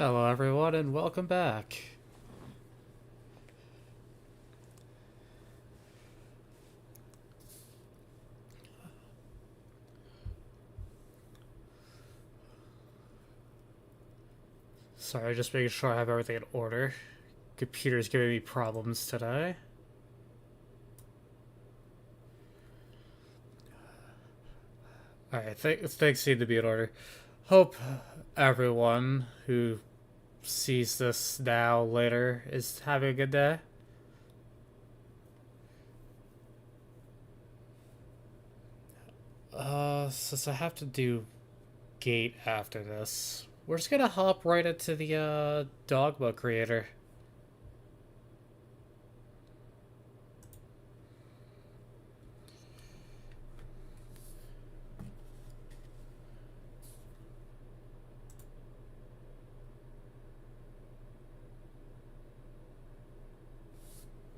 Hello everyone and welcome back. Sorry, just making sure I have everything in order. Computer's giving me problems today. Alright, things seem to be in order. Hope everyone who sees this now later is having a good day. Since I have to do gate after this, we're just gonna hop right into the Dogma creator.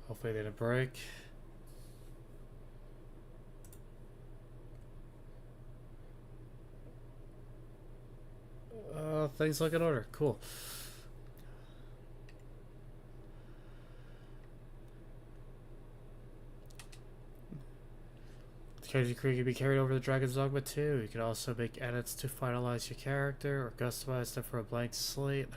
Hopefully they didn't break. Things look in order. Cool. The character you create can be carried over to Dragon's Dogma 2. You can also make edits to finalize your character or customize them for a blank slate.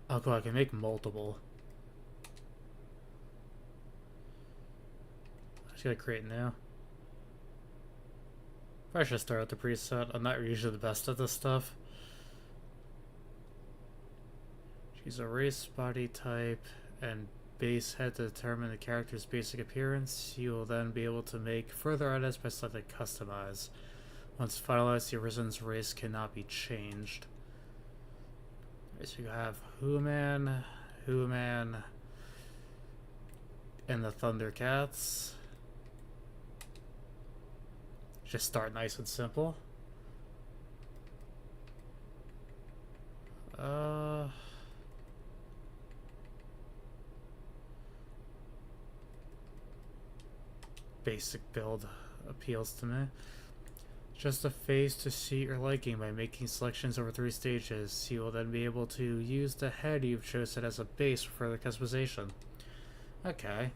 Oh cool, I can make multiple. I just gotta create now. Probably should start with the preset. I'm not usually the best at this stuff. Choose a race, body type, and base head to determine the character's basic appearance. You will then be able to make further edits by selecting Customize. Once finalized, the Arisen's race cannot be changed. So you have Human, and the Thundercats. Just start nice and simple. Basic build appeals to me. Just a phase to suit your liking by making selections over 3 stages. You will then be able to use the head you've chosen as a base for further customization. Okay.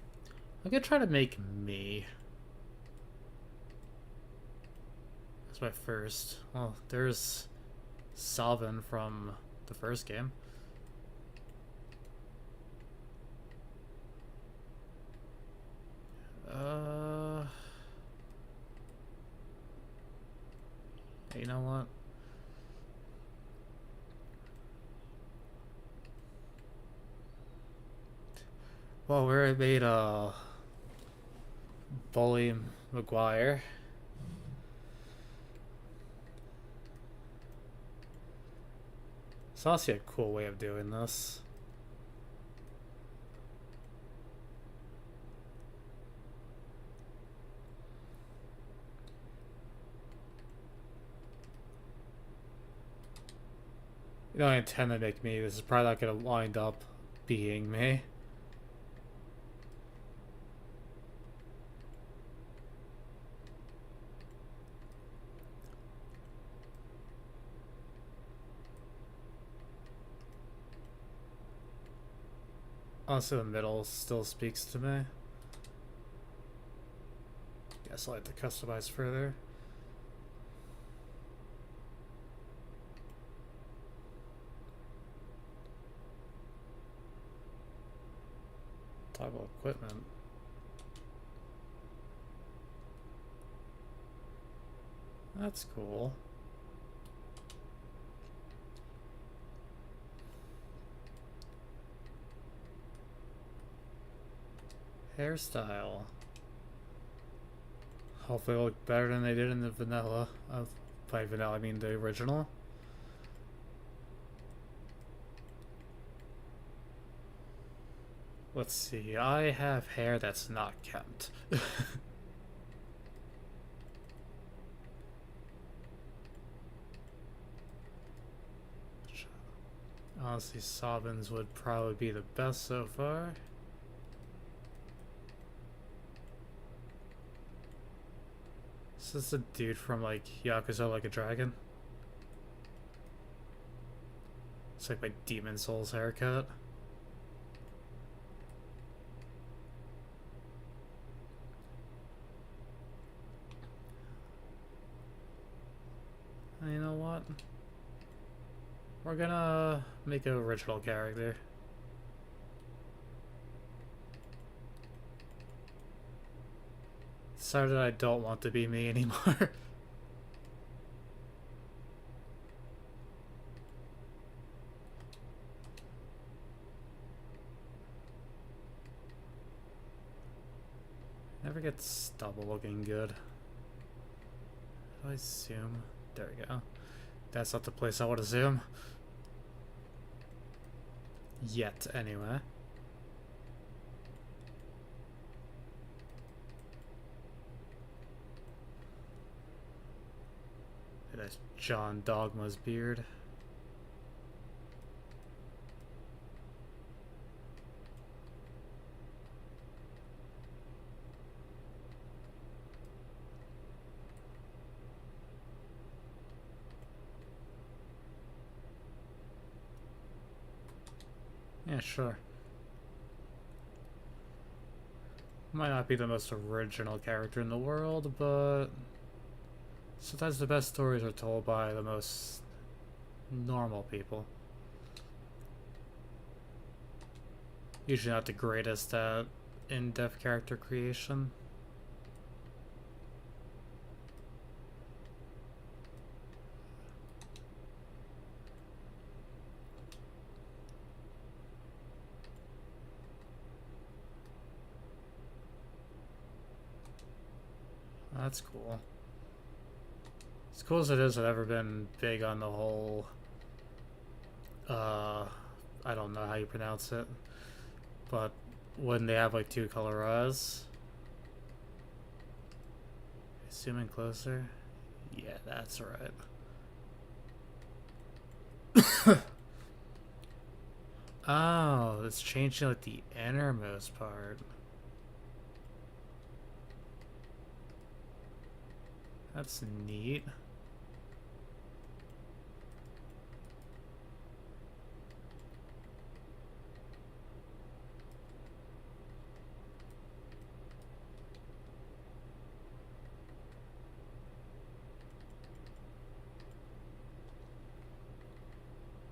I'm gonna try to make me. That's my first. Well, there's Salvin from the first game. You know what? Well, we already made Bully McGuire. It's honestly a cool way of doing this. You don't intend to make me. This is probably not going to wind up being me. Honestly, the middle still speaks to me. Guess I'll have to customize further. Toggle equipment. That's cool. Hairstyle. Hopefully it'll look better than they did in the vanilla. By vanilla, I mean the original. Let's see, I have hair that's not kept. Honestly, Sobbins would probably be the best so far. this a dude from like Yakuza Like a Dragon? It's like my Demon Souls haircut. You know what? We're gonna make an original character. Decided I don't want to be me anymore. Never gets stubble looking good. Do I zoom? There we go. That's not the place I want to zoom. Yet, anyway. That's John Dogma's beard. Yeah, sure. Might not be the most original character in the world, but sometimes the best stories are told by the most normal people. Usually not the greatest at in-depth character creation. That's cool. As cool as it is, I've never been big on the whole, I don't know how you pronounce it, but when they have like two color eyes. Zoom in closer. Yeah, that's right. Oh, it's changing like the innermost part. That's neat.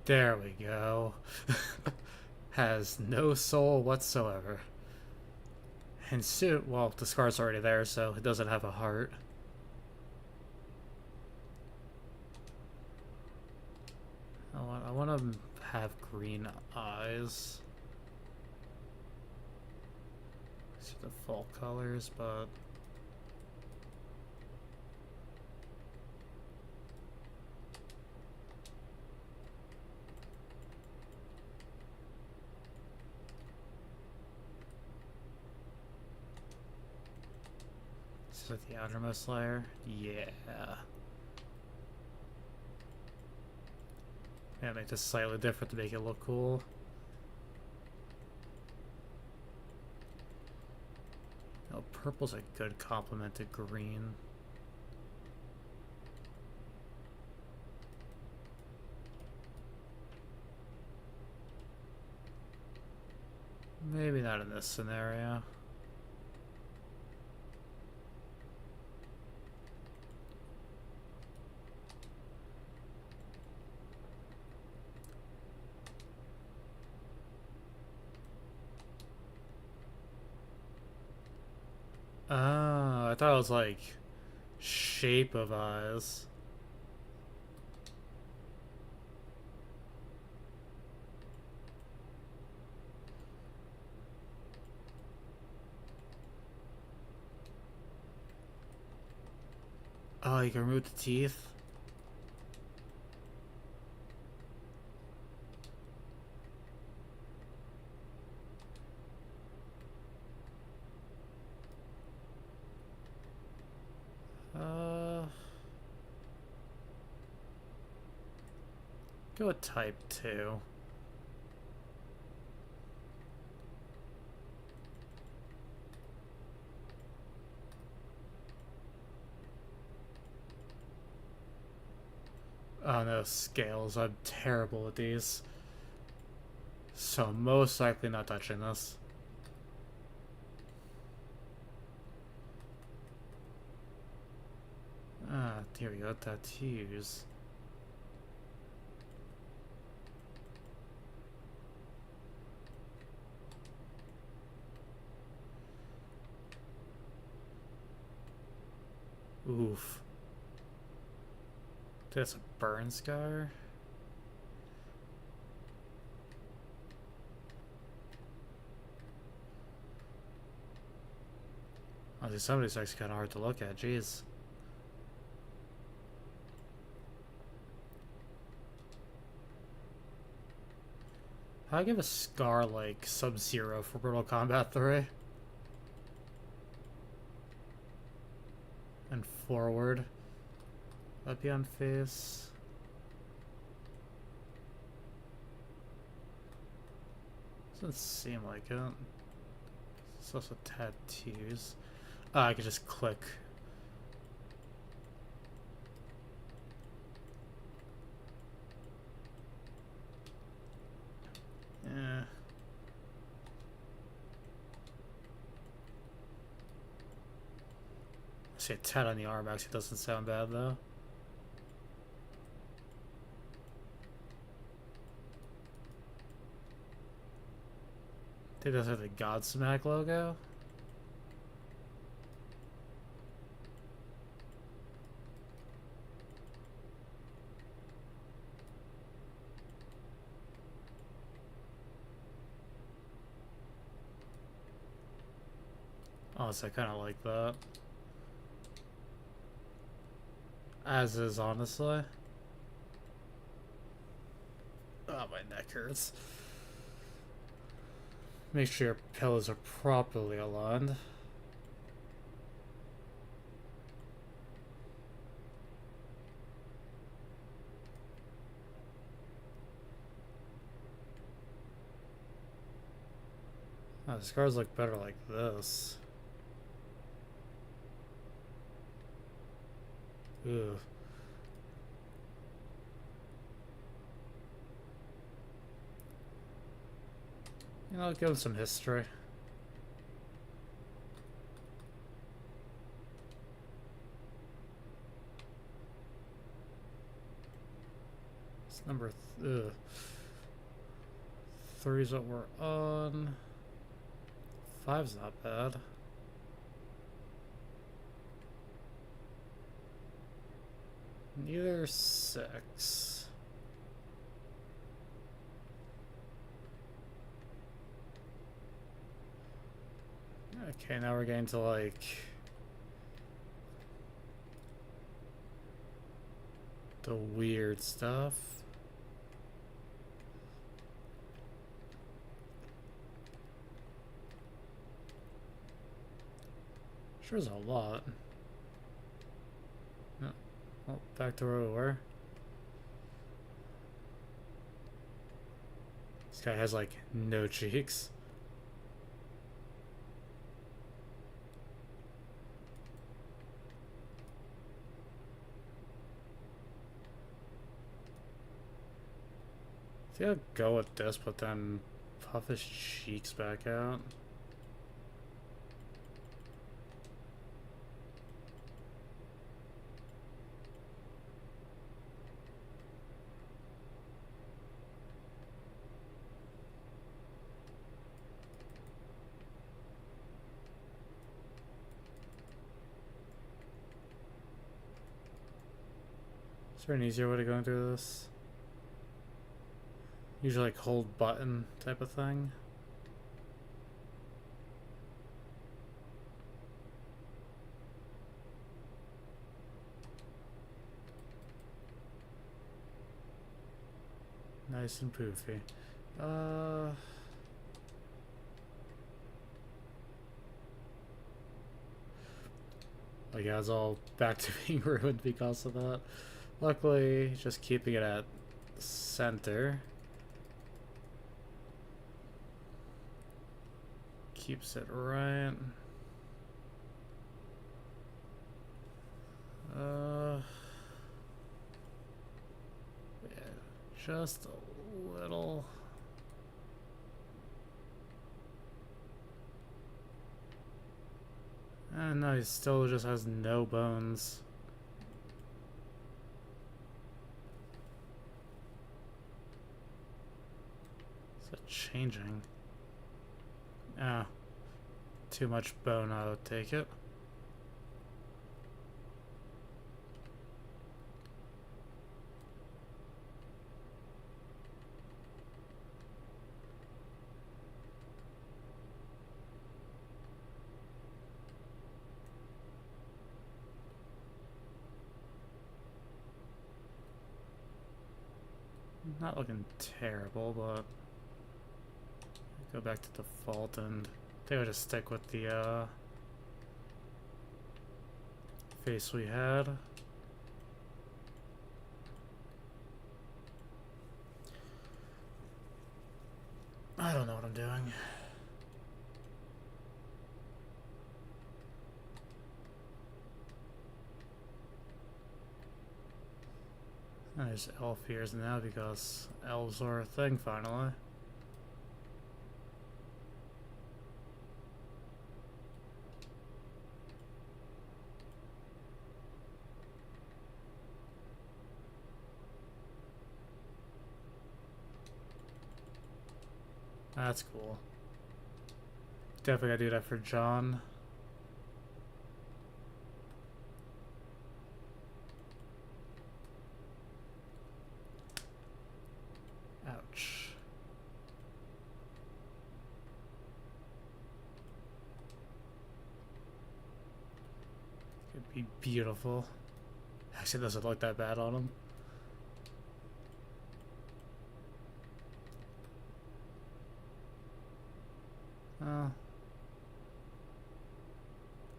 There we go. Has no soul whatsoever. And soon, well, the scar's already there, so it doesn't have a heart. I want to have green eyes. These are the fall colors, but this is like the outermost layer. Yeah. Yeah, make this slightly different to make it look cool. Oh, purple's a good complement to green. Maybe not in this scenario. Oh, I thought it was like shape of eyes. Oh, you can remove the teeth? Go with type 2. Oh no, scales. I'm terrible at these. So most likely not touching this. Ah, here we go, tattoos. Oof. That's a burn scar? Honestly, some of these are kind of hard to look at, jeez. How do I give a scar like Sub-Zero for Mortal Kombat 3? And forward. That'd be on face. Doesn't seem like it. It's also tattoos. Oh, I could just click. Yeah. I see a tat on the arm actually doesn't sound bad though. I think those are the Godsmack logo. Oh, so I kind of like that. As is, honestly. Oh, my neck hurts. Make sure your pillows are properly aligned. Oh, the scars look better like this. Ugh. You know, give him some history. It's number 3's what we're on. 5's not bad. Neither 6. Okay, now we're getting to like the weird stuff. Sure is a lot. No. Well, back to where we were. This guy has like no cheeks. I think I'll go with this, but then puff his cheeks back out. Is there an easier way to go through this? Usually like hold button type of thing. Nice and poofy. Like, yeah, it's all back to being ruined because of that. Luckily, just keeping it at center keeps it right. Just a little. And no, he still just has no bones. Is it changing? Ah, too much bone, I'll take it. Not looking terrible, but go back to default, and I think I'll just stick with the face we had. I don't know what I'm doing. There's elf ears now because elves are a thing finally. That's cool. Definitely gotta do that for John. Ouch. It'd be beautiful. Actually, it doesn't look that bad on him.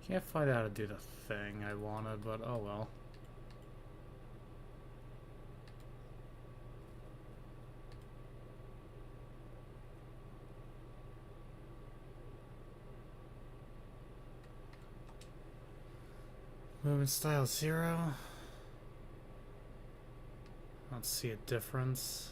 Can't find out how to do the thing I wanted, but oh well. Movement style 0. I don't see a difference.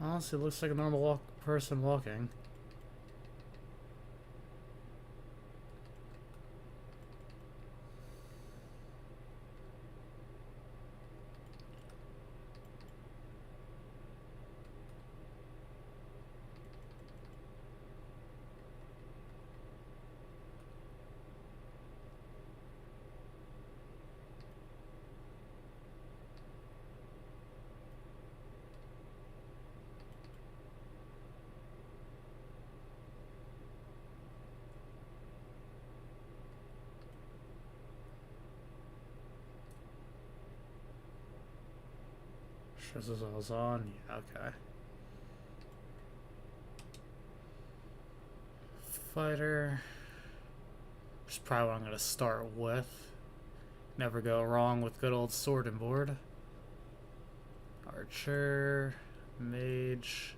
Honestly, it looks like a normal person walking. This is all on. Yeah, okay. Fighter. Which is probably what I'm gonna start with. Never go wrong with good old sword and board. Archer. Mage.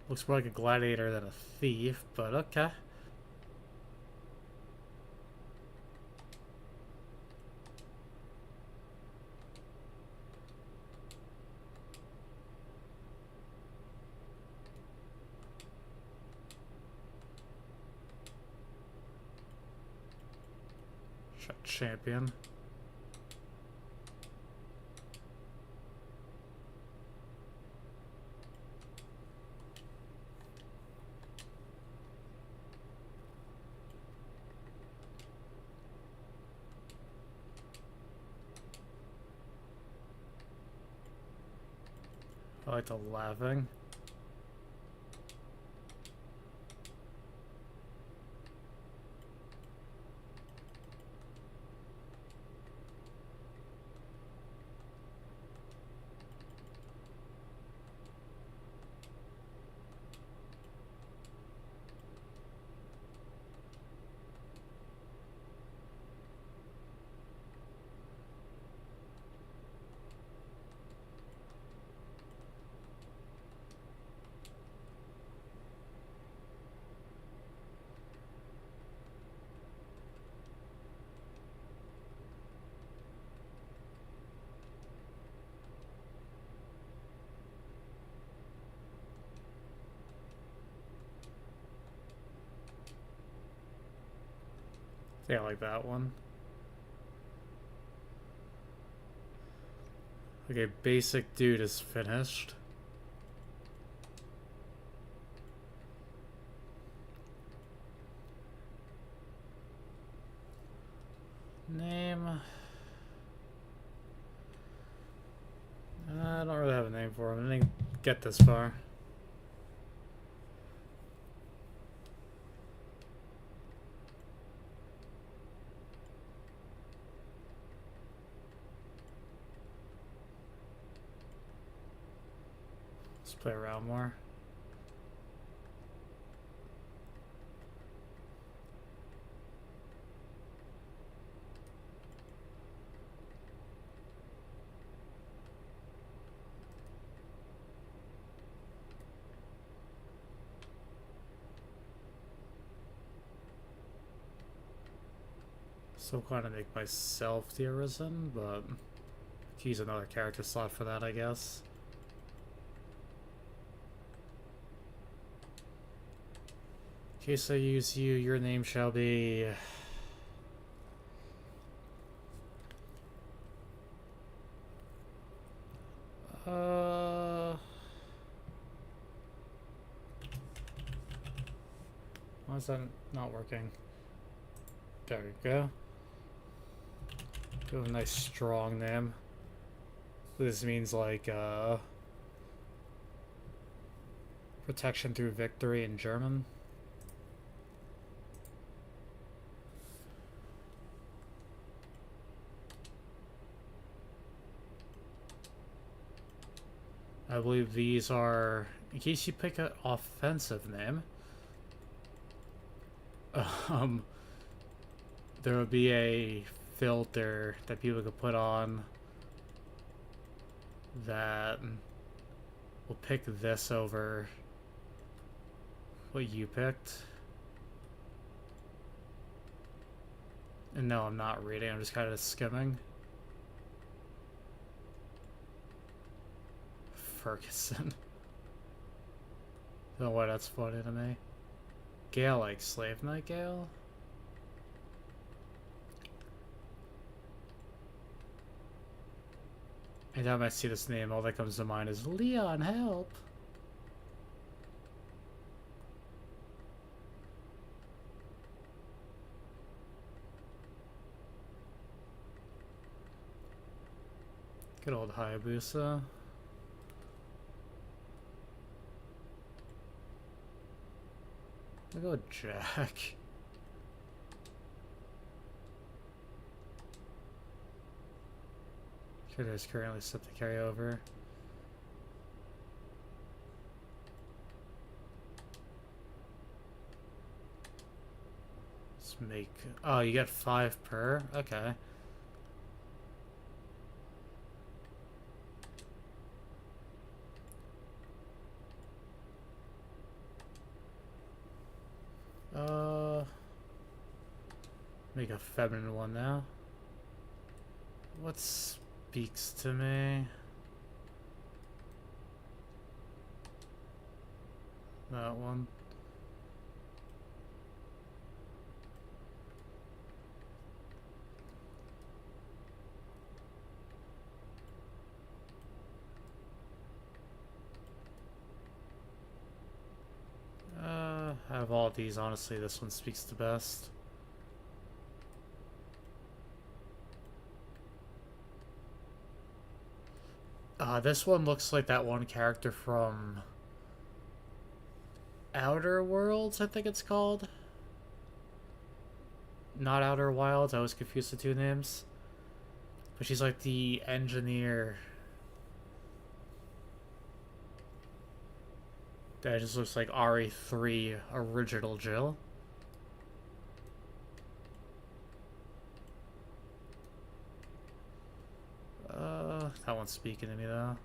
Looks more like a gladiator than a thief, but okay. Champion. I like the laughing. Yeah, like that one. Okay, basic dude is finished. Name. I don't really have a name for him. I didn't get this far. Let's play around more. Still kind of make myself the Arisen, but use another character slot for that, I guess. In case I use you, your name shall be... Why is that not working? There we go. Do a nice strong name. This means like protection through victory in German. I believe these are, in case you pick an offensive name, there will be a filter that people could put on that will pick this over what you picked. And no, I'm not reading, I'm just kind of skimming. Ferguson. I don't know why that's funny to me. Gale, like Slave Night Gale? Anytime I see this name, all that comes to mind is Leon, help! Good old Hayabusa. I'll go with Jack. Trader is currently set to carry over. Let's make... Oh, you get 5 per? Okay. Make a feminine one now. What speaks to me? That one. Out of all of these, honestly, this one speaks the best. This one looks like that one character from Outer Worlds, I think it's called. Not Outer Wilds, I was confused the two names. But she's like the engineer. That just looks like RE3 original Jill. That one's speaking to me though.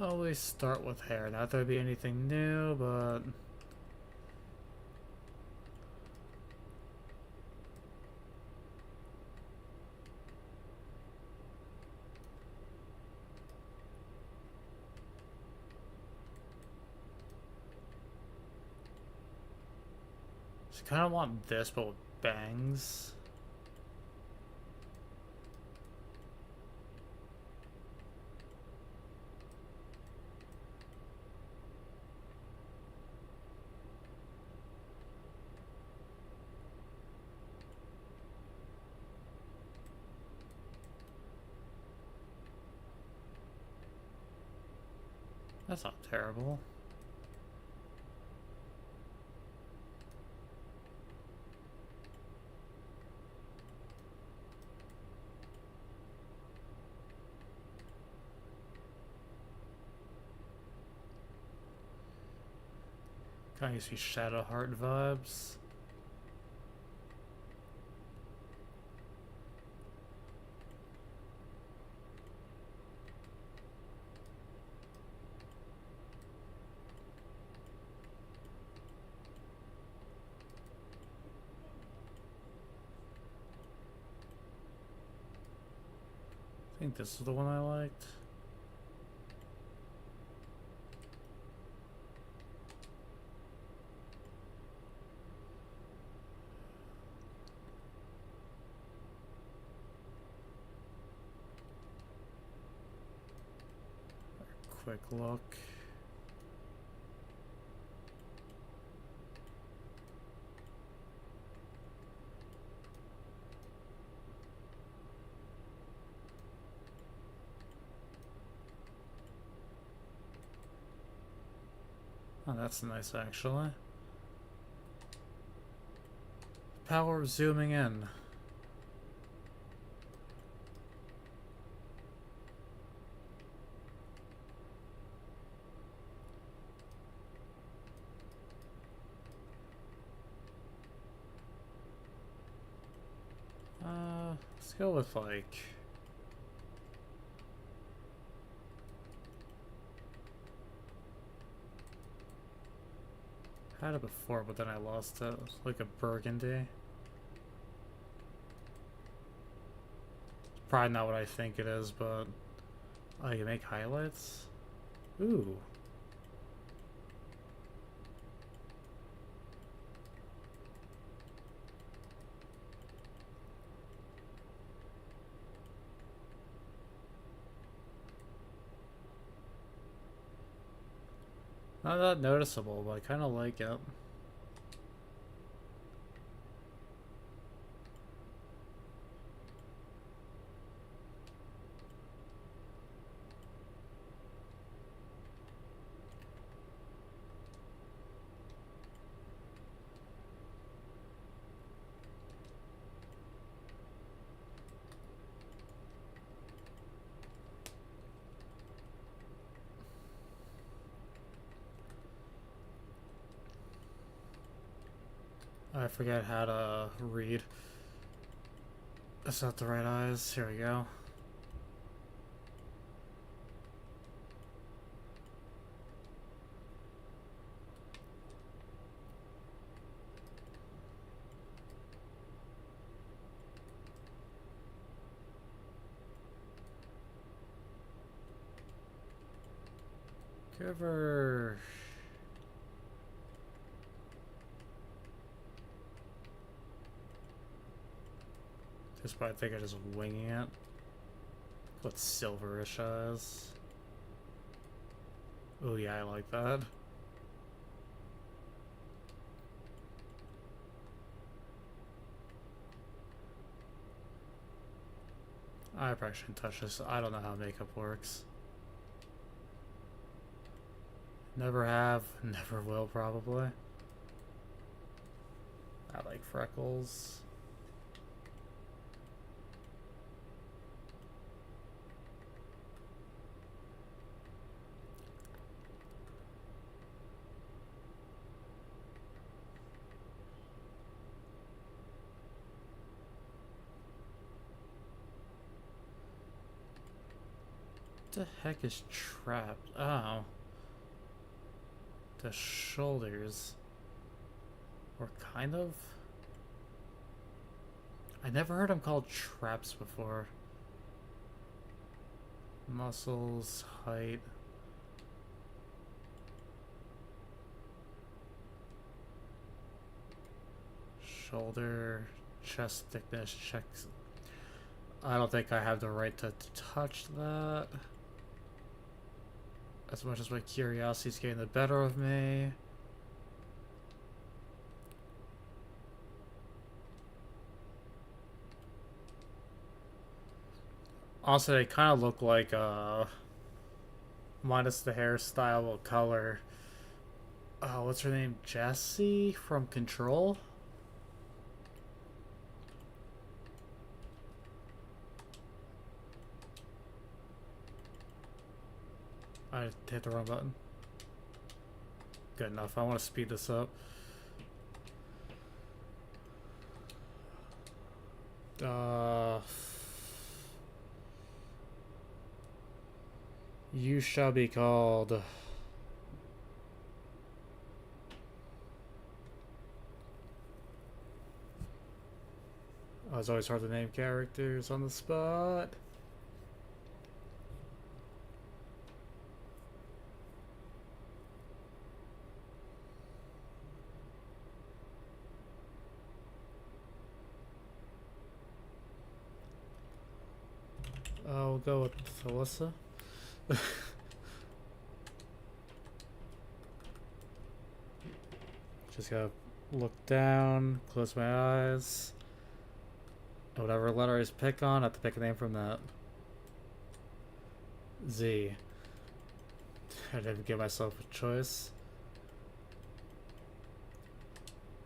Always start with hair. Not that there'd be anything new, but So I kind of want this, but with bangs. That's not terrible. Kind of gives me Shadowheart vibes. I think this is the one I liked. Quick look. Oh, that's nice actually. Power of zooming in. Let's go with like... I had it before, but then I lost it. It's like a burgundy. Probably not what I think it is, but... Oh, you make highlights? Ooh. Not that noticeable, but I kind of like it. I forget how to read. That's not the right eyes. Here we go. Cover. This part I think I'm just winging it. What silverish eyes. Oh yeah, I like that. I probably shouldn't touch this. I don't know how makeup works. Never have, never will probably. I like freckles. What the heck is trapped? Oh. The shoulders. Or kind of? I never heard them called traps before. Muscles, height. shoulder, chest thickness checks. I don't think I have the right to touch that. As much as my curiosity is getting the better of me. Also, they kind of look like, minus the hairstyle, color. What's her name? Jessie from Control? I hit the wrong button. Good enough. I want to speed this up. You shall be called. Oh, it's always hard to name characters on the spot. We'll go with Alyssa. Just gotta look down, close my eyes. Whatever letter I pick on, I have to pick a name from that. Z. I didn't give myself a choice.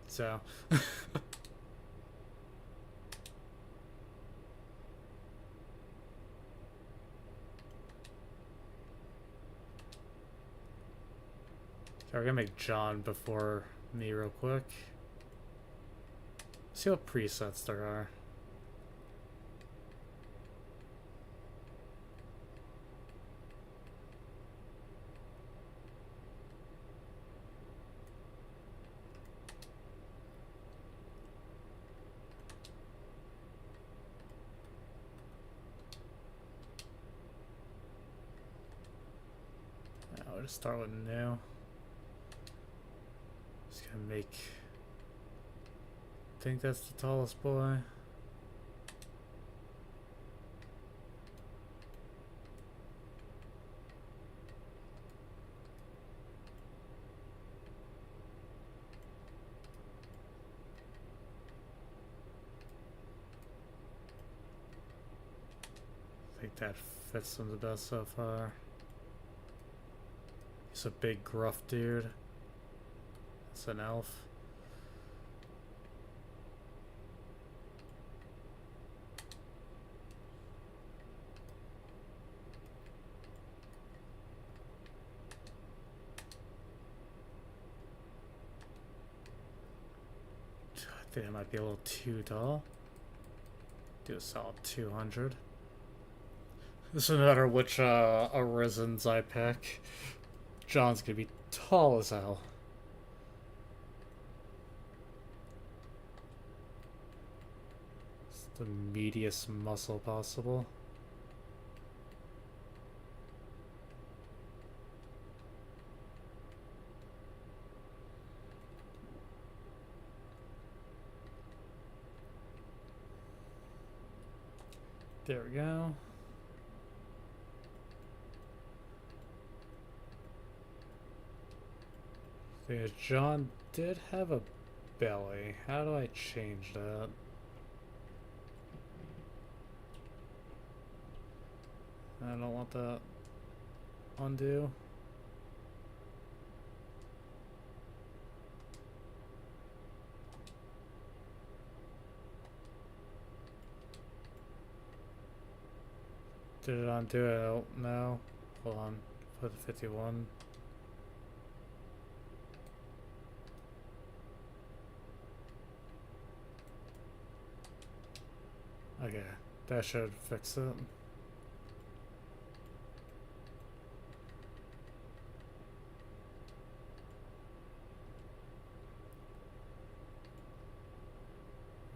So. We're gonna make John before me real quick. See what presets there are. I'll just start with new. Just gonna make. I think that's the tallest boy. I think that fits him the best so far. He's a big gruff dude. It's an elf. I think it might be a little too tall. Do a solid 200. This doesn't matter which Arisens I pick. John's gonna be tall as hell. It's the meatiest muscle possible. There we go. Yeah, John did have a belly. How do I change that? I don't want that. Undo. Did it undo it? Oh, no. Hold on. Put 51. Okay, that should fix it.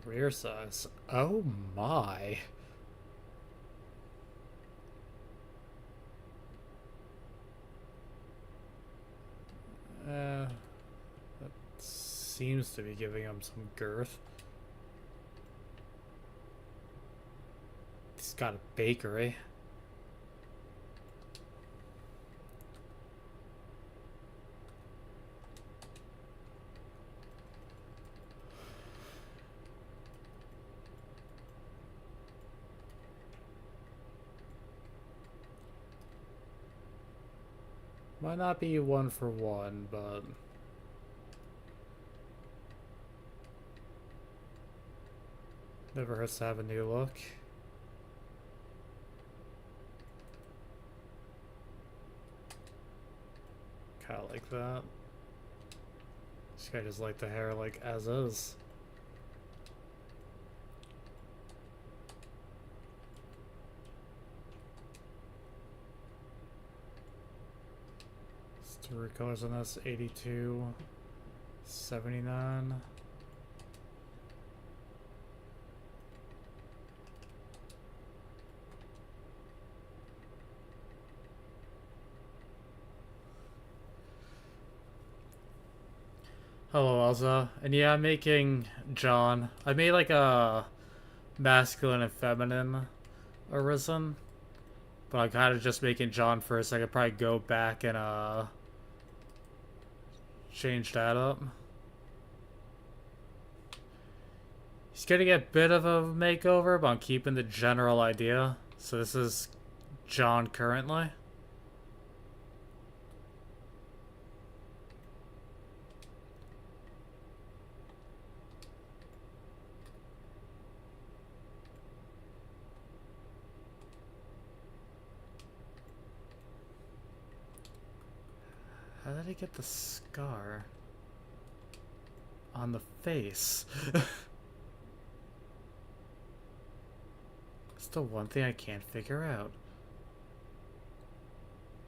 Rear size. Oh my. That seems to be giving him some girth. He's got a bakery. Might not be 1-for-1, but never hurts to have a new look. Kinda like that. This guy just like the hair like as is. It's 3 colors on this, 82, 79. Hello, Elsa. And yeah, I'm making John. I made like a masculine and feminine Arisen, but I'm kind of just making John first. I could probably go back and change that up. He's gonna get a bit of a makeover, but I'm keeping the general idea. So this is John currently. How did he get the scar on the face? It's the one thing I can't figure out.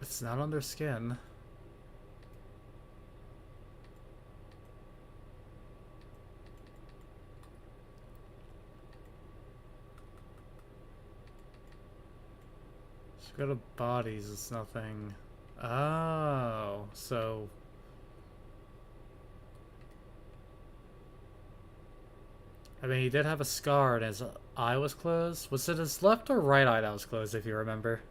It's not on their skin. So go to bodies, it's nothing. Oh, so I mean, he did have a scar and his eye was closed. Was it his left or right eye that was closed, if you remember?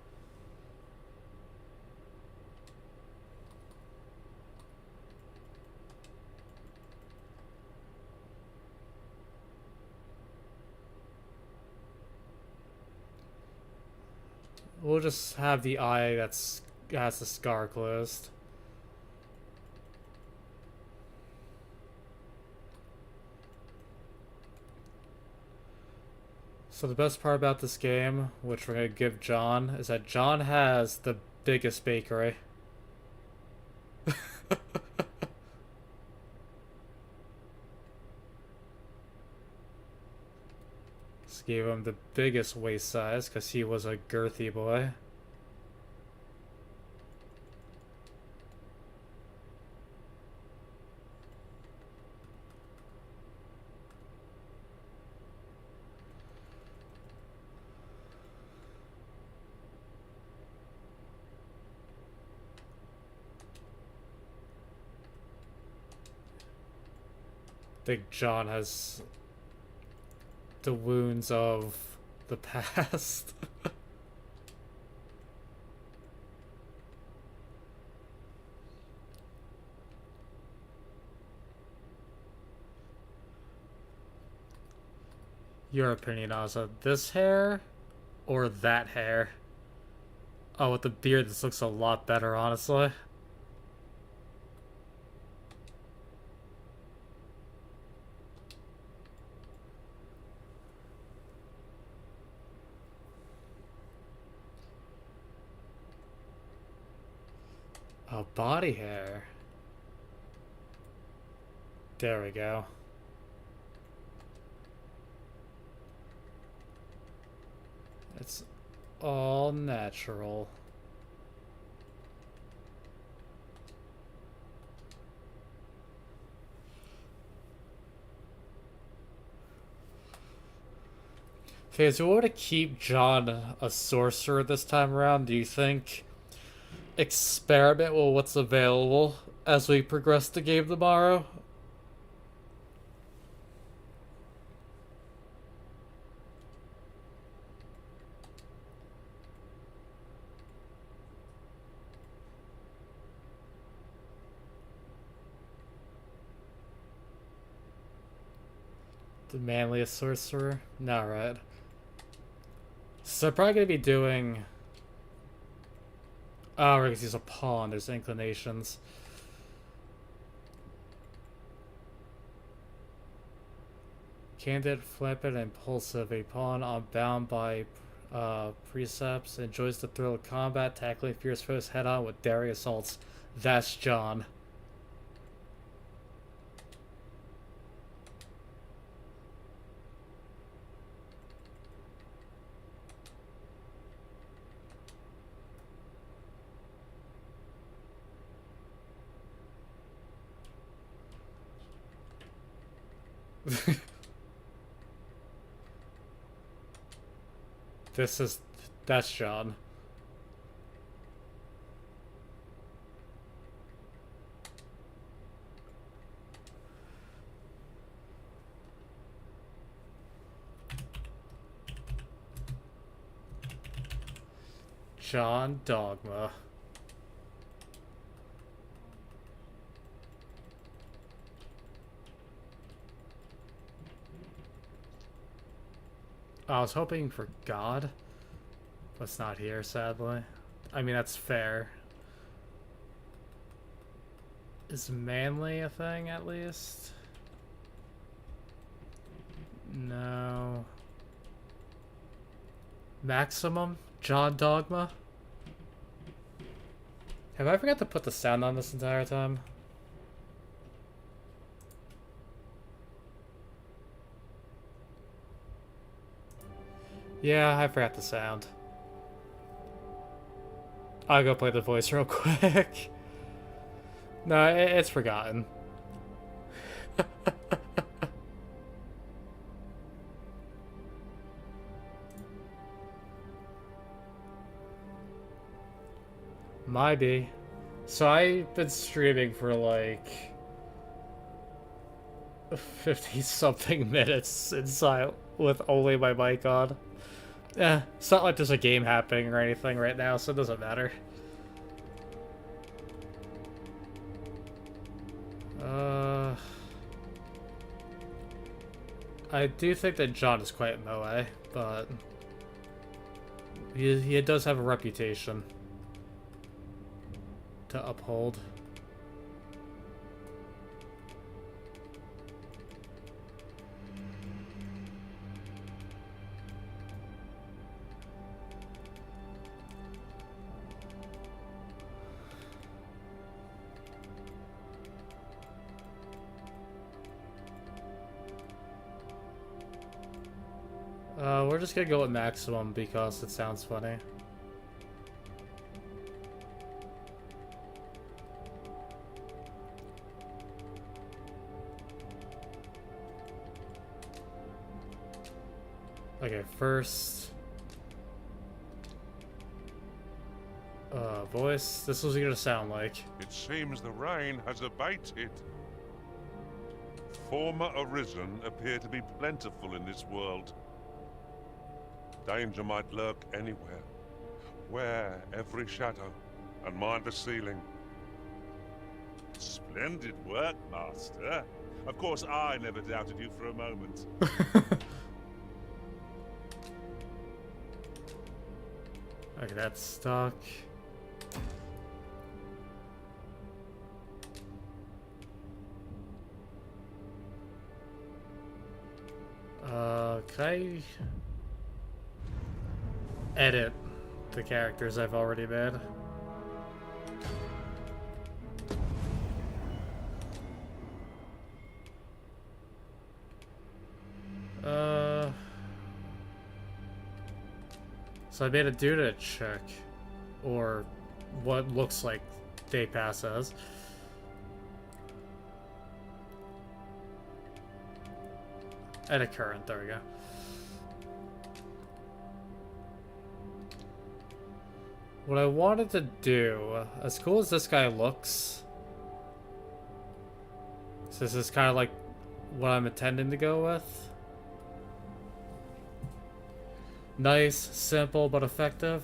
We'll just have the eye that's has the scar closed. So the best part about this game, which we're going to give John, is that John has the biggest bakery. Just gave him the biggest waist size because he was a girthy boy. I think John has the wounds of the past. Your opinion, Asa. This hair or that hair? Oh, with the beard, this looks a lot better, honestly. Oh, body hair. There we go. It's all natural. Okay, so we want to keep John a sorcerer this time around. Do you think experiment with what's available as we progress the game tomorrow? The manliest sorcerer? No, right. So I'm probably gonna be doing... Oh, because he's a pawn, there's inclinations. Candid, flippant, and impulsive. A pawn unbound by precepts. Enjoys the thrill of combat, tackling fierce foes head on with daring assaults. That's John. That's John. John Dogma. I was hoping for God, but it's not here, sadly. I mean, that's fair. Is manly a thing, at least? No. Maximum? John Dogma? Have I forgot to put the sound on this entire time? Yeah, I forgot the sound. I'll go play the voice real quick. No, it's forgotten. Might be. So I've been streaming for like 50 something minutes inside with only my mic on. Yeah, it's not like there's a game happening or anything right now, so it doesn't matter. I do think that John is quite moe, but he does have a reputation to uphold. We're just gonna go with maximum because it sounds funny. Okay, first... voice. This was gonna sound like... It seems the rain has abated. Former Arisen appear to be plentiful in this world. Danger might lurk anywhere. Wear every shadow and mind the ceiling. Splendid work, Master. Of course, I never doubted you for a moment. Okay, that's stuck. Can I edit the characters I've already made? So I made a dude check, or what looks like day pass as. Edit current, there we go. What I wanted to do, as cool as this guy looks, so this is kind of like what I'm intending to go with. Nice, simple, but effective.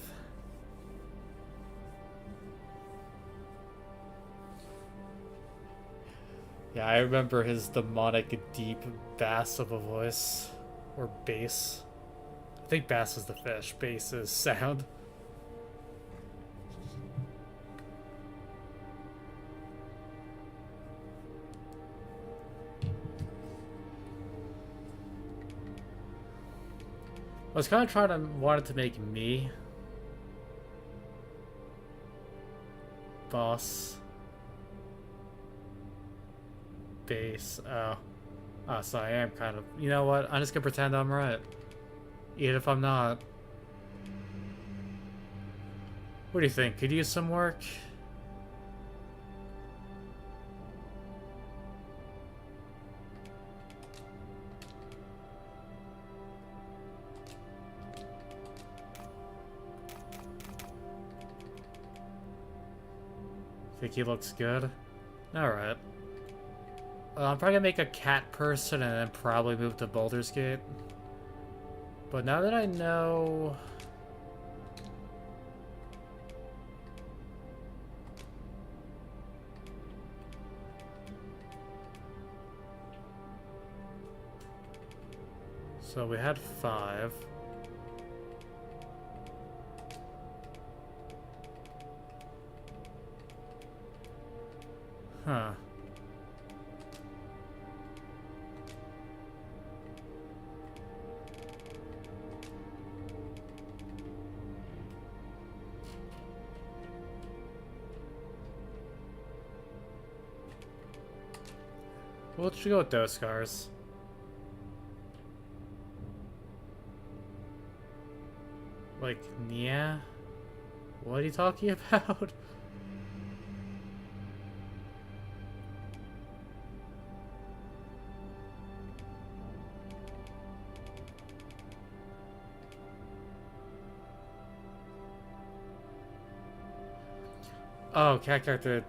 Yeah, Yeah, I remember his demonic, deep bass of a voice. Or bass. I think bass is the fish, bass is sound. I was kind of trying to wanted to make me boss base. Oh, so I am kind of. You know what? I'm just gonna pretend I'm right, even if I'm not. What do you think? Could use some work. Think he looks good? Alright. I'm probably gonna make a cat person and then probably move to Baldur's Gate. But now that I know... So we had 5. Huh. Well, let's go with those scars. Like, yeah? What are you talking about? Oh, cat character.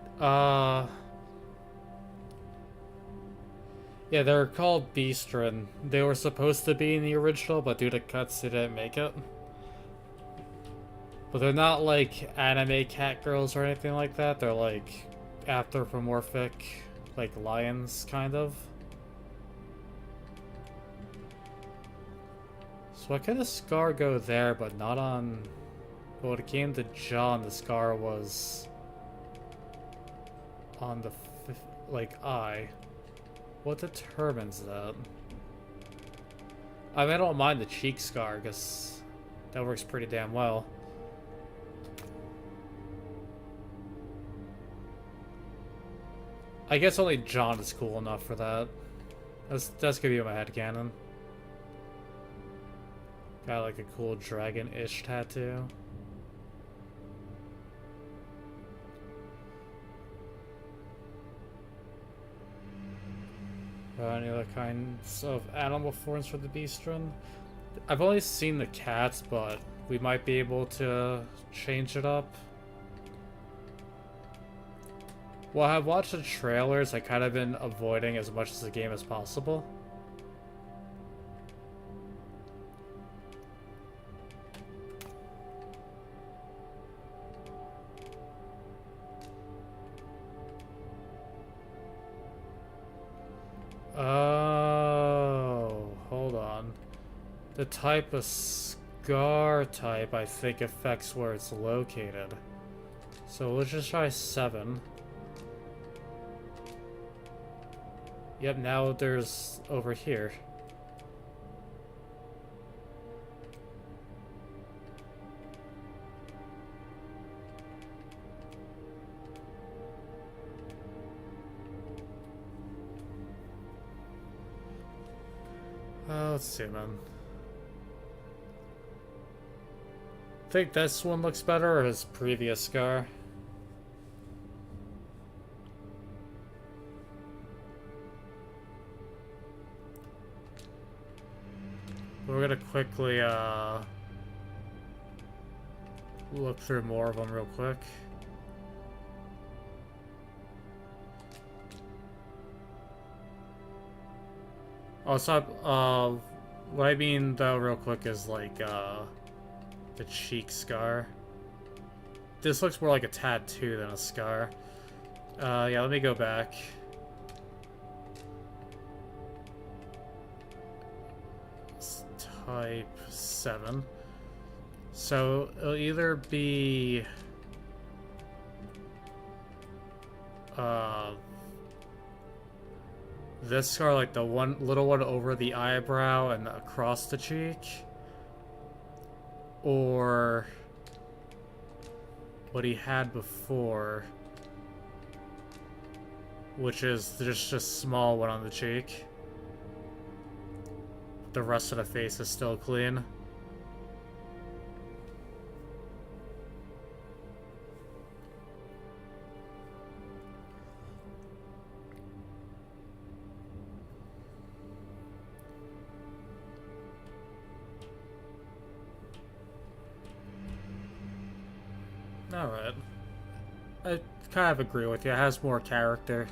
Yeah, they're called Beastren. They were supposed to be in the original, but due to cuts, they didn't make it. But they're not like anime cat girls or anything like that. They're like anthropomorphic, like lions, kind of. So why could the scar go there, but not on... Well, when it came to John, the scar was on the, like, eye. What determines that? I mean, I don't mind the cheek scar, because that works pretty damn well. I guess only John is cool enough for that. That's gonna be my headcanon. Got like a cool dragon-ish tattoo. Any other kinds of animal forms for the Beastren? I've only seen the cats, but we might be able to change it up. Well, I've watched the trailers. I kind of been avoiding as much as the game as possible. Oh, hold on. The type of scar type, I think, affects where it's located. So let's just try 7. Yep, now there's over here. Let's see, man. Think this one looks better, or his previous scar? We're gonna quickly, look through more of them real quick. Also, what I mean, though, real quick is, like, the cheek scar. This looks more like a tattoo than a scar. Yeah, let me go back. type 7. So it'll either be this scar, like the one little one over the eyebrow and across the cheek, or what he had before, which is just a small one on the cheek. The rest of the face is still clean. Alright. I kind of agree with you. It has more character.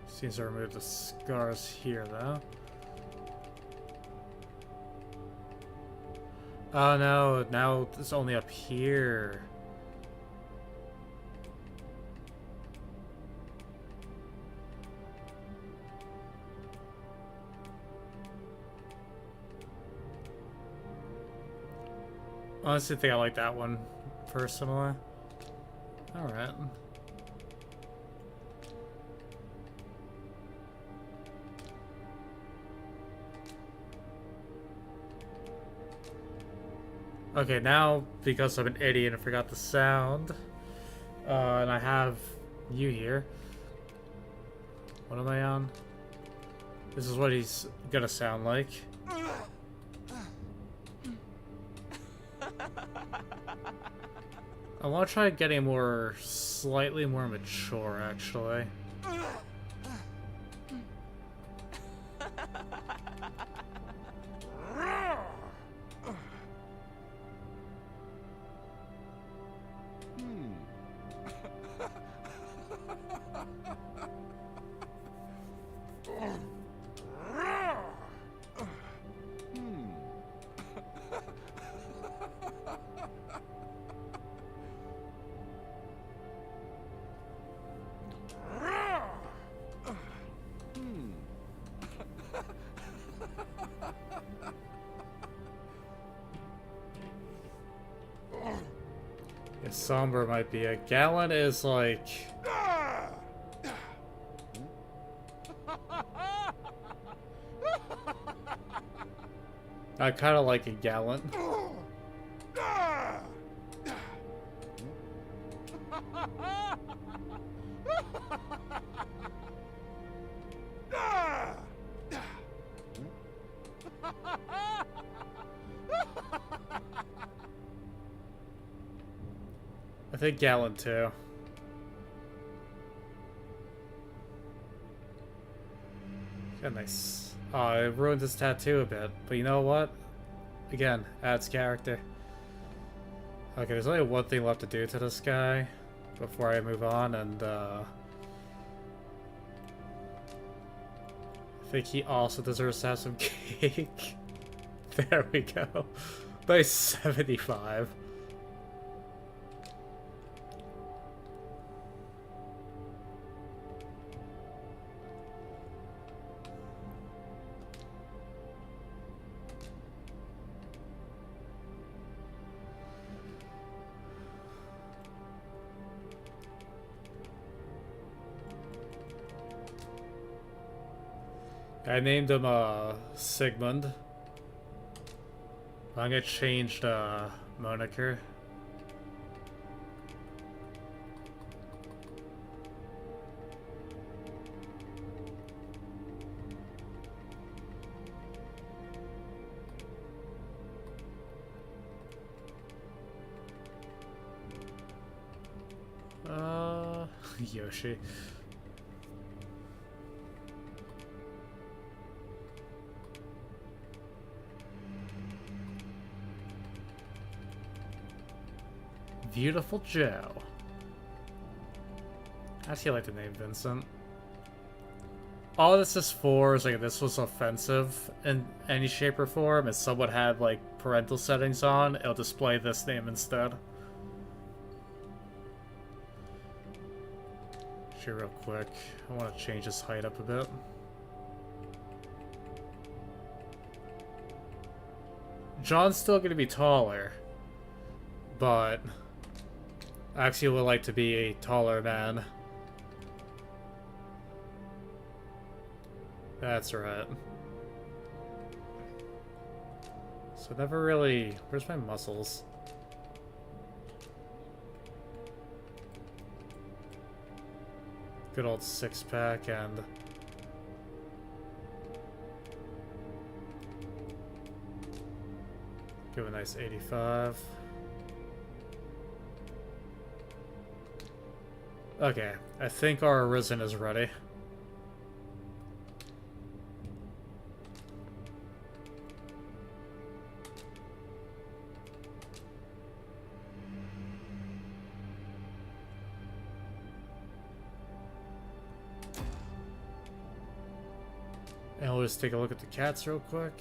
Seems to remove the scars here, though. Oh no, now it's only up here. Honestly, I think I like that one, personally. Alright. Okay, now, because I'm an idiot and forgot the sound, and I have you here. What am I on? This is what he's gonna sound like. I want to try getting more, slightly more mature, actually. Yeah, somber might be. A gallon is like... I kind of like a gallon. I think gallon too. Yeah, nice. Oh, it ruined his tattoo a bit, but you know what? Again, adds character. Okay, there's only one thing left to do to this guy before I move on, and I think he also deserves to have some cake. There we go. Nice 75. I named him Sigmund. I'm gonna change the moniker. Yoshi. Beautiful Joe. I actually like the name Vincent. all this is for is like if this was offensive in any shape or form, if someone had like parental settings on, it'll display this name instead. Actually, real quick, I want to change his height up a bit. John's still going to be taller, but I actually would like to be a taller man. That's right. So never really... Where's my muscles? Good old six-pack and... Give a nice 85. Okay, I think our Arisen is ready. And we'll just take a look at the cats real quick.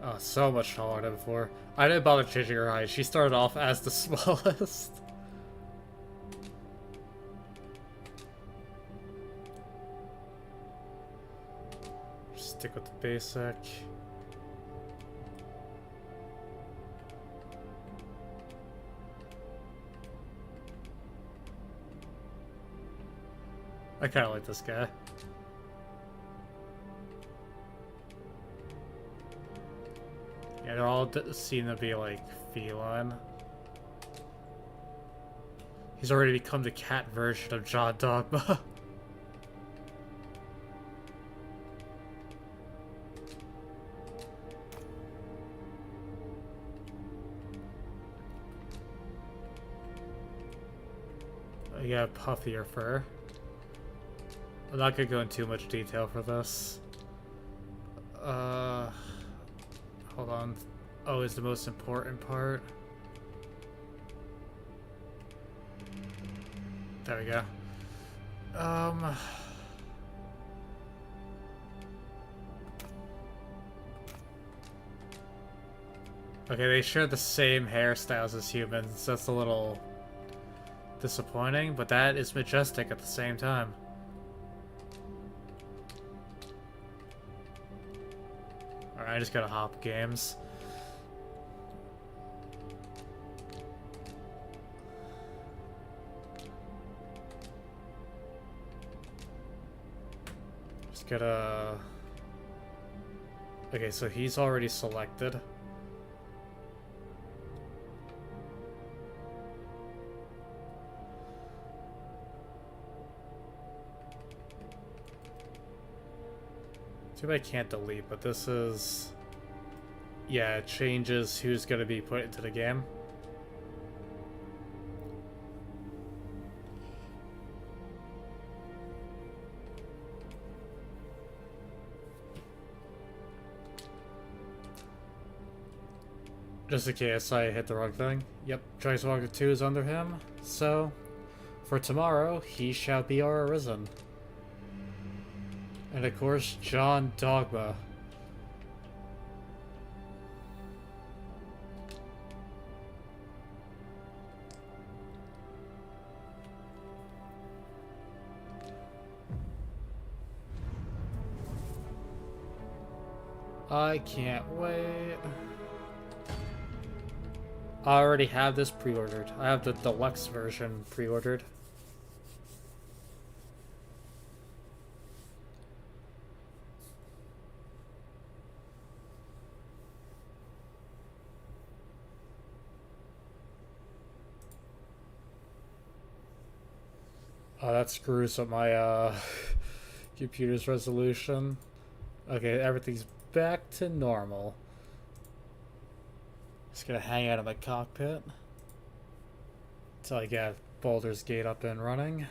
Oh, so much taller than before. I didn't bother changing her height. She started off as the smallest. Just stick with the basic. I kind of like this guy. Yeah, they all seem to be like feline. He's already become the cat version of John Dogma. Yeah, puffier fur. I'm not gonna go into too much detail for this. Hold on. Oh, is the most important part. There we go. Okay, they share the same hairstyles as humans. That's a little disappointing, but that is majestic at the same time. Alright, I just gotta hop games. Just gotta... Okay, so he's already selected. Too bad I can't delete, but this is... Yeah, it changes who's going to be put into the game. Just in case I hit the wrong thing. Yep, Dragon's Walker 2 is under him. So, for tomorrow, he shall be our Arisen. And of course, John Dogma. I can't wait. I already have this pre-ordered. I have the deluxe version pre-ordered. Oh, that screws up my computer's resolution. Okay, everything's back to normal. Just gonna hang out in my cockpit until I get Baldur's Gate up and running.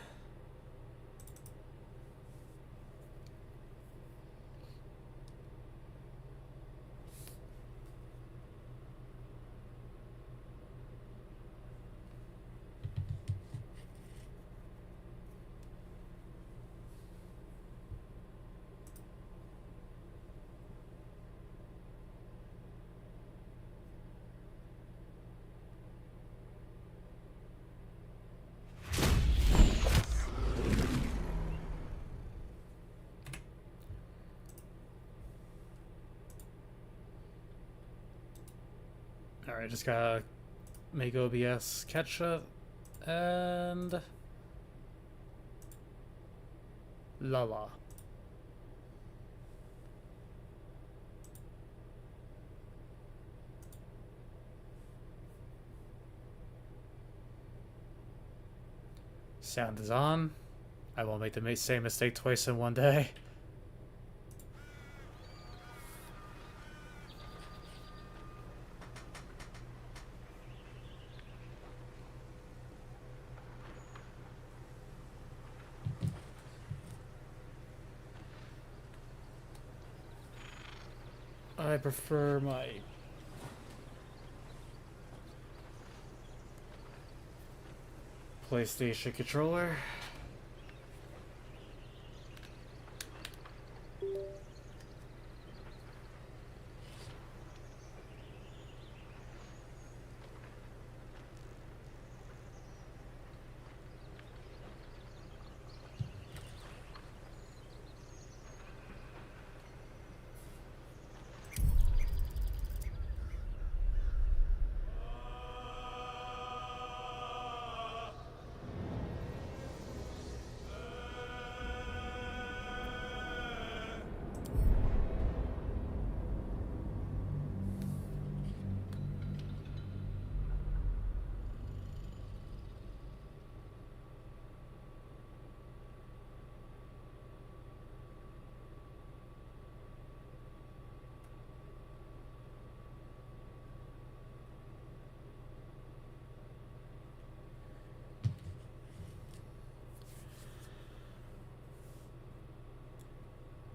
Alright, just gotta make OBS catch up and la. Sound is on. I won't make the same mistake twice in one day. I prefer my PlayStation controller.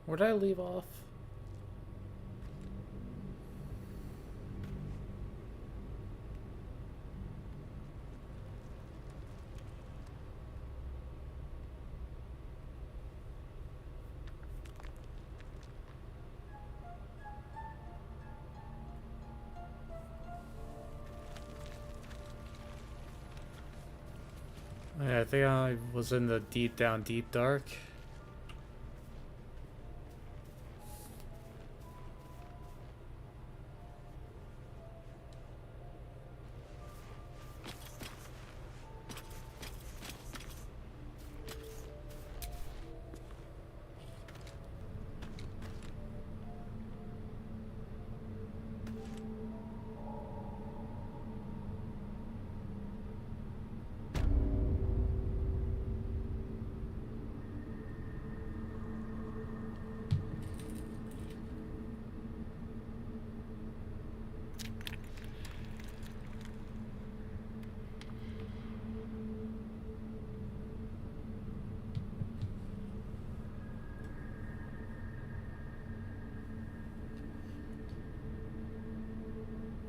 Where did I leave off? Yeah, I think I was in the deep down, deep dark.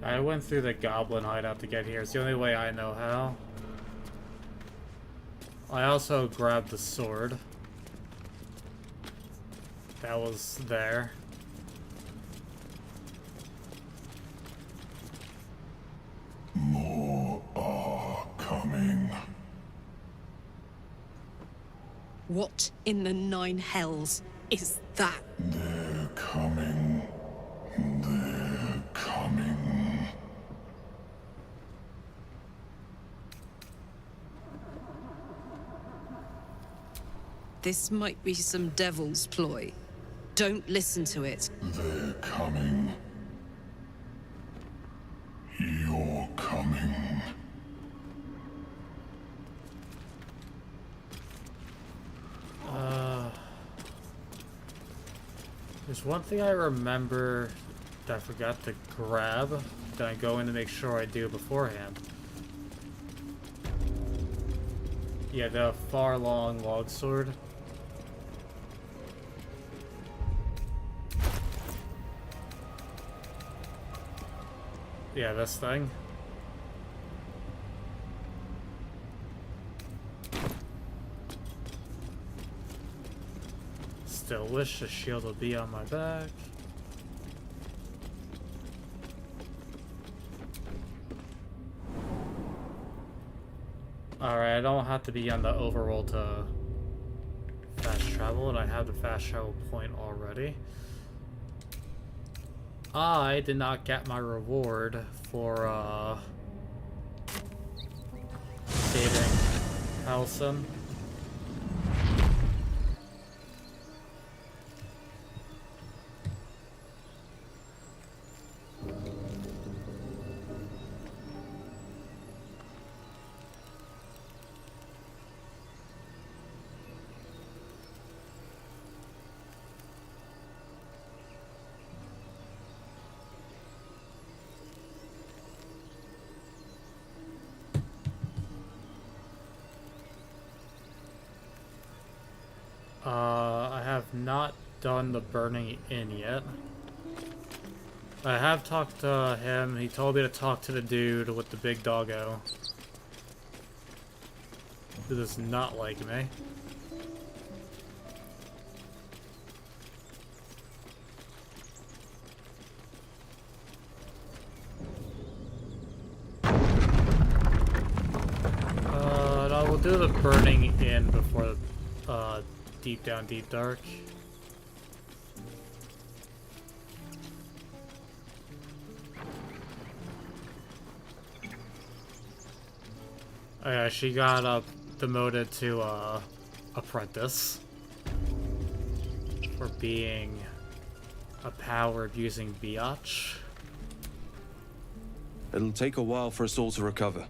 I went through the goblin hideout to get here. It's the only way I know how. I also grabbed the sword. That was there. More are coming. What in the nine hells is that? They're coming. They're coming. This might be some devil's ploy. Don't listen to it. They're coming. You're coming. There's one thing I remember that I forgot to grab that I go in to make sure I do beforehand. Yeah, the far long log sword. Yeah, this thing. Still wish the shield would be on my back. Alright, I don't have to be on the overroll to fast travel, and I have the fast travel point already. I did not get my reward for dating Halson. I have not done the burning in yet. I have talked to him. He told me to talk to the dude with the big doggo, who does not like me. I will do the burning in before deep down, deep dark. Oh yeah, she got demoted to apprentice for being a power-abusing biatch. It'll take a while for us all to recover.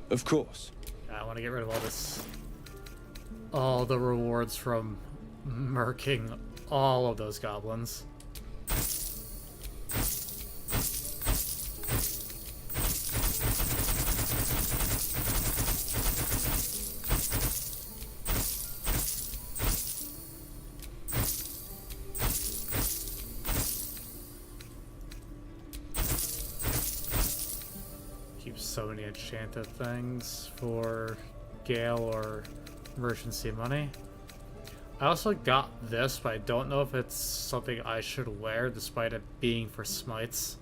Of course. I want to get rid of all the rewards from murking all of those goblins. Keep so many enchanted things for Gale or emergency money. I also got this, but I don't know if it's something I should wear despite it being for smites.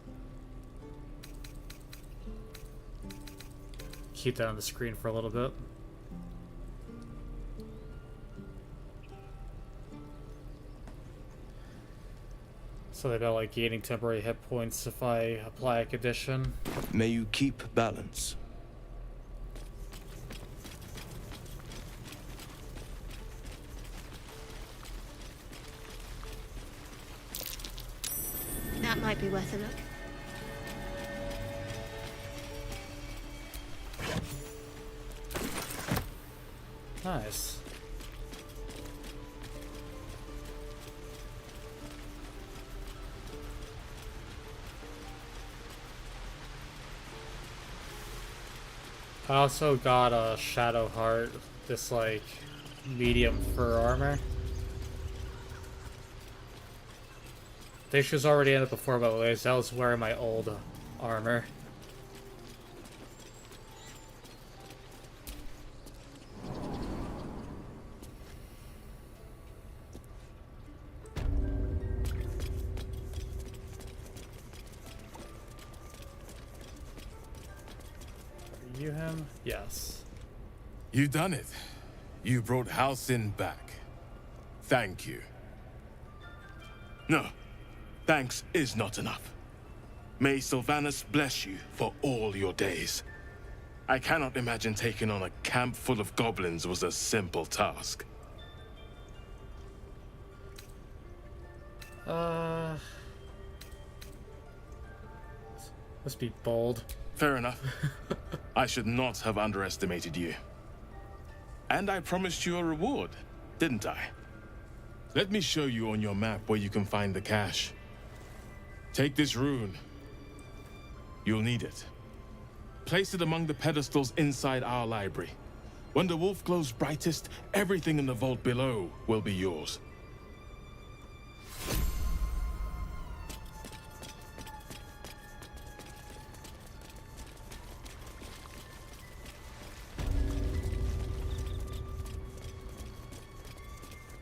Keep that on the screen for a little bit. So they've got like gaining temporary hit points if I apply a condition. May you keep balance. That might be worth a look. Nice. I also got a Shadow Heart, this like medium fur armor. I think she was already in it before, but I was wearing my old armor. Are you him? Yes. You done it. You brought Halcyon back. Thank you. No, thanks is not enough. May Sylvanus bless you for all your days. I cannot imagine taking on a camp full of goblins was a simple task. Let's be bold. Fair enough. I should not have underestimated you. And I promised you a reward, didn't I? Let me show you on your map where you can find the cache. Take this rune. You'll need it. Place it among the pedestals inside our library. When the wolf glows brightest, everything in the vault below will be yours.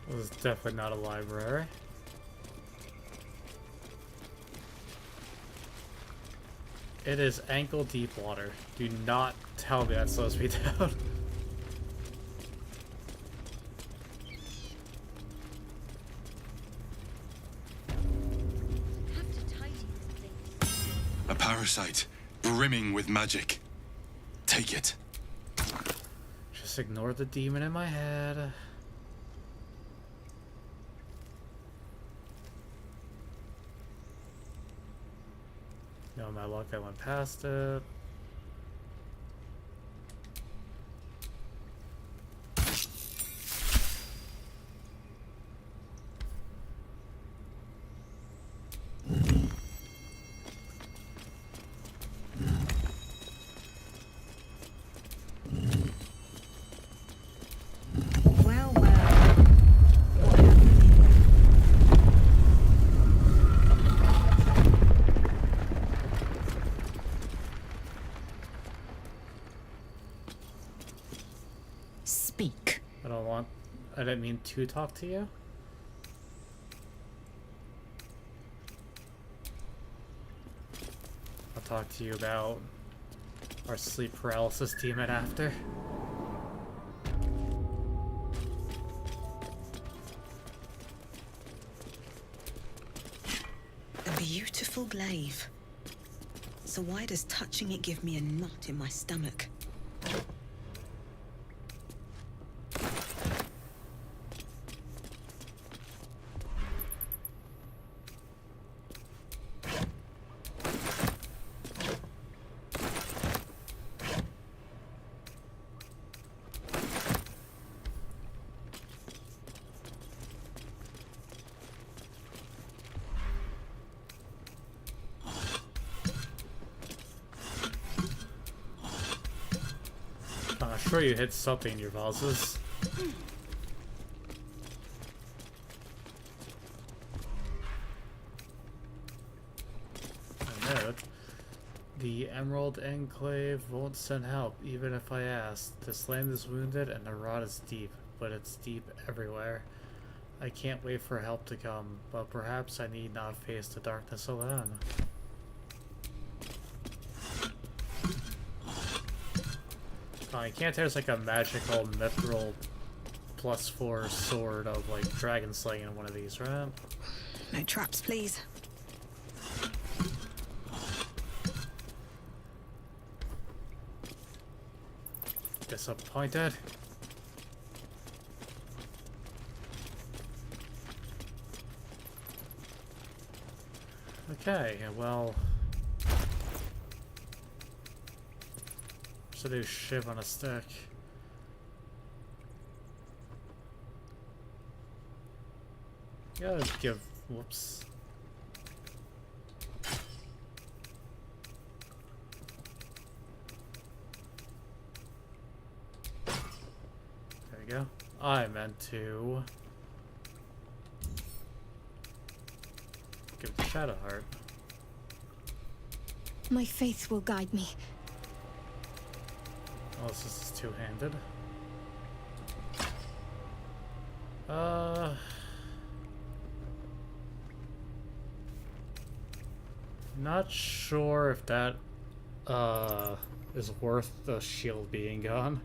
This is definitely not a library. It is ankle deep water. Do not tell me that slows me down. Have to tidy this thing. A parasite, brimming with magic. Take it. Just ignore the demon in my head. No, my luck, I went past it. Well, what happened? Speak. I didn't mean to talk to you. I'll talk to you about our sleep paralysis demon after. A beautiful glaive. So why does touching it give me a knot in my stomach? I'm sure you hit something in your vases. I know it. The Emerald Enclave won't send help, even if I ask. This land is wounded and the rot is deep, but it's deep everywhere. I can't wait for help to come, but perhaps I need not face the darkness alone. I can't there's like a magical mithril +4 sword of like dragon slaying in one of these, right? No traps, please. Disappointed. Okay, well, so do shiv on a stick. Yeah, give. Whoops. There we go. I meant to give the Shadow Heart. My faith will guide me. Unless this is two-handed. Not sure if that is worth the shield being gone.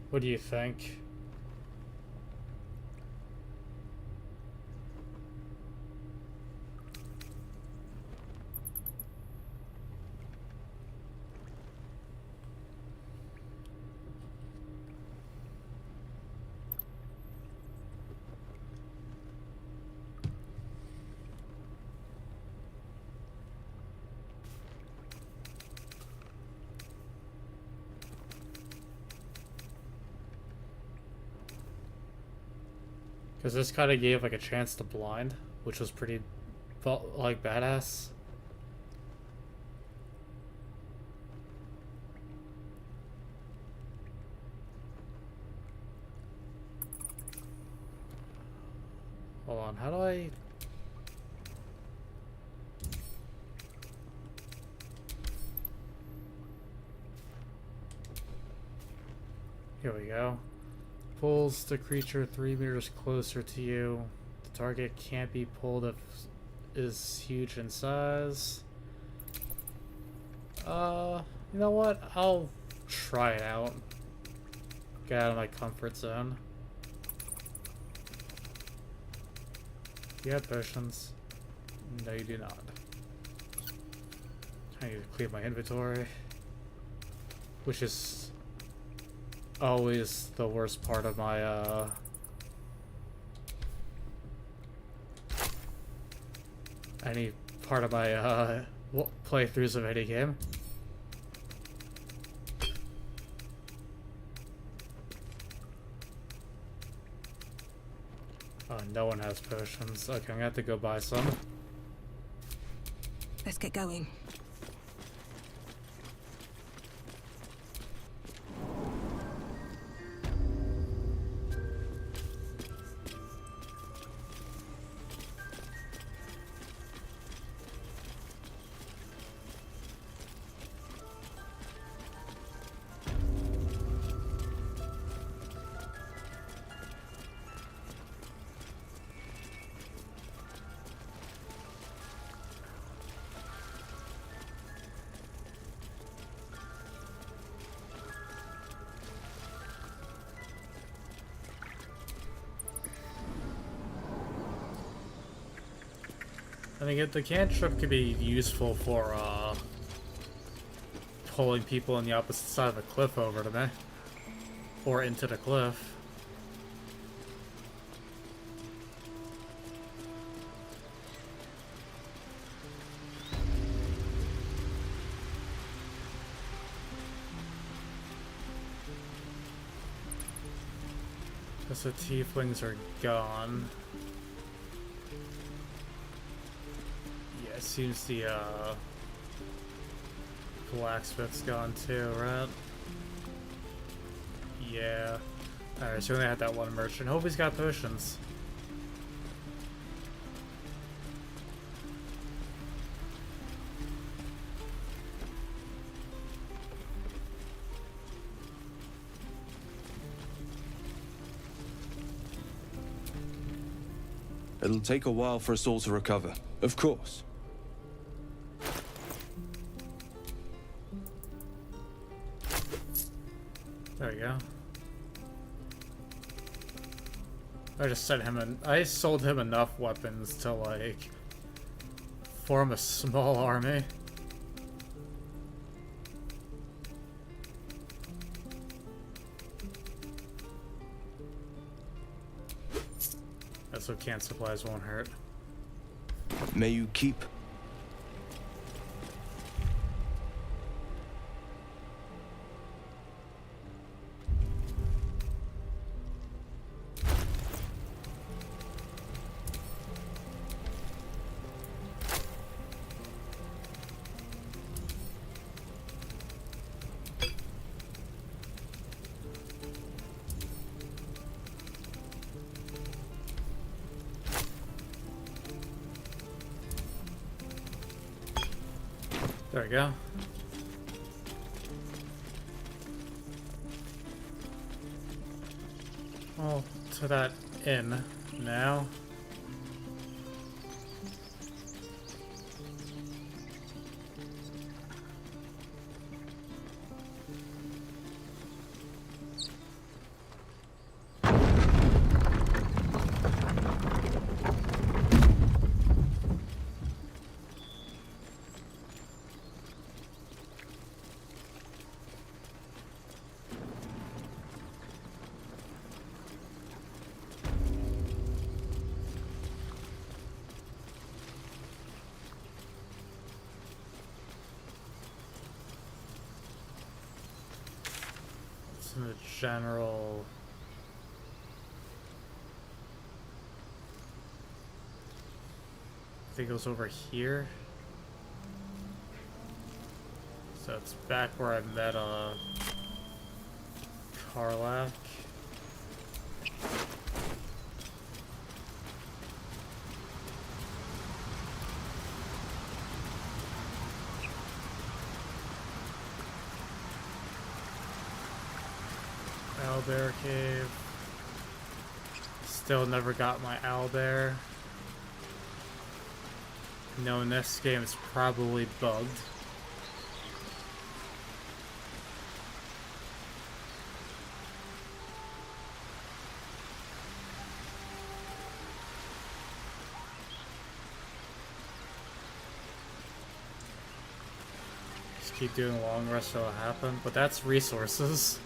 What do you think? Because this kind of gave like a chance to blind, which was pretty, like, badass. Hold on, how do I... Here we go. Pulls the creature 3 meters closer to you. The target can't be pulled if is huge in size. You know what? I'll try it out. Get out of my comfort zone. Do you have potions? No, you do not. I need to clear my inventory, which is always the worst part of my any part of my playthroughs of any game. Oh, no one has potions. Okay, I'm gonna have to go buy some. Let's get going. I think the cantrip could be useful for pulling people on the opposite side of the cliff over to me. Or into the cliff. Because the tieflings are gone. Yeah, it seems the blacksmith's gone too, right? Yeah. Alright, so we only had that one merchant. Hope he's got potions. It'll take a while for us all to recover. Of course. There we go. I just sent him I sold him enough weapons to, like, form a small army. That's what canned supplies won't hurt. May you keep. There we go. Well, to that inn now. In the general, I think it goes over here. So it's back where I met Karlach. Owlbear cave. Still never got my owlbear. Knowing this game is probably bugged. keep doing long rest, it'll happen. But that's resources.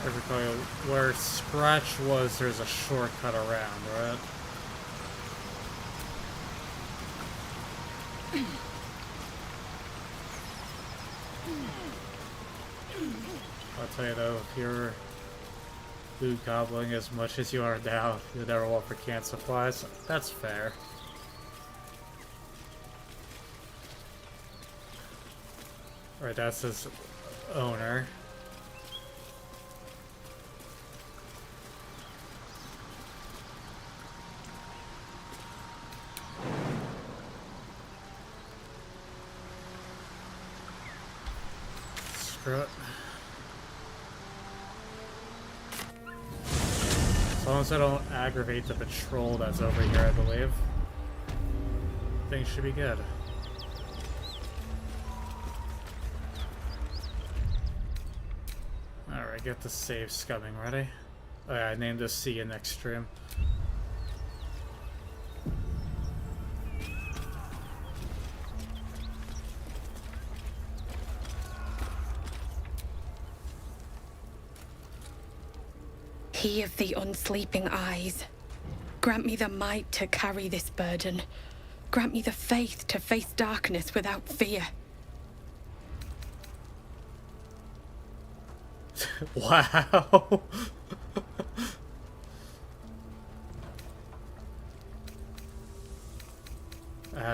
Everybody, where Scratch was, there's a shortcut around, right? I'll tell you though, if you're loot gobbling as much as you are now, you'll never want for canned supplies. That's fair. Alright, that's his owner. Screw it. As long as I don't aggravate the patrol that's over here, I believe, things should be good. Alright, get the save scumming ready. Oh yeah, I named this See You Next Stream. He of the unsleeping eyes, grant me the might to carry this burden. Grant me the faith to face darkness without fear. Wow.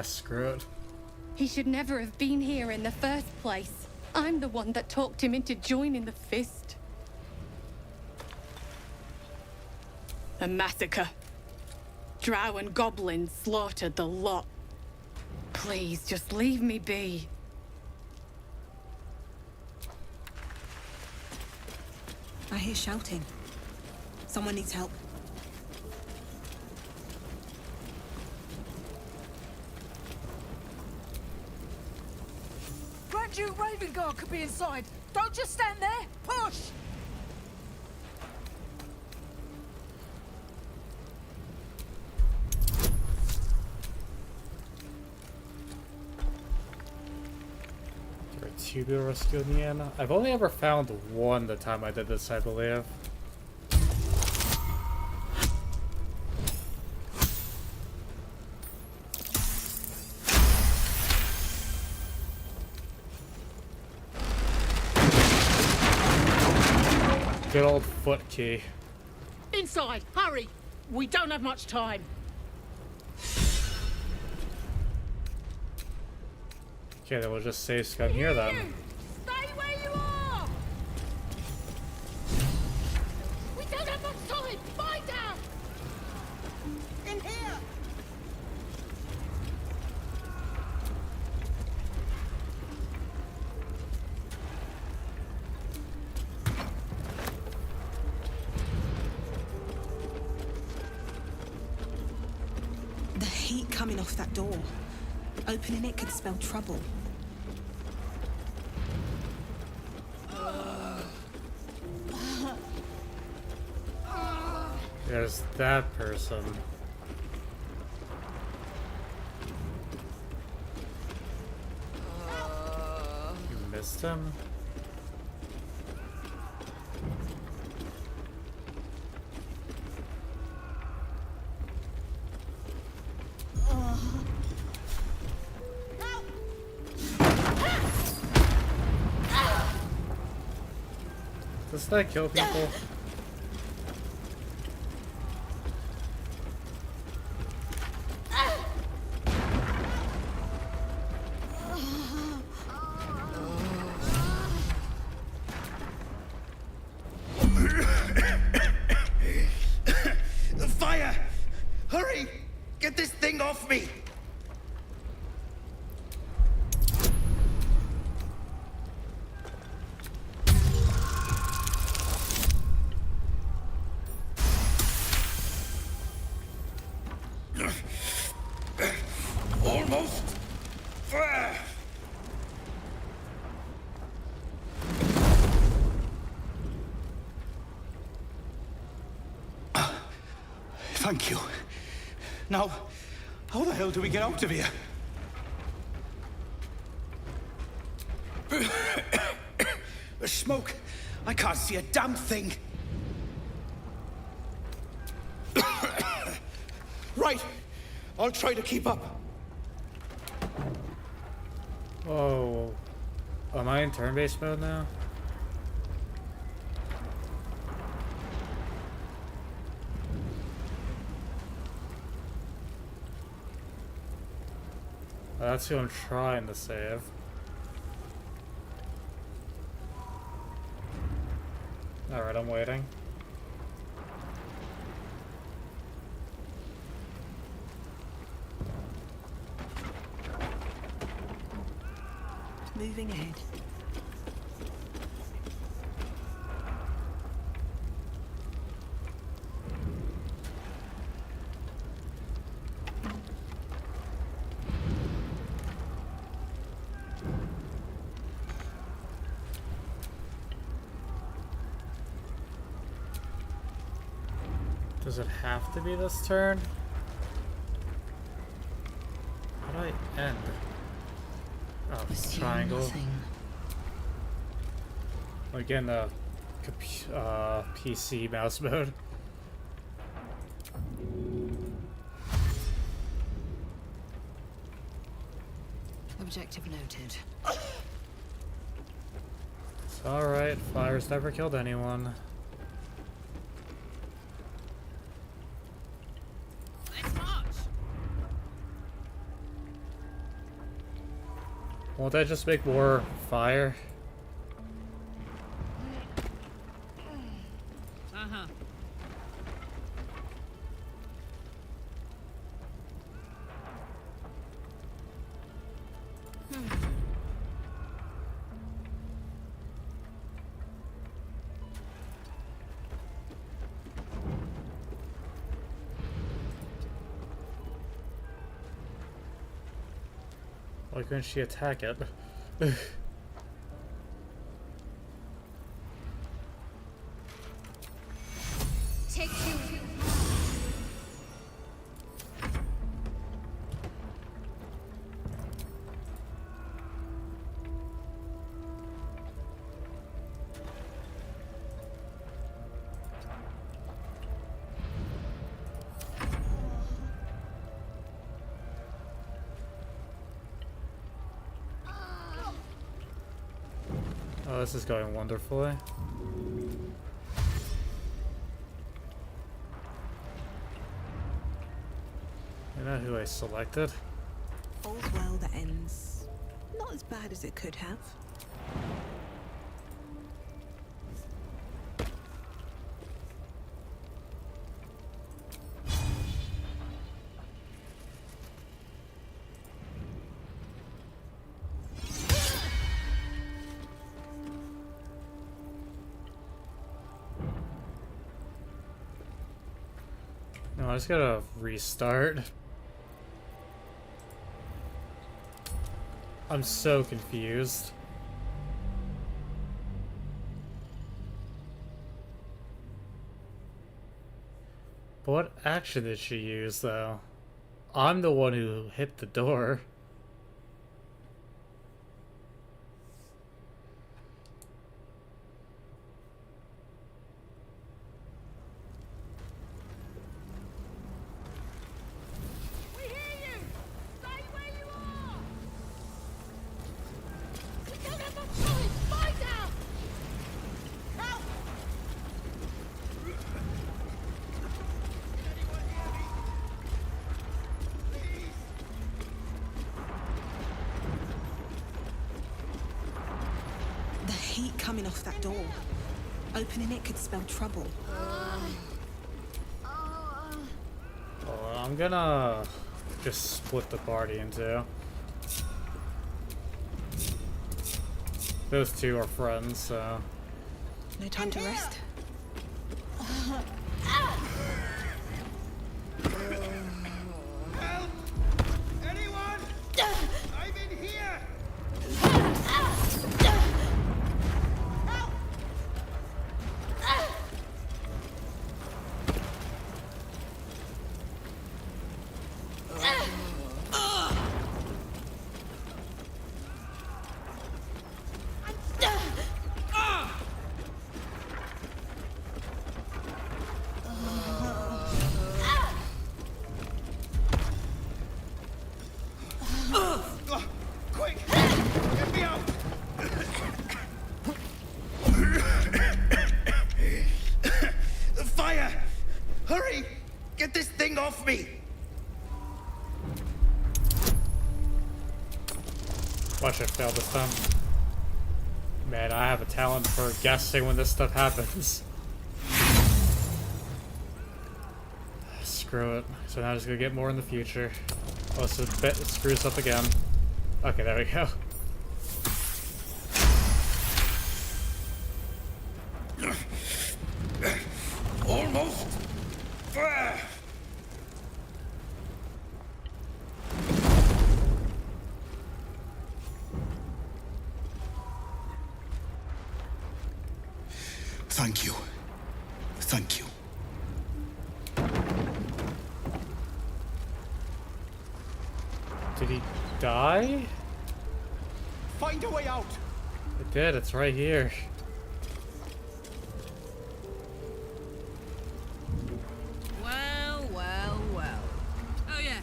Screw it. He should never have been here in the first place. I'm the one that talked him into joining the Fist. A massacre. Drow and goblins slaughtered the lot. Please, just leave me be. I hear shouting. Someone needs help. Grand Duke Ravengard could be inside. Don't just stand there. Push! Tubular rescue in the end. I've only ever found one the time I did this, I believe. Good old foot key. Inside, hurry! We don't have much time. Okay, then we'll just save scum here then. Stay where you are! We don't have much time! Find out! In here! The heat coming off that door. Opening it could spell trouble. There's that person. You missed him? Does that kill people? Fire! Hurry! Get this thing off me! Thank you. Now, how the hell do we get out of here? The smoke. I can't see a damn thing. Right. I'll try to keep up. Oh, am I in turn-based mode now? That's who I'm trying to save. Alright, I'm waiting. Moving ahead. Does it have to be this turn? How do I end? Oh, triangle. Nothing. Again, PC mouse mode. Objective noted. It's alright, fire's never killed anyone. Won't that just make more fire? Uh-huh. Why couldn't she attack it? Take two. Oh, this is going wonderfully. You know who I selected? All's well that ends not as bad as it could have. No, I just gotta restart. I'm so confused. What action did she use, though? I'm the one who hit the door. We hear you! Stay where you are! We don't have much time! Fight out! Help! The heat coming off that door. Opening it could spell trouble. Well, I'm gonna just split the party in two. Those two are friends, so... No time to rest. Help! Anyone? I'm in here! Watch it fail this time. Man, I have a talent for guessing when this stuff happens. Screw it. So now I'm just gonna get more in the future. Unless it screws up again. Okay, there we go. Almost. Thank you. Thank you. Did he die? Find a way out. It did, it's right here. Well, well, well. Oh, yeah.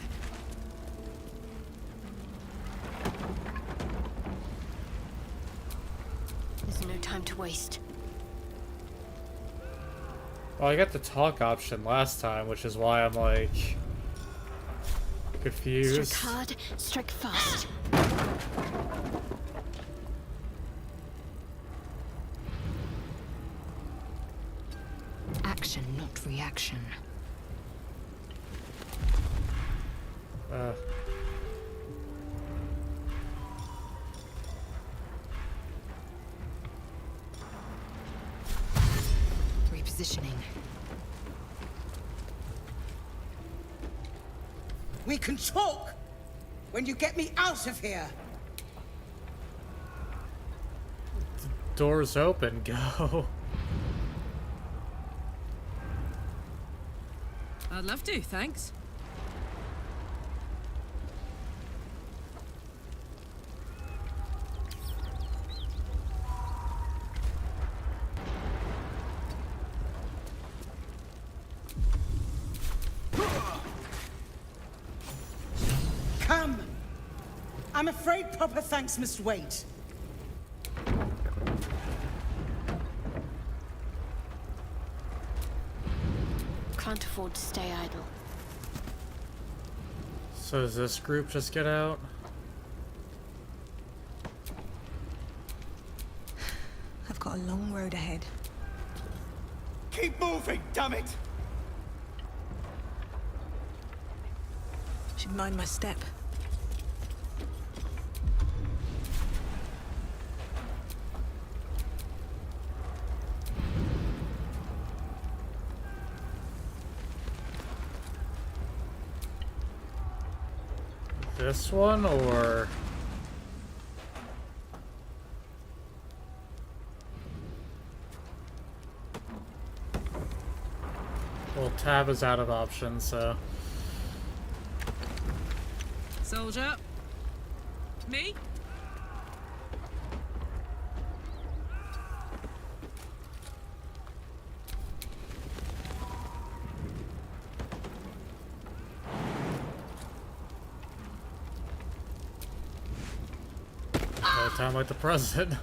There's no time to waste. Well, I got the talk option last time, which is why I'm like confused. Strike hard, strike fast. Action, not reaction. Repositioning. We can talk when you get me out of here. Doors open, go. I'd love to, thanks. Come. I'm afraid proper thanks must wait. Can't afford to stay idle. So does this group just get out? I've got a long road ahead. Keep moving, damn it! Should mind my step. This one, or... Well, tab is out of options, so... Soldier. Me? No time like the present.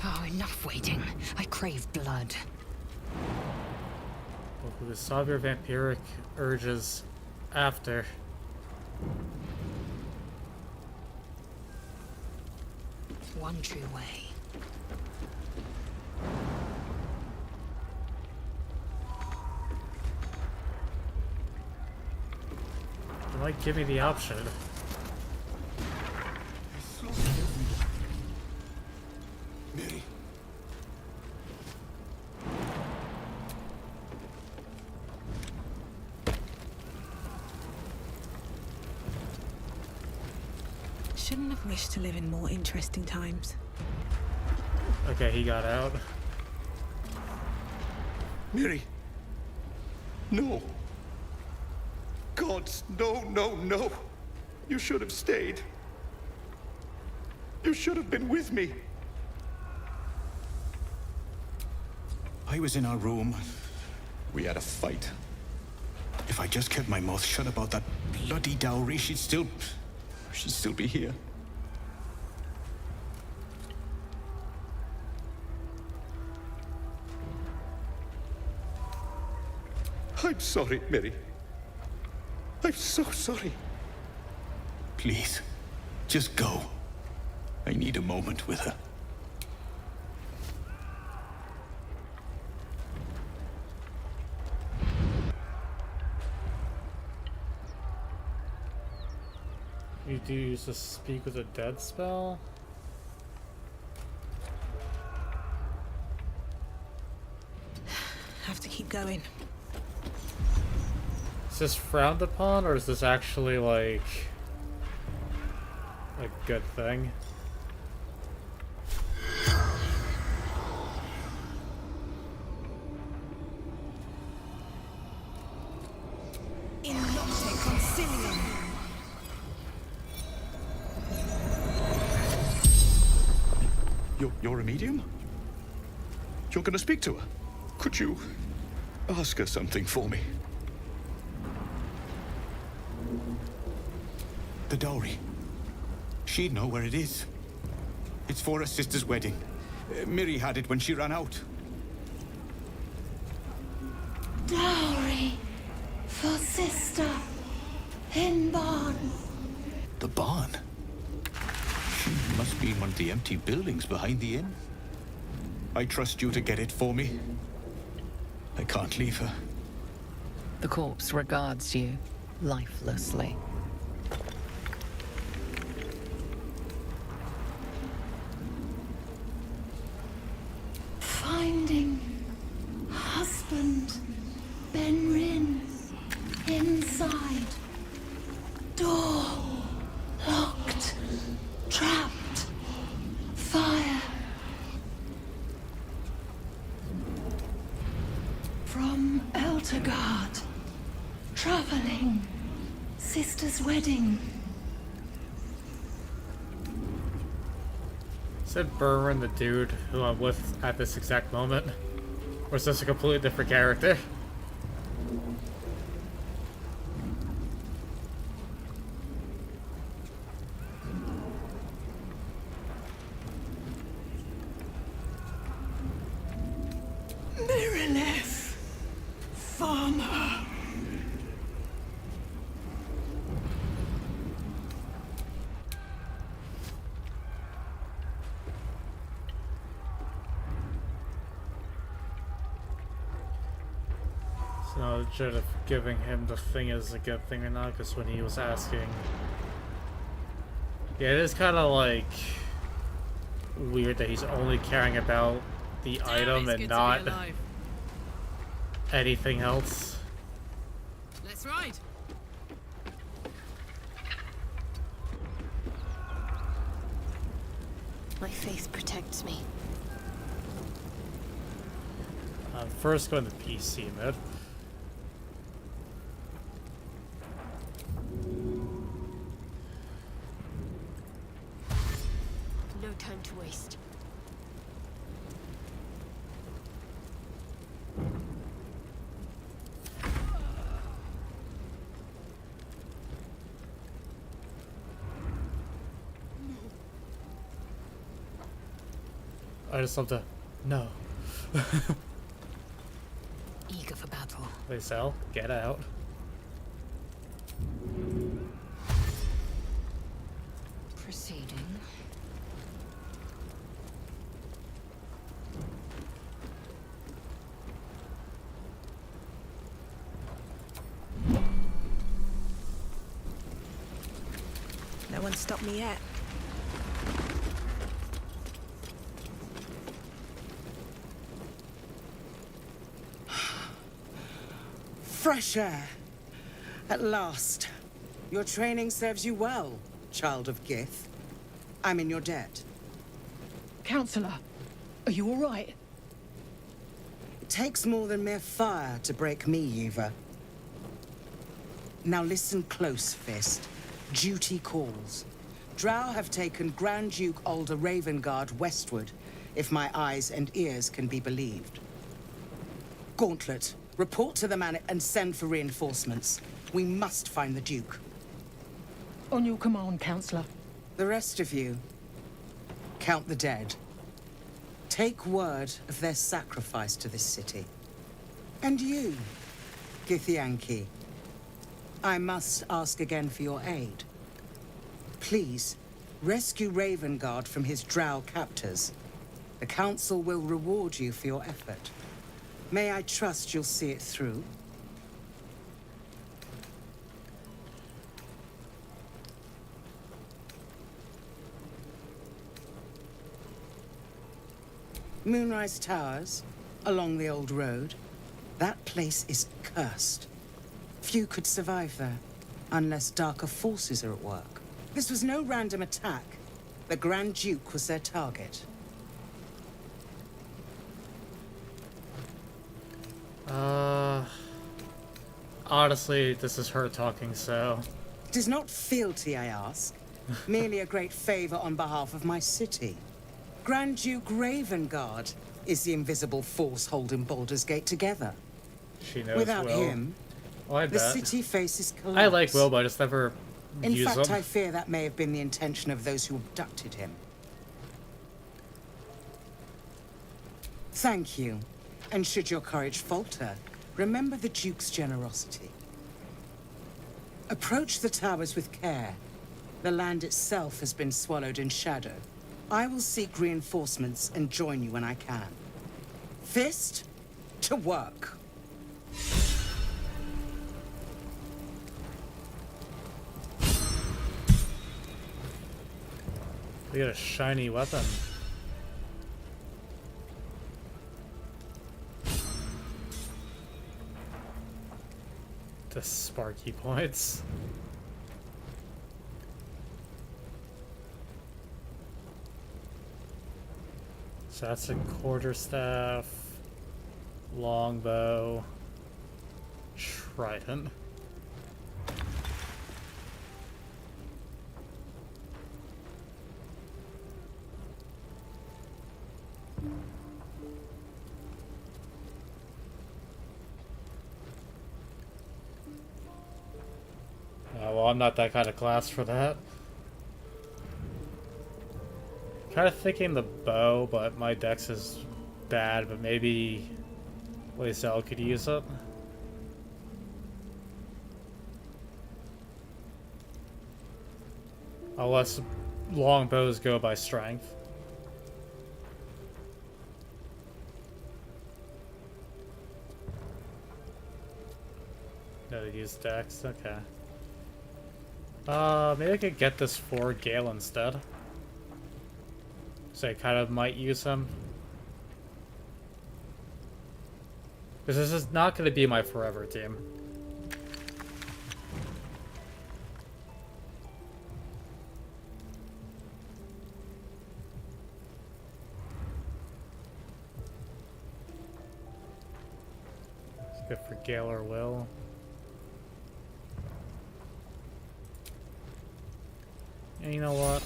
Oh, enough waiting. I crave blood. Well, we solve your vampiric urges after. One true way. You might give me the option. Mary. Shouldn't have wished to live in more interesting times. Okay, he got out. Mary. No. Gods, no, no, no. You should have stayed. You should have been with me. I was in our room. We had a fight. If I just kept my mouth shut about that bloody dowry, she'd still be here. I'm sorry, Mary. I'm so sorry. Please, just go. I need a moment with her. You do use to speak with a dead spell? Have to keep going. Is this frowned upon, or is this actually, like, a good thing? In nocte concilium. You're a medium? You're gonna speak to her? Could you ask her something for me? The dowry. She'd know where it is. It's for her sister's wedding. Miri had it when she ran out. Dowry for sister in barn. The barn? She must be in one of the empty buildings behind the inn. I trust you to get it for me. I can't leave her. The corpse regards you lifelessly. Finding husband Benrin inside. Door locked. Trapped. Fire. From Eltergard. Traveling. Sister's wedding. Is it Burren the dude who I'm with at this exact moment? Or is this a completely different character? Mirilith. Farmer. So now the judge of giving him the thing is a good thing or not, because when he was asking... Yeah, it is kind of like... weird that he's only caring about the item and not anything else. Let's ride. My faith protects me. I'm first going to PC mode. No time to waste. I just love to... No. Eager for battle. They sell. Get out. Proceeding. No one stopped me yet. Fresh air. At last. Your training serves you well, child of Gith. I'm in your debt. Counselor, are you all right? It takes more than mere fire to break me, Eva. Now listen close, Fist. Duty calls. Drow have taken Grand Duke Alder Ravengard westward, if my eyes and ears can be believed. Gauntlet, report to the man and send for reinforcements. We must find the Duke. On your command, Counselor. The rest of you, count the dead. Take word of their sacrifice to this city. And you, Githyanki, I must ask again for your aid. Please, rescue Ravengard from his drow captors. The Council will reward you for your effort. May I trust you'll see it through? Moonrise Towers, along the old road. That place is cursed. Few could survive there, unless darker forces are at work. This was no random attack. The Grand Duke was their target. Honestly, this is her talking, so... It is not fealty, I ask. Merely a great favor on behalf of my city. Grand Duke Ravengard is the invisible force holding Baldur's Gate together. She knows Without Will. him, Oh, I the bet. city faces collapse. I like Will, but I just never In use fact, him. I fear that may have been the intention of those who abducted him. Thank you. And should your courage falter, remember the Duke's generosity. Approach the towers with care. The land itself has been swallowed in shadow. I will seek reinforcements and join you when I can. Fist to work. We got a shiny weapon. The Sparky points. So that's a quarterstaff, longbow, trident. Well, I'm not that kind of class for that. Kind of thinking the bow, but my dex is bad, but maybe Lae'zel could use it. Unless longbows go by strength. No, they use dex, okay. Maybe I could get this for Gale instead. So I kind of might use him. Because this is not going to be my forever team. It's good for Gale or Will. And you know what?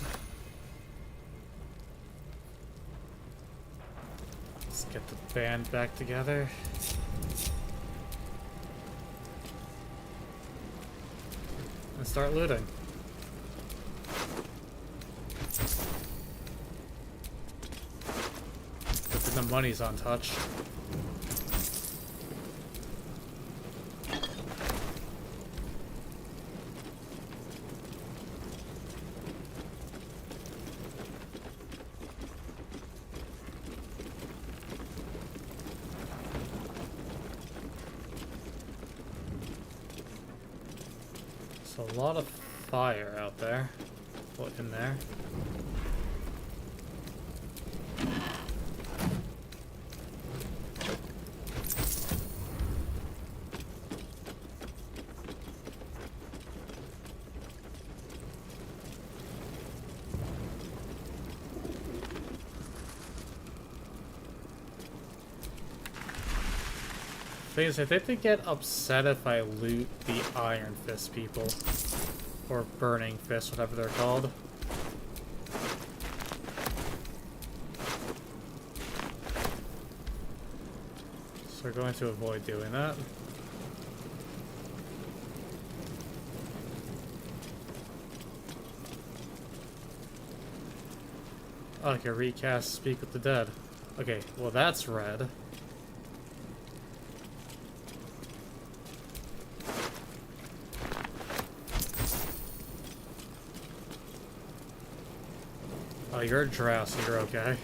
Let's get the band back together. And start looting. Good thing the money's untouched. A lot of fire out there. Put in there. Thing is, I think they get upset if I loot the Iron Fist people. Or Burning Fist, whatever they're called. So we're going to avoid doing that. Oh, I can recast Speak with the Dead. Okay, well that's red. Oh, you're a drow, so you're okay.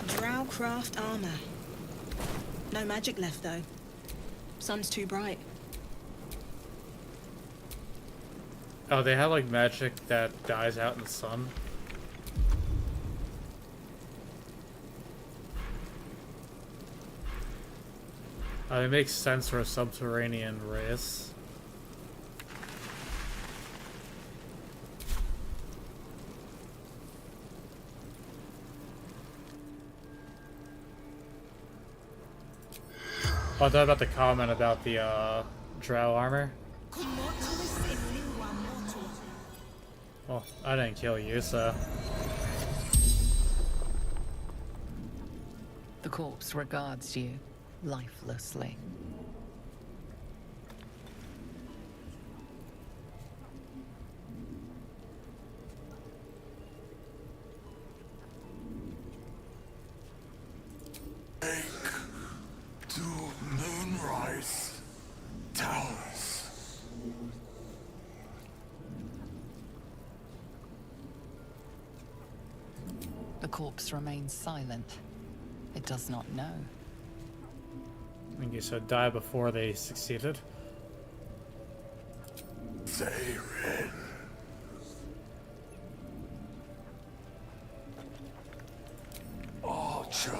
Drow craft armor. No magic left, though. Sun's too bright. Oh, they have like magic that dies out in the sun. It makes sense for a subterranean race. Oh, I thought about the comment about the drow armor. Well, I didn't kill you, so... The corpse regards you lifelessly. To Moonrise Towers. The corpse remains silent. It does not know. I think you said die before they succeeded. Zarin. Archer.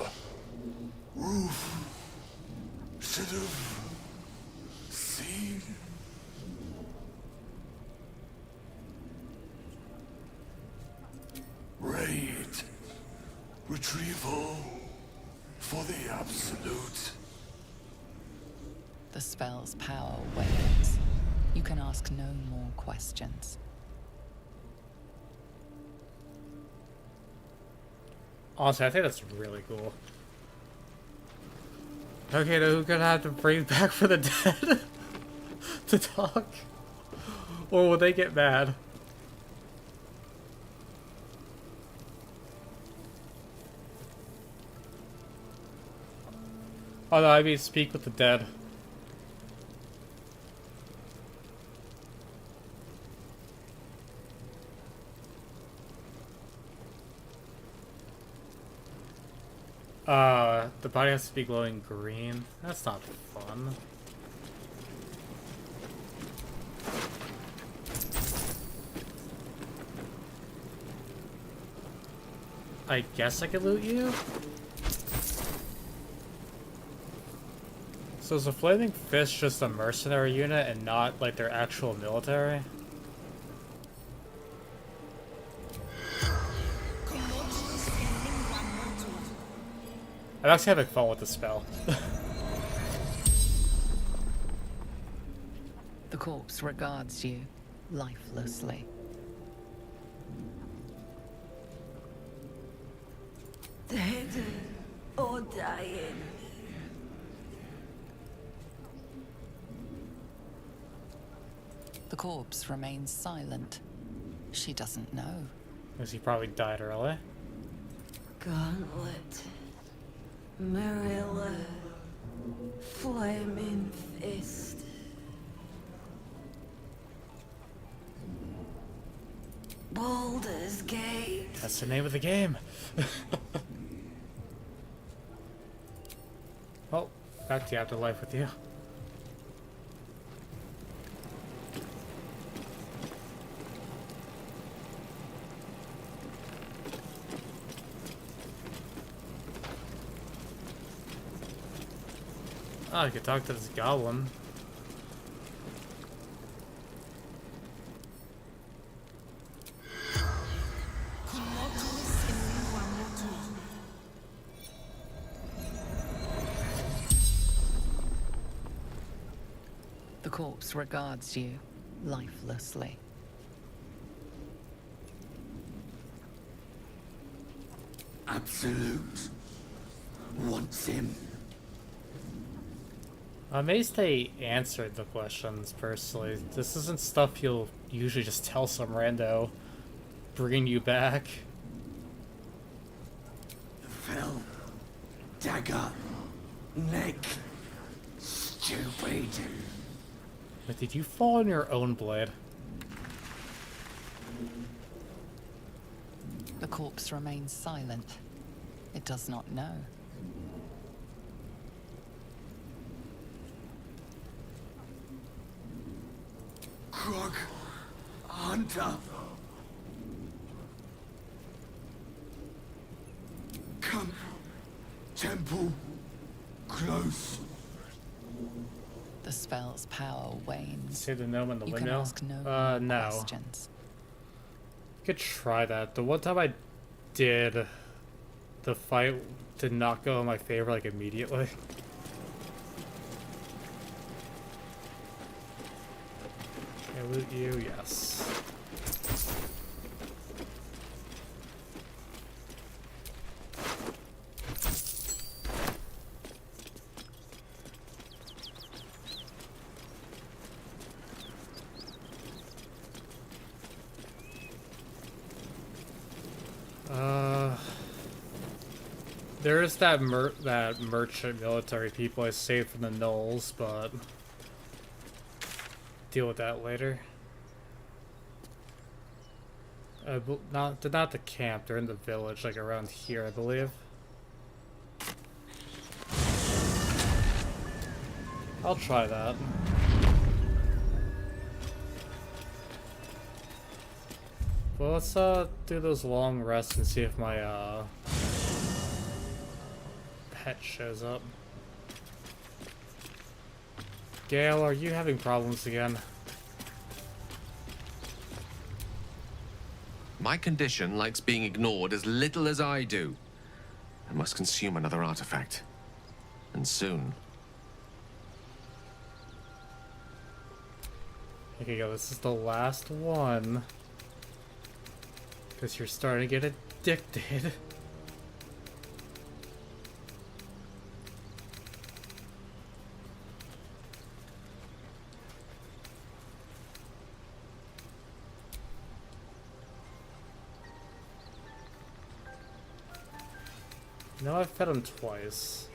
Roof. Should have seen. Raid. Retrieval. For the absolute. The spell's power wanes. You can ask no more questions. Honestly, I think that's really cool. Okay, now who's gonna have to bring back for the dead to talk? Or will they get mad? Oh no, I mean speak with the dead. The body has to be glowing green. That's not fun. I guess I could loot you? So is the Flaming Fist just a mercenary unit and not like their actual military? I'm actually having fun with the spell. The corpse regards you lifelessly. Dead or dying. The corpse remains silent. She doesn't know. Because he probably died early. Gauntlet. Marilla. Flaming Fist. Baldur's Gate. That's the name of the game. Well, back to the afterlife with you. Oh, I could talk to this goblin. The corpse regards you lifelessly. Absolute wants him. I'm amazed they answered the questions personally. This isn't stuff you'll usually just tell some rando bringing you back. Fell. Dagger. Neck. Stupid. But did you fall on your own blade? The corpse remains silent. It does not know. Krog, Hunter. Come. Temple. Close. The spell's power wanes. Say the gnome in the You window? can ask no No. questions. You could try that. The one time I did, the fight did not go in my favor, like, immediately. Okay, loot you, yes. There is that merchant military people I saved from the gnolls, but deal with that later. Not the camp. They're in the village, like around here, I believe. I'll try that. Well, let's do those long rests and see if my pet shows up. Gale, are you having problems again? My condition likes being ignored as little as I do. I must consume another artifact. And soon. Here you go, this is the last one. Because you're starting to get addicted. No, I've fed him twice.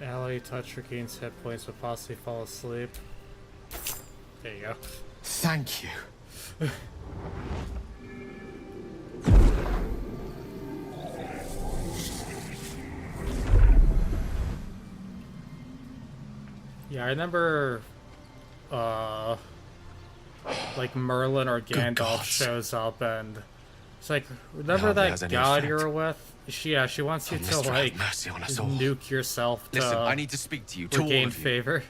Ally touch regains hit points but possibly fall asleep. There you go. Thank you. Yeah, I remember, like Merlin or Gandalf shows up and it's like, remember that god you were with? She wants you to, like, nuke yourself to Listen, I need to speak to you, to all regain of you. favor. It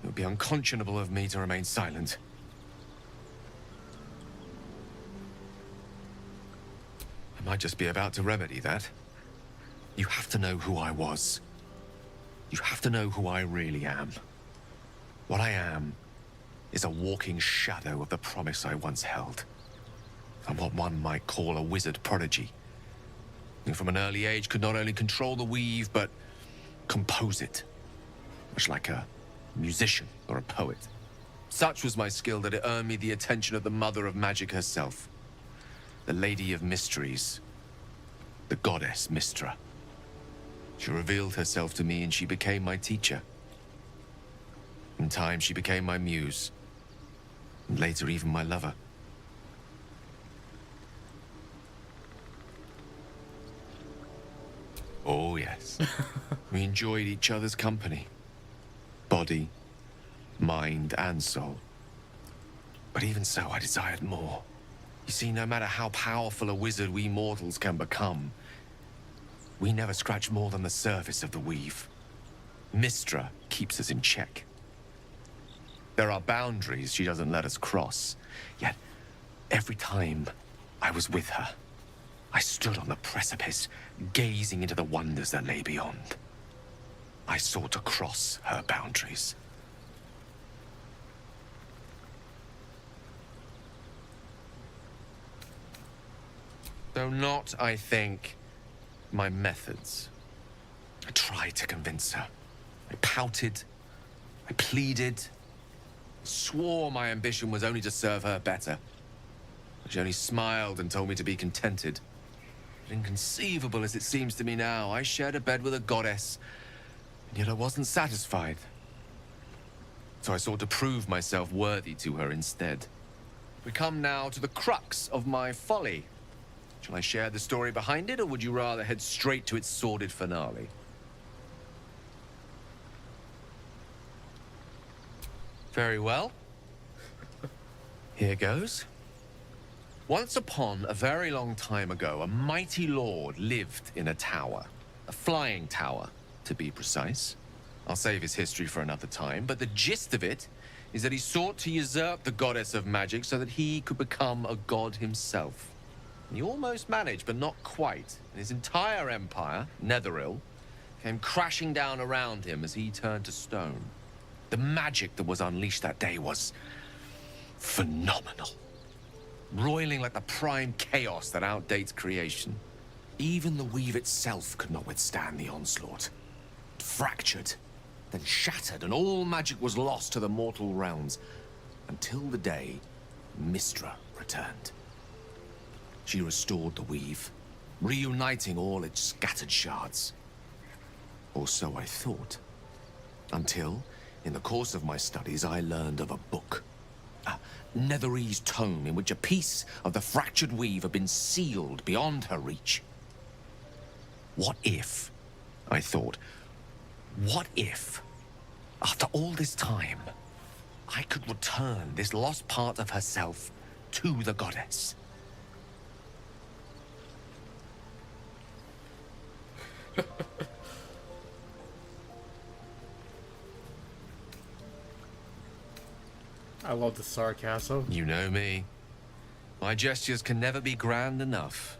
would be unconscionable of me to remain silent. I might just be about to remedy that. You have to know who I was. You have to know who I really am. What I am is a walking shadow of the promise I once held. I'm what one might call a wizard prodigy. Who from an early age could not only control the weave, but compose it. Much like a musician or a poet. Such was my skill that it earned me the attention of the mother of magic herself. The Lady of Mysteries. The goddess Mystra. She revealed herself to me and she became my teacher. In time, she became my muse. And later, even my lover. Oh, yes. We enjoyed each other's company. Body, mind, and soul. But even so, I desired more. You see, no matter how powerful a wizard we mortals can become, we never scratch more than the surface of the weave. Mystra keeps us in check. There are boundaries she doesn't let us cross. Yet, every time I was with her, I stood on the precipice, gazing into the wonders that lay beyond. I sought to cross her boundaries. Though not, I think, my methods. I tried to convince her. I pouted. I pleaded. Swore my ambition was only to serve her better. She only smiled and told me to be contented. Inconceivable as it seems to me now, I shared a bed with a goddess, and yet I wasn't satisfied. So I sought to prove myself worthy to her instead. We come now to the crux of my folly. Shall I share the story behind it, or would you rather head straight to its sordid finale? Very well. Here goes. Once upon a very long time ago, a mighty lord lived in a tower. A flying tower, to be precise. I'll save his history for another time, but the gist of it is that he sought to usurp the goddess of magic so that he could become a god himself. And he almost managed, but not quite. And his entire empire, Netheril, came crashing down around him as he turned to stone. The magic that was unleashed that day was phenomenal. Roiling like the prime chaos that outdates creation. Even the weave itself could not withstand the onslaught. It fractured, then shattered, and all magic was lost to the mortal realms, until the day Mystra returned. She restored the weave, reuniting all its scattered shards. Or so I thought. Until, in the course of my studies, I learned of a book. A Netherese tome in which a piece of the fractured weave had been sealed beyond her reach. What if, I thought, what if, after all this time, I could return this lost part of herself to the goddess? I love the sarcasm. You know me. My gestures can never be grand enough.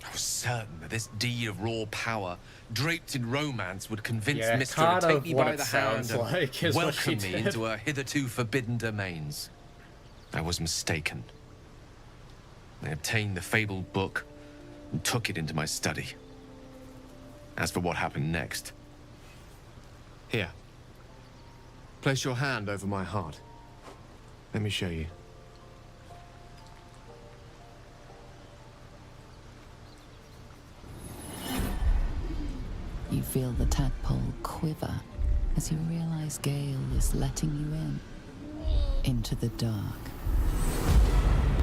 I was certain that this deed of raw power, draped in romance, would convince Mystra to take me by the hand and welcome me into her hitherto forbidden domains. I was mistaken. I obtained the fabled book and took it into my study. As for what happened next... Here. Place your hand over my heart. Let me show you. You feel the tadpole quiver as you realize Gale is letting you in, into the dark.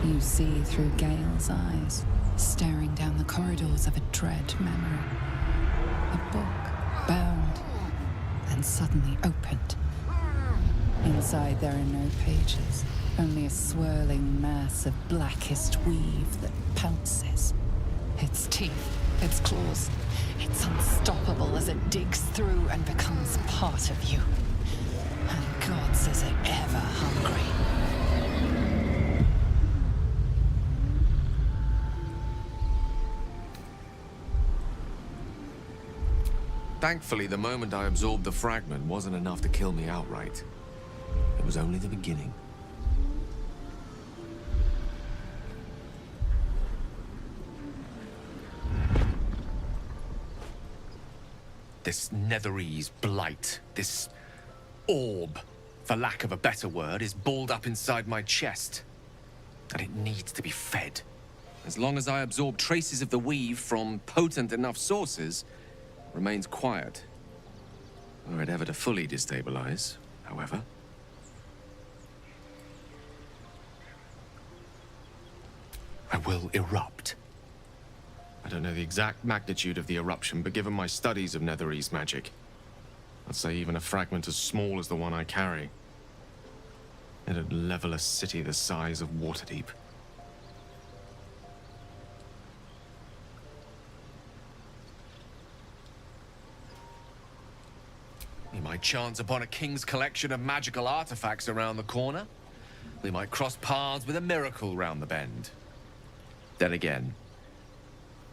You see through Gale's eyes, staring down the corridors of a dread memory. A book, bound, and suddenly opened. Inside there are no pages, only a swirling mass of blackest weave that pounces. Its teeth, its claws, it's unstoppable as it digs through and becomes part of you. And gods, is it ever hungry. Thankfully, the moment I absorbed the fragment wasn't enough to kill me outright. It was only the beginning. This Netherese blight, this orb, for lack of a better word, is balled up inside my chest. And it needs to be fed. As long as I absorb traces of the weave from potent enough sources, it remains quiet. Were it ever to fully destabilize, however. I will erupt. I don't know the exact magnitude of the eruption, but given my studies of Netherese magic, I'd say even a fragment as small as the one I carry, it'd level a city the size of Waterdeep. We might chance upon a king's collection of magical artifacts around the corner. We might cross paths with a miracle round the bend. Then again,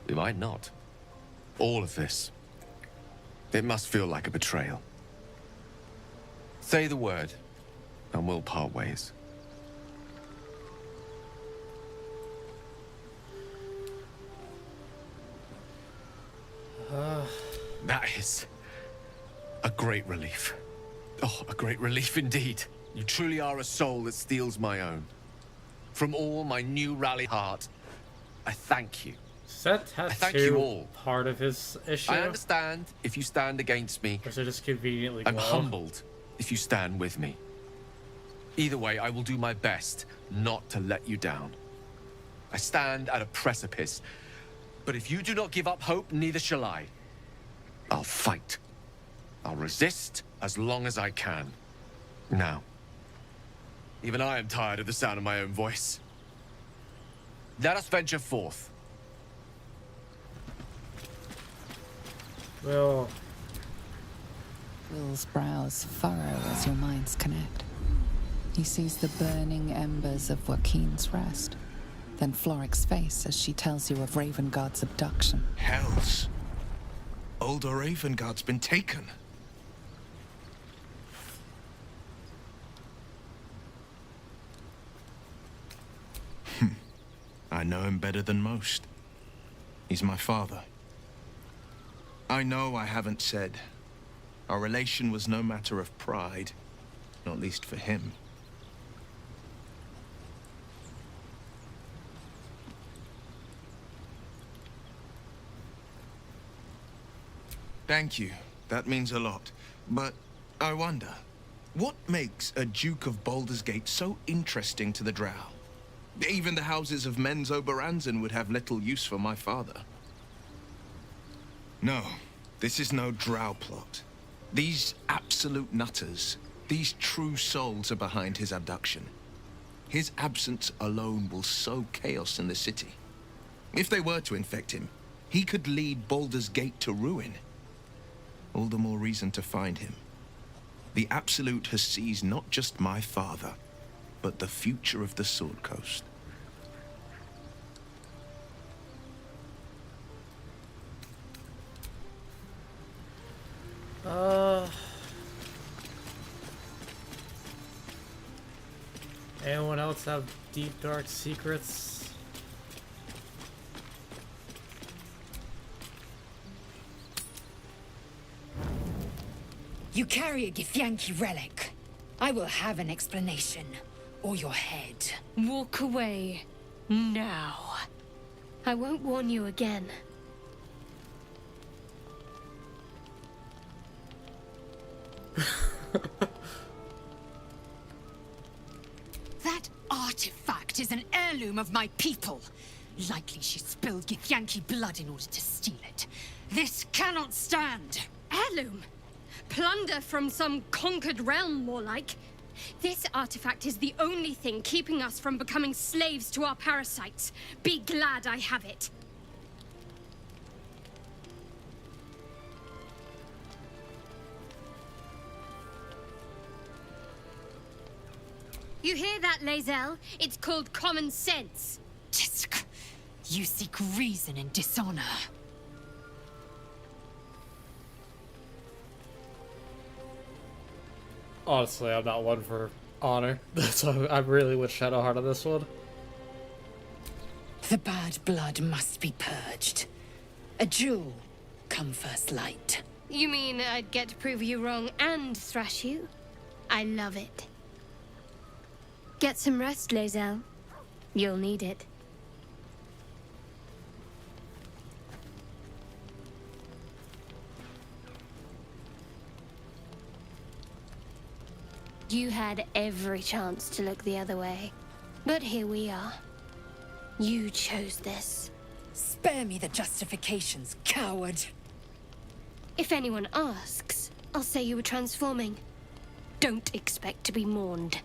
we might not. All of this, it must feel like a betrayal. Say the word, and we'll part ways. That is a great relief. Oh, a great relief indeed. You truly are a soul that steals my own. From all my new rally heart, I thank you. Is that I tattoo thank you all. part of his issue? I understand if you stand against me. Or is it just conveniently I'm glow? humbled if you stand with me. Either way, I will do my best not to let you down. I stand at a precipice, but if you do not give up hope, neither shall I. I'll fight. I'll resist as long as I can. Now, even I am tired of the sound of my own voice. Let us venture forth. Will. Will's brows furrow as your minds connect. He sees the burning embers of Joaquin's rest, then Floric's face as she tells you of Ravengard's abduction. Hells. Older Ravengard's been taken. I know him better than most. He's my father. I know I haven't said. Our relation was no matter of pride, not least for him. Thank you. That means a lot. But I wonder, what makes a Duke of Baldur's Gate so interesting to the Drow? Even the houses of Men's Oberanzen would have little use for my father. No, this is no Drow plot. These absolute nutters, these true souls are behind his abduction. His absence alone will sow chaos in the city. If they were to infect him, he could lead Baldur's Gate to ruin. All the more reason to find him. The Absolute has seized not just my father, but the future of the Sword Coast. Anyone else have deep, dark secrets? You carry a Githyanki relic. I will have an explanation. Or your head. Walk away. Now. I won't warn you again. That artifact is an heirloom of my people. Likely she spilled Githyanki blood in order to steal it. This cannot stand. Heirloom? Plunder from some conquered realm, more like. This artifact is the only thing keeping us from becoming slaves to our parasites. Be glad I have it. You hear that, Lae'zel? It's called common sense. Tisk. You seek reason in dishonor. Honestly, I'm not one for honor. So I'm really with Shadowheart on this one. The bad blood must be purged. A jewel come first light. You mean I'd get to prove you wrong and thrash you? I love it. Get some rest, Lae'zel. You'll need it. You had every chance to look the other way. But here we are. You chose this. Spare me the justifications, coward. If anyone asks, I'll say you were transforming. Don't expect to be mourned.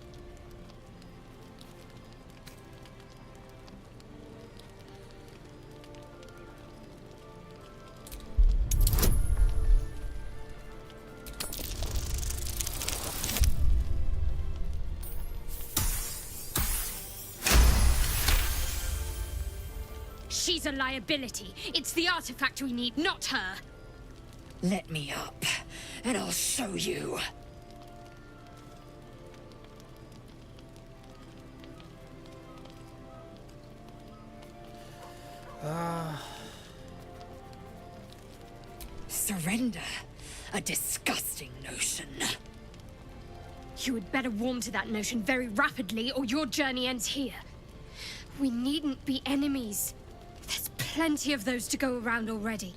She's a liability. It's the artifact we need, not her. Let me up, and I'll show you. Surrender. A disgusting notion. You had better warm to that notion very rapidly, or your journey ends here. We needn't be enemies. There's plenty of those to go around already.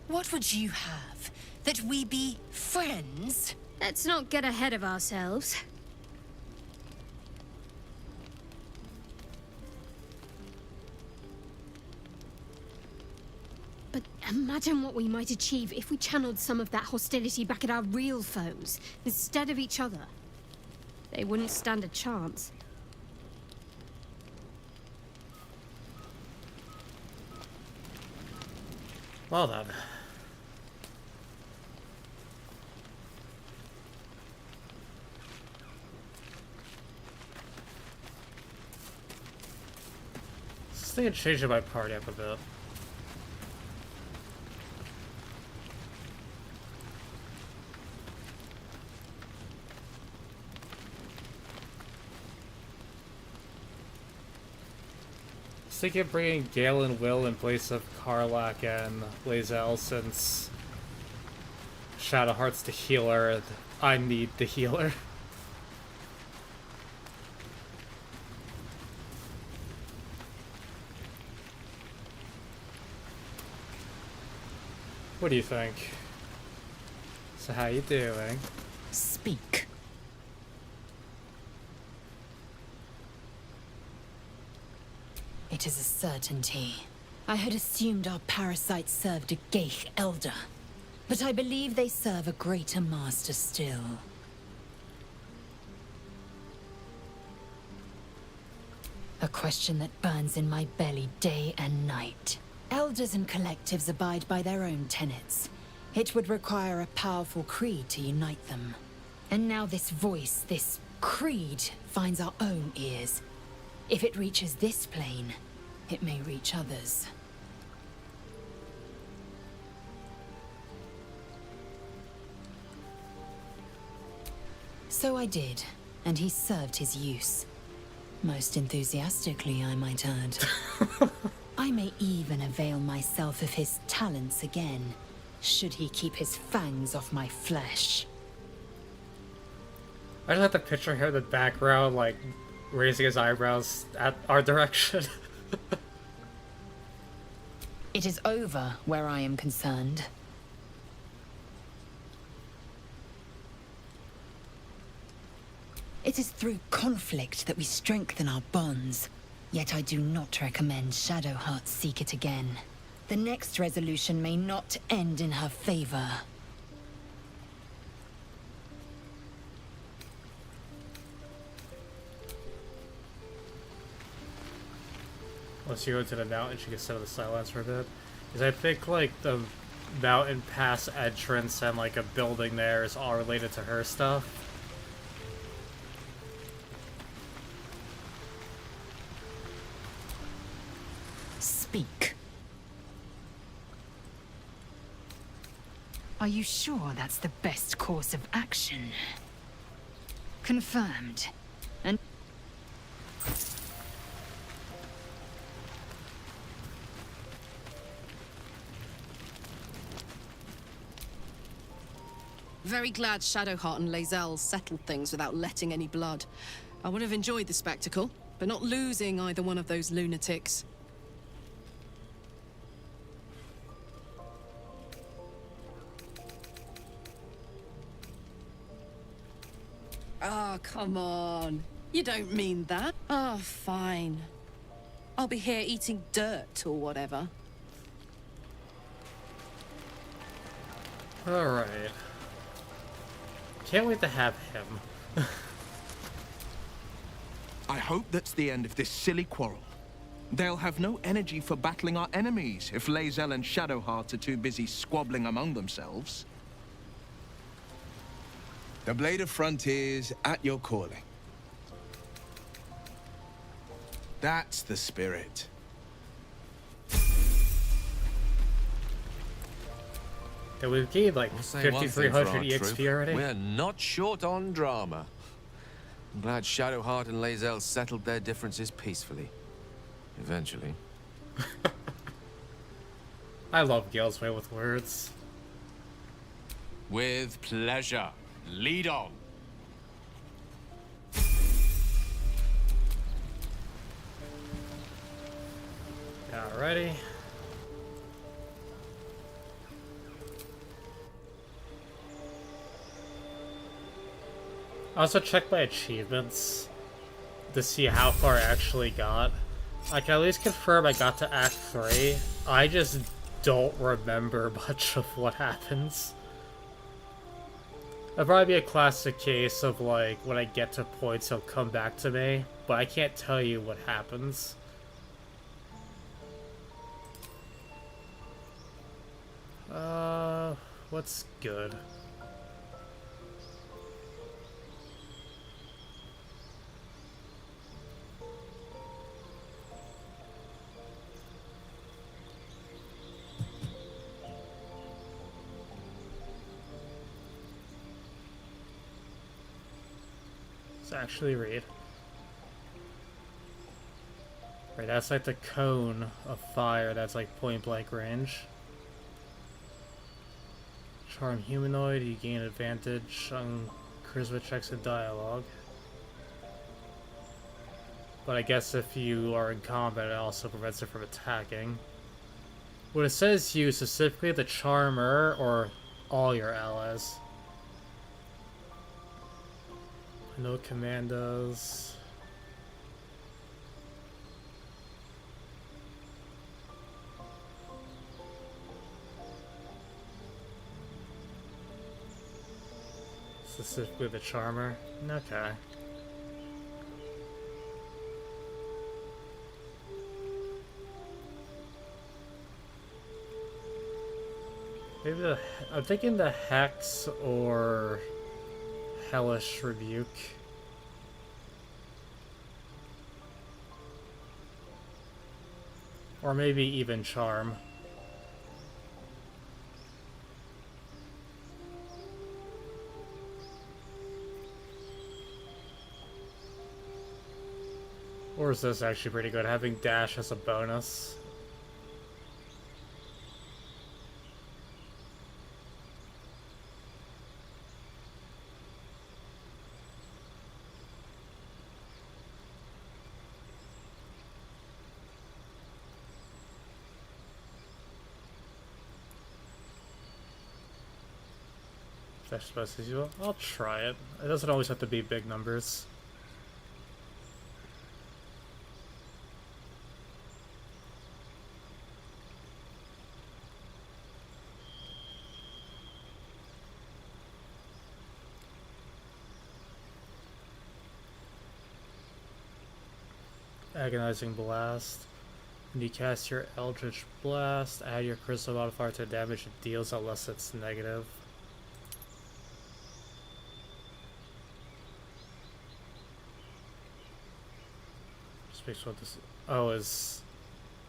What would you have? That we be friends? Let's not get ahead of ourselves. But imagine what we might achieve if we channeled some of that hostility back at our real foes, instead of each other. They wouldn't stand a chance. Well then. This thing changing my party up a bit. Thinking of bringing Gale and Will in place of Karlach and Lae'zel, since Shadowheart's the healer and I need the healer. What do you think? So how you doing? Speak. It is a certainty. I had assumed our parasites served a Geich elder, but I believe they serve a greater master still. A question that burns in my belly day and night. Elders and collectives abide by their own tenets. It would require a powerful creed to unite them. And now this voice, this creed, finds our own ears. If it reaches this plane, it may reach others. So I did, and he served his use. Most enthusiastically, I might add. I may even avail myself of his talents again, should he keep his fangs off my flesh. I just have to picture him in the background, like, raising his eyebrows at our direction. It is over where I am concerned. It is through conflict that we strengthen our bonds. Yet I do not recommend Shadowheart seek it again. The next resolution may not end in her favor. Once you go to the mountain, she can sit on the sidelines for a bit. Because I think, like, the mountain pass entrance and, like, a building there is all related to her stuff. Speak. Are you sure that's the best course of action? Confirmed. And... Very glad Shadowheart and Lae'zel settled things without letting any blood. I would have enjoyed the spectacle, but not losing either one of those lunatics. Ah, come on. You don't mean that. Oh, fine. I'll be here eating dirt or whatever. Alright. Can't wait to have him. I hope that's the end of this silly quarrel. They'll have no energy for battling our enemies if Lae'zel and Shadowheart are too busy squabbling among themselves. The Blade of Frontiers at your calling. That's the spirit. Yeah, we've gained like 5,300 EXP already. We're not short on drama. I'm glad Shadowheart and Lae'zel settled their differences peacefully. Eventually. I love Gale's way with words. With pleasure. Lead on. Alrighty. I also checked my achievements to see how far I actually got. I can at least confirm I got to Act 3. I just don't remember much of what happens. It'll probably be a classic case of, like, when I get to points, he'll come back to me, but I can't tell you what happens. What's good? Let's actually read. Right, that's like the cone of fire that's like point blank range. Charm humanoid, you gain advantage on charisma checks and dialogue. But I guess if you are in combat, it also prevents it from attacking. When it says you, specifically the charmer or all your allies. No commandos. Specifically the charmer. Okay. Maybe I'm thinking the Hex or Hellish Rebuke. Or maybe even Charm. Or is this actually pretty good, having dash as a bonus? Dash supposed as usual. I'll try it. It doesn't always have to be big numbers. Agonizing Blast. When you cast your Eldritch Blast, add your Charisma modifier to damage it deals unless it's negative. Just make sure this. Oh, is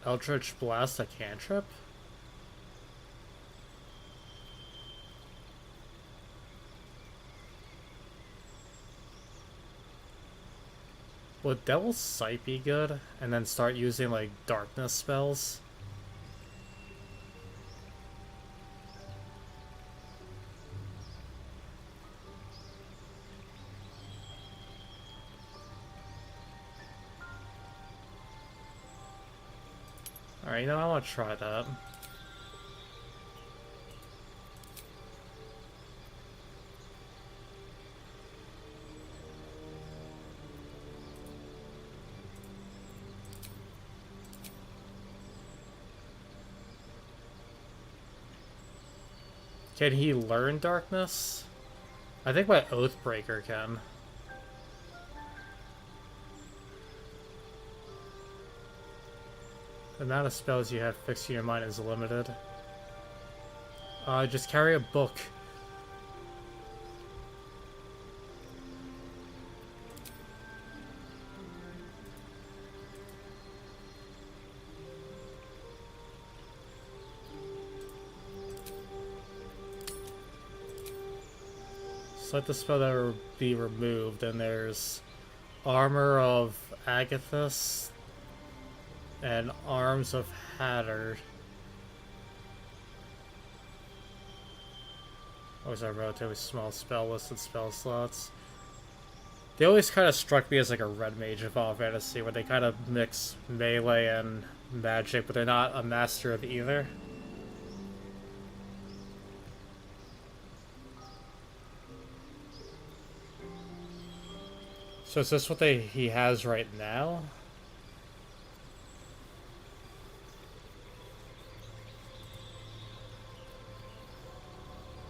Eldritch Blast a cantrip? Would Devil's Sight be good? And then start using, like, darkness spells? Alright, you know, I want to try that. Can he learn darkness? I think my Oathbreaker can. The amount of spells you have fixed in your mind is limited. Just carry a book. Let the spell that will be removed, and there's Armor of Agathis and Arms of Hatter. Always have a relatively small spell list and spell slots. They always kind of struck me as like a red mage of Final Fantasy, where they kind of mix melee and magic, but they're not a master of either. So is this what he has right now?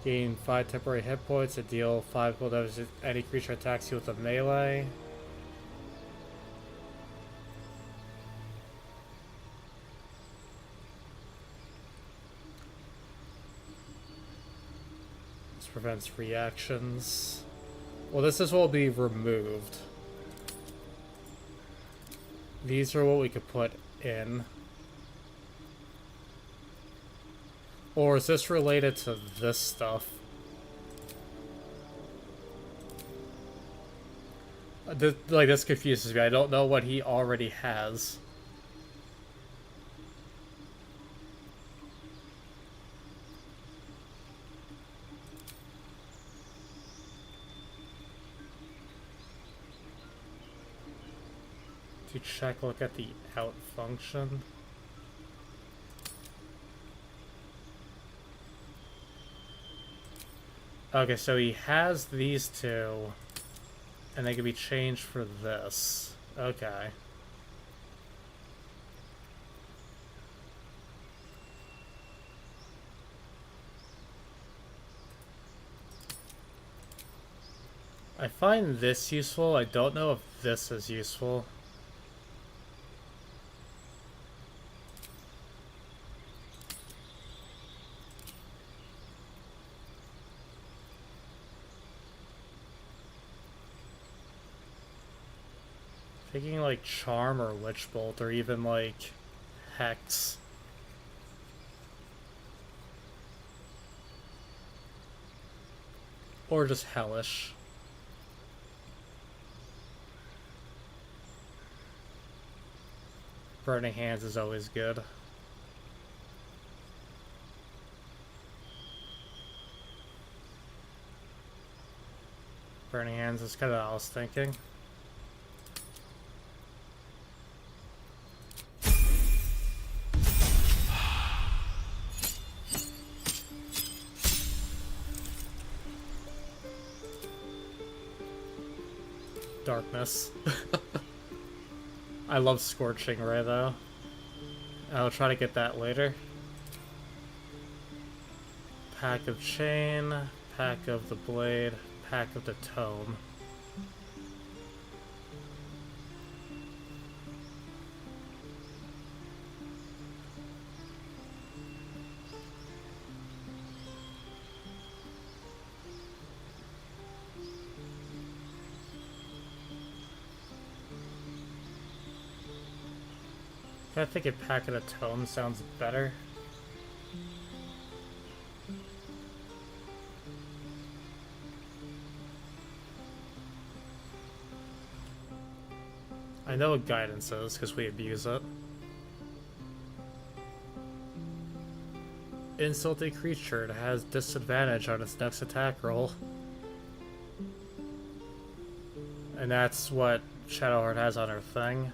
Gain 5 temporary hit points and deal 5 cold damage if any creature attacks you with a melee. This prevents reactions. Well, this is what will be removed. These are what we could put in. Or is this related to this stuff? This confuses me. I don't know what he already has. To check, look at the out function. Okay, so he has these two, and they can be changed for this. Okay. I find this useful. I don't know if this is useful. Thinking like Charm or Witch Bolt or even like Hex. Or just Hellish. Burning Hands is always good. Burning Hands is kind of what I was thinking. Darkness. I love Scorching Ray though. I'll try to get that later. Pack of Chain, Pack of the Blade, Pack of the Tome. I think a Pack of the Tome sounds better. I know what Guidance is, because we abuse it. Insult a creature that has disadvantage on its next attack roll. And that's what Shadowheart has on her thing.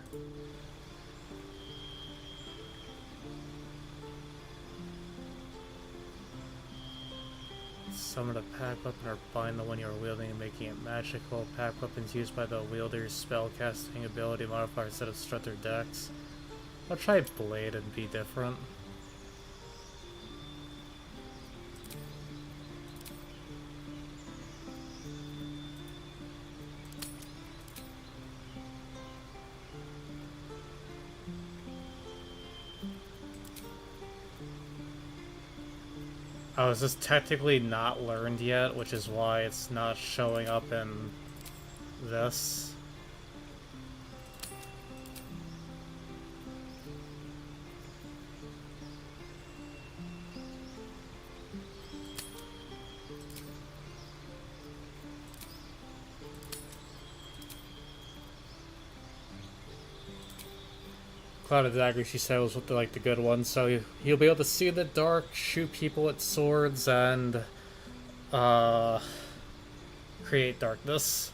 Summon a pack weapon or bind the one you are wielding and making it magical. Pack weapons used by the wielder's spellcasting ability modifier instead of strength or dex. I'll try Blade and be different. Oh, is this technically not learned yet, which is why it's not showing up in this? Cloud of Dagger, she said, was like the good one, so he'll be able to see in the dark, shoot people with swords, and create darkness.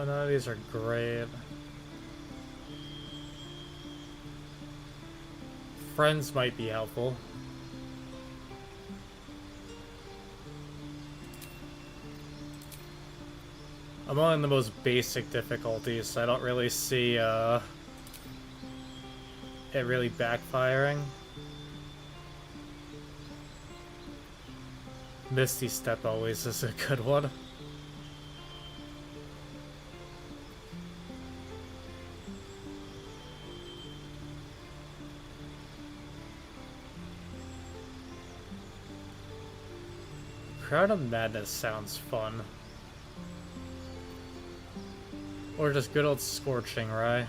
None of these are great. Friends might be helpful. I'm on the most basic difficulties, so I don't really see it really backfiring. Misty Step always is a good one. Crown of Madness sounds fun. Or just good old Scorching Ray.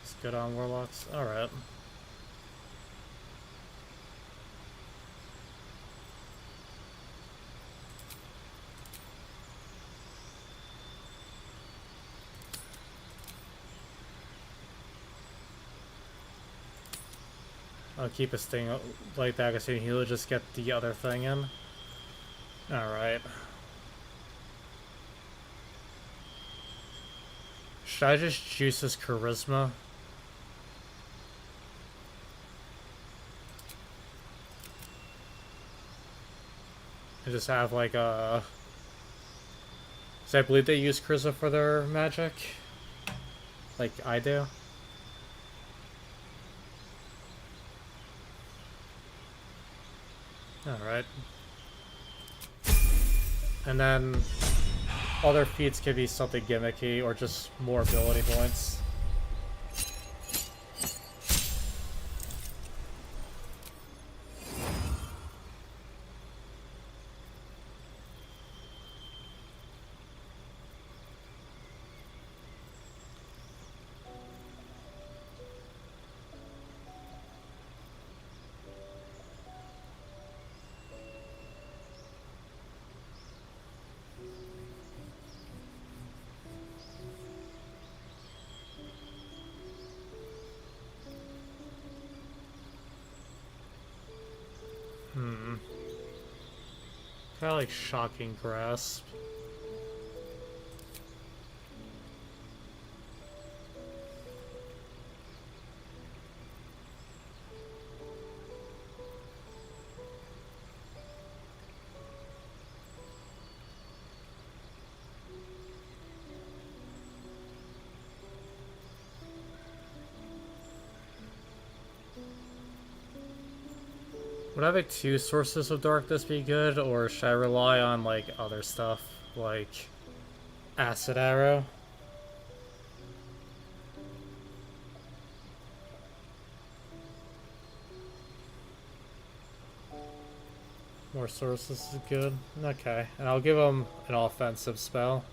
It's good on Warlocks. Alright. I'll keep his thing like that because he'll just get the other thing in. Alright. Should I just juice his charisma? And just have like a... So I believe they use charisma for their magic. Like I do. Alright. And then other feats can be something gimmicky or just more ability points. Kinda like Shocking Grasp. Would having two sources of darkness be good, or should I rely on like other stuff, like Acid Arrow? More sources is good. Okay, and I'll give him an offensive spell.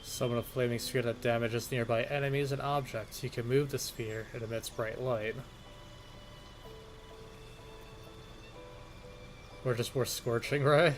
Summon a flaming sphere that damages nearby enemies and objects. You can move the sphere. It emits bright light. Or just more Scorching Ray.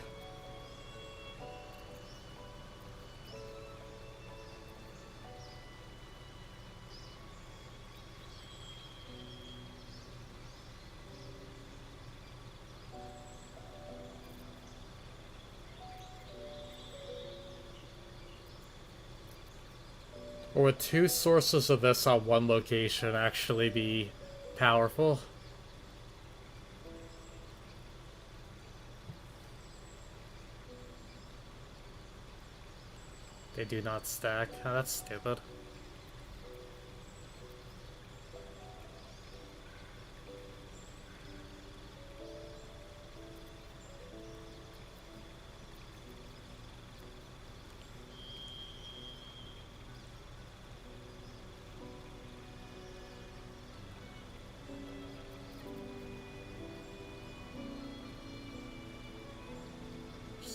Or would two sources of this on one location actually be powerful? They do not stack. Oh, that's stupid.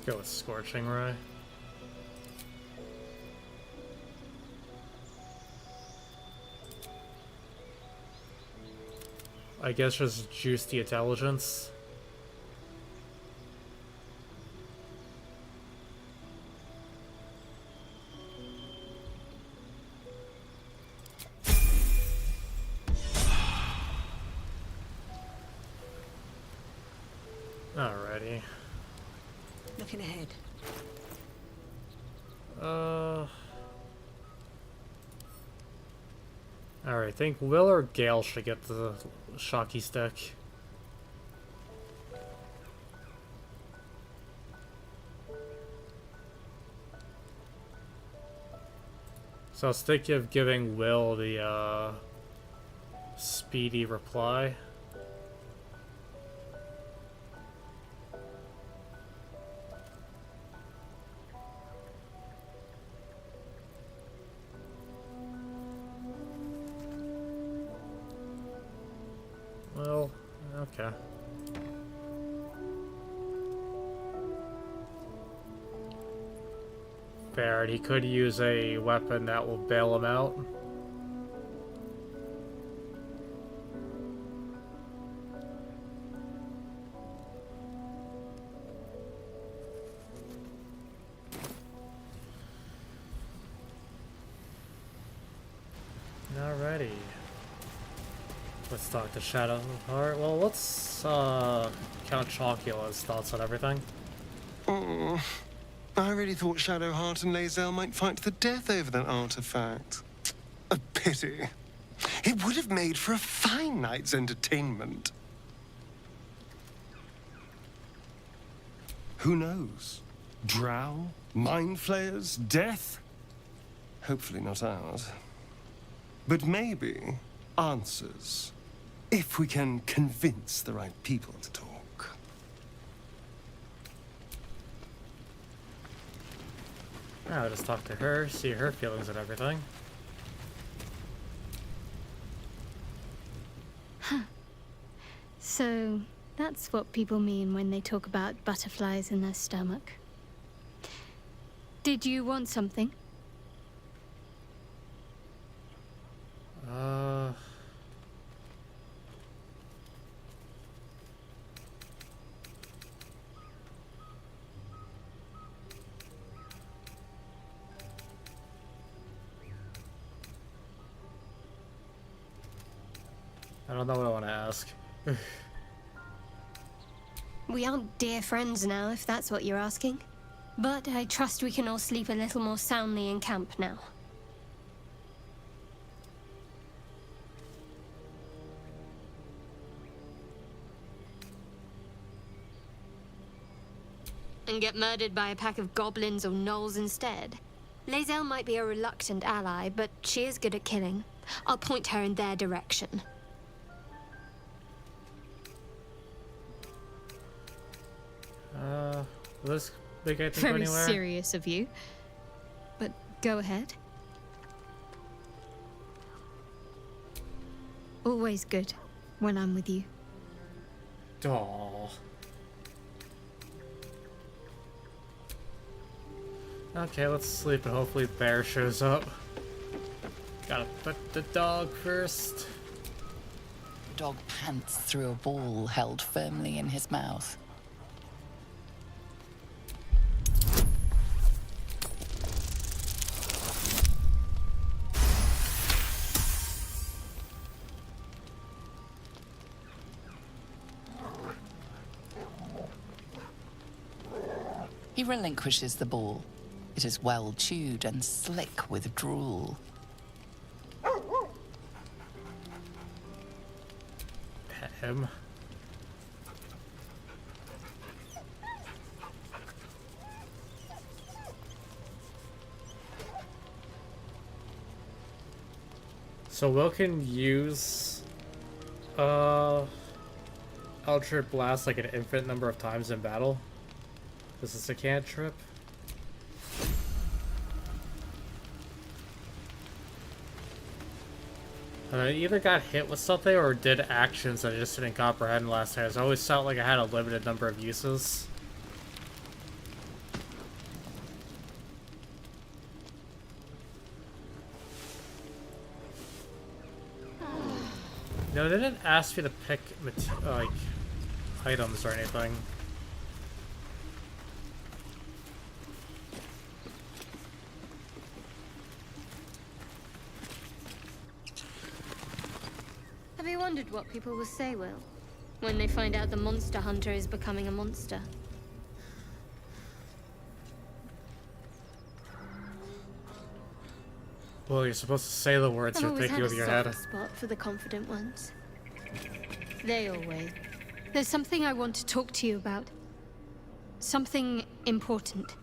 Go with Scorching Ray. I guess just juice the intelligence. Alrighty. Looking ahead. Alright, I think Will or Gale should get the Shocky stick. So I was thinking of giving Will the speedy reply. Well, okay. Fair, and he could use a weapon that will bail him out. Alrighty. Let's talk to Shadowheart. Well, let's count Chocula's thoughts on everything. Oh, I really thought Shadowheart and Lae'zel might fight to the death over that artifact. A pity. It would have made for a fine night's entertainment. Who knows? Drow? Mind flayers? Death? Hopefully not ours. But maybe answers. If we can convince the right people to talk. I'll just talk to her, see her feelings and everything. Huh. So, that's what people mean when they talk about butterflies in their stomach. Did you want something? I don't know what I want to ask. We aren't dear friends now, if that's what you're asking. But I trust we can all sleep a little more soundly in camp now. And get murdered by a pack of goblins or gnolls instead. Lae'zel might be a reluctant ally, but she is good at killing. I'll point her in their direction. Will this make anything go Very anywhere? serious of you. But go ahead. Always good when I'm with you. Aww. Okay, let's sleep and hopefully Bear shows up. Gotta put the dog first. The dog pants through a ball held firmly in his mouth. He relinquishes the ball. It is well chewed and slick with drool. Pet him. So Will can use Eldritch Blast like an infinite number of times in battle. This is a cantrip. I either got hit with something or did actions that I just didn't comprehend last time. I always felt like I had a limited number of uses. No, they didn't ask you to pick like items or anything. Have you wondered what people will say, Will, when they find out the monster hunter is becoming a monster? Well, you're supposed to say the words you're thinking with your head. I've always had a soft spot for the confident ones. They always. There's something I want to talk to you about. Something important.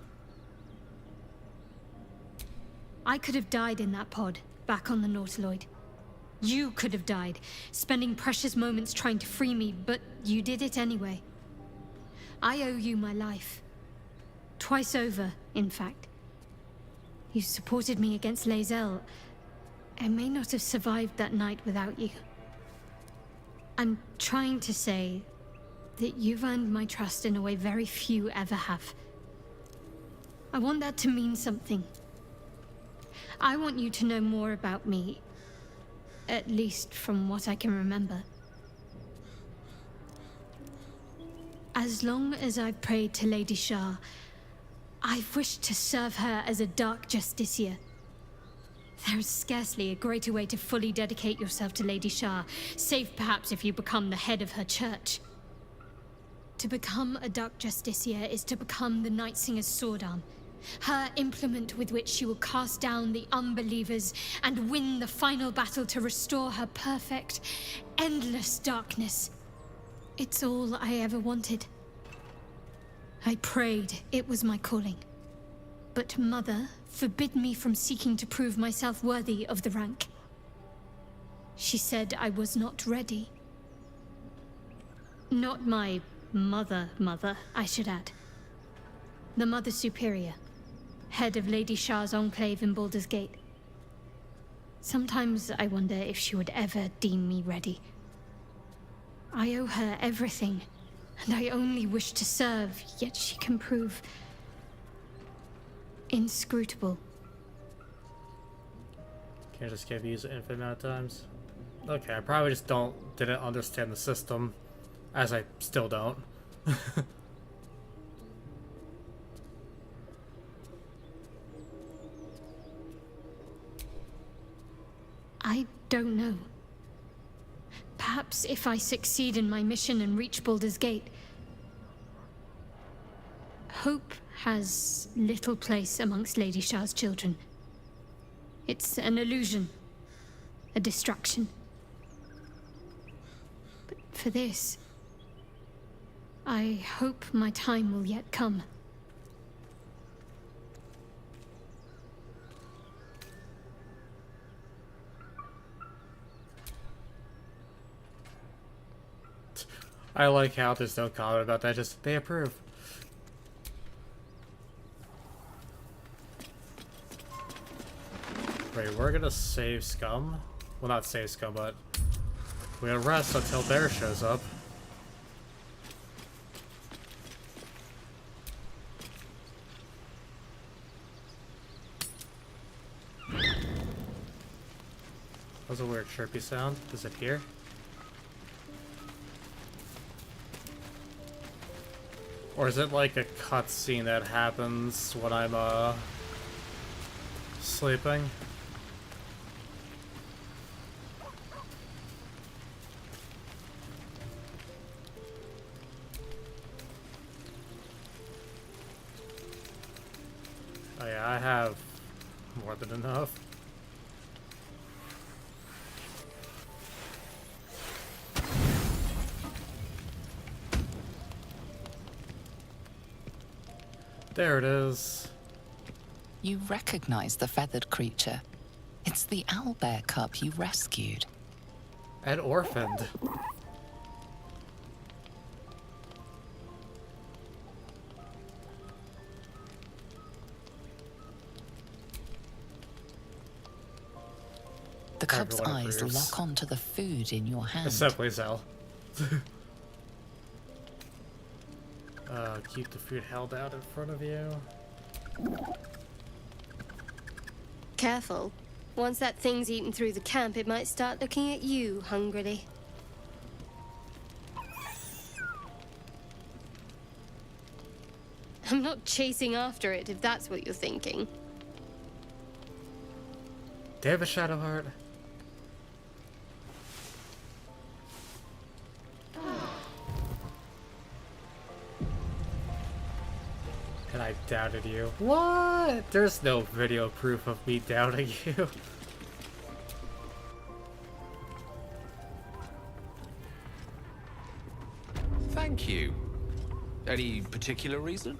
I could have died in that pod, back on the Nautiloid. You could have died, spending precious moments trying to free me, but you did it anyway. I owe you my life. Twice over, in fact. You supported me against Lae'zel. I may not have survived that night without you. I'm trying to say that you've earned my trust in a way very few ever have. I want that to mean something. I want you to know more about me, at least from what I can remember. As long as I've prayed to Lady Shar, I've wished to serve her as a Dark Justiciar. There is scarcely a greater way to fully dedicate yourself to Lady Shar, save perhaps if you become the head of her church. To become a Dark Justiciar is to become the Night Singer's sword arm, her implement with which she will cast down the unbelievers and win the final battle to restore her perfect, endless darkness. It's all I ever wanted. I prayed it was my calling. But Mother forbid me from seeking to prove myself worthy of the rank. She said I was not ready. Not my mother, I should add. The Mother Superior, head of Lady Shar's enclave in Baldur's Gate. Sometimes I wonder if she would ever deem me ready. I owe her everything, and I only wish to serve, yet she can prove inscrutable. Can't just give use it infinite amount of times. Okay, I probably just didn't understand the system, as I still don't. I don't know. Perhaps if I succeed in my mission and reach Baldur's Gate. Hope has little place amongst Lady Shar's children. It's an illusion, a distraction. But for this, I hope my time will yet come. I like how there's no comment about that, just they approve. Wait, we're gonna save Scum? Well, not save Scum, but we're gonna rest until Bear shows up. That was a weird chirpy sound. Is it here? Or is it like a cutscene that happens when I'm sleeping? Oh yeah, I have more than enough. There it is. You recognize the feathered creature. It's the owlbear cub you rescued. And orphaned. The cub's eyes lock onto the food in your hand. Except Lae'zel. Keep the food held out in front of you. Careful. Once that thing's eaten through the camp, it might start looking at you hungrily. I'm not chasing after it, if that's what you're thinking. Damn it, Shadowheart. And I doubted you. What? There's no video proof of me doubting you. Thank you. Any particular reason?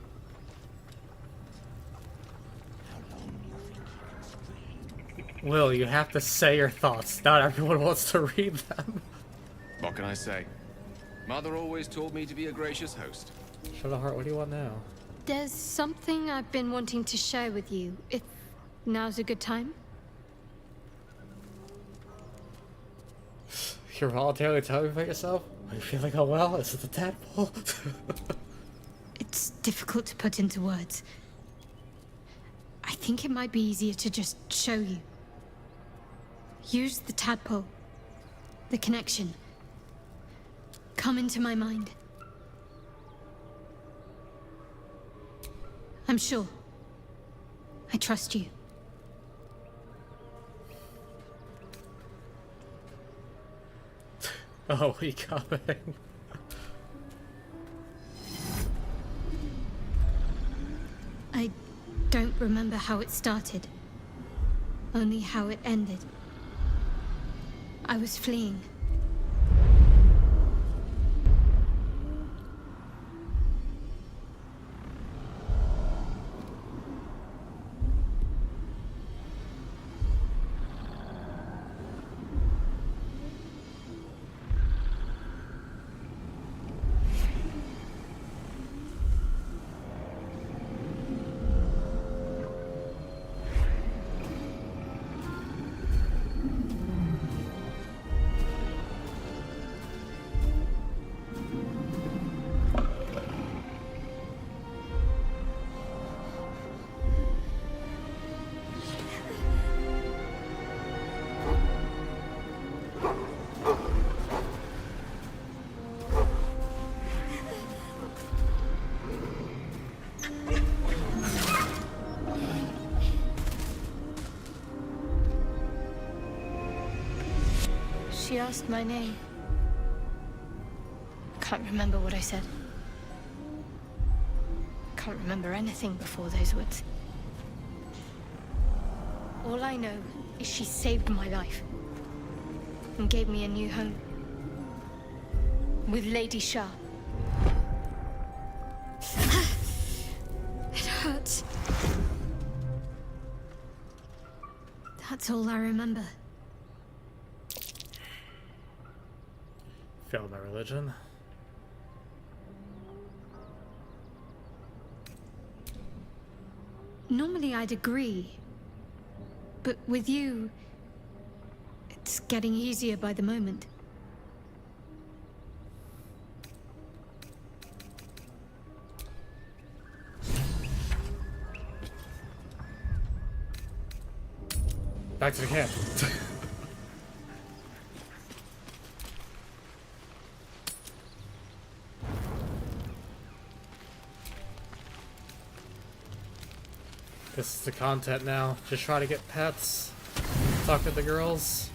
Will, you have to say your thoughts. Not everyone wants to read them. What can I say? Mother always taught me to be a gracious host. Shadowheart, what do you want now? There's something I've been wanting to share with you, if now's a good time. You're voluntarily telling me about yourself? Are you feeling unwell? Is it the tadpole? It's difficult to put into words. I think it might be easier to just show you. Use the tadpole. The connection. Come into my mind. I'm sure. I trust you. Oh, we coming. I don't remember how it started. Only how it ended. I was fleeing. She asked my name. Can't remember what I said. Can't remember anything before those words. All I know is she saved my life and gave me a new home with Lady Shah. It hurts. That's all I remember. Failed my religion. Normally I'd agree, but with you, it's getting easier by the moment. Back to the camp. This is the content now. Just try to get pets. Talk to the girls.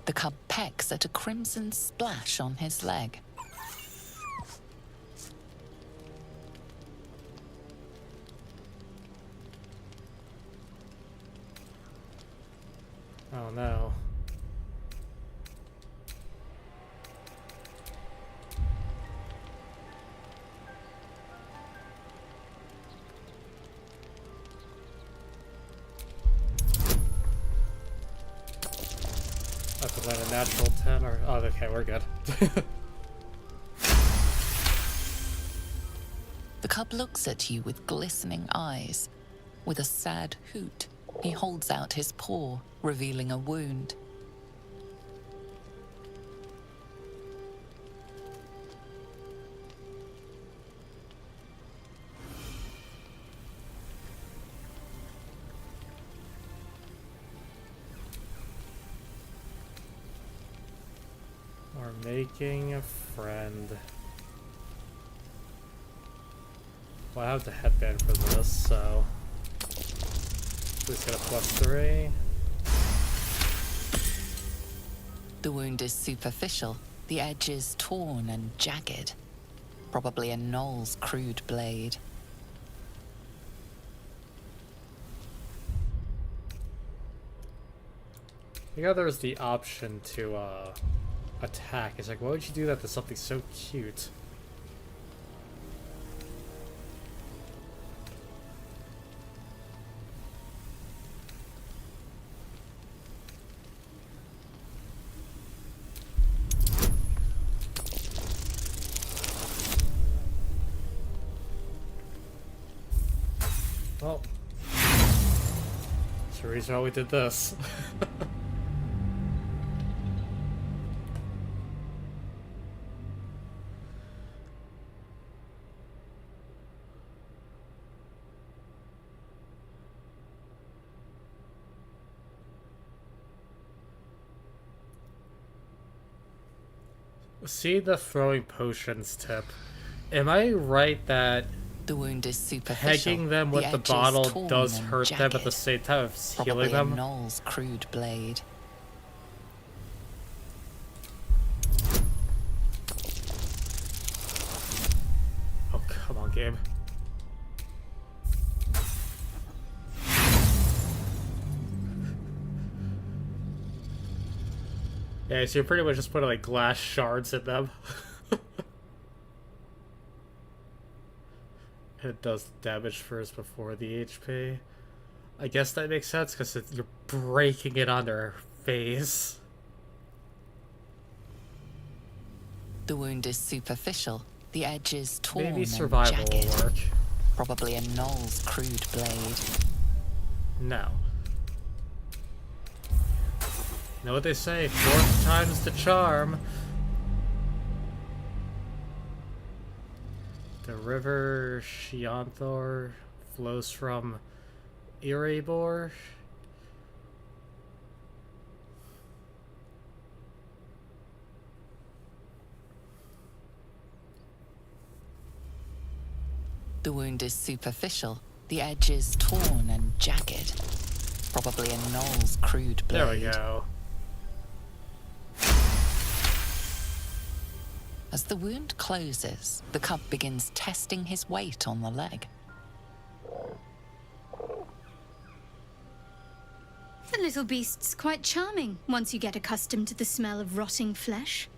The cub pecks at a crimson splash on his leg. Oh no. That's about a natural 10 or... Oh, okay, we're good. The cub looks at you with glistening eyes. With a sad hoot, he holds out his paw, revealing a wound. Or making a friend. Well, I have the headband for this, so please get a +3. The wound is superficial. The edge is torn and jagged. Probably a Knoll's crude blade. I think there's the option to attack. It's like, why would you do that to something so cute? Well, that's the reason why we did this. See the throwing potions tip. Am I right that the wound is superficial, pegging them with the bottle does hurt them at the same time of healing them? Probably a Knoll's crude blade. Oh, come on, game. Yeah, so you're pretty much just putting like glass shards in them. It does damage first before the HP. I guess that makes sense because you're breaking it on their face. The wound is superficial. The edge is torn Maybe and survival jagged. will work. Probably a Knoll's crude blade. No. Know what they say? 4th time's the charm. The river Shianthor flows from Erebor. The wound is superficial. The edge is torn and jagged. Probably a Knoll's crude blade. There we go. As the wound closes, the cub begins testing his weight on the leg. The little beast's quite charming once you get accustomed to the smell of rotting flesh.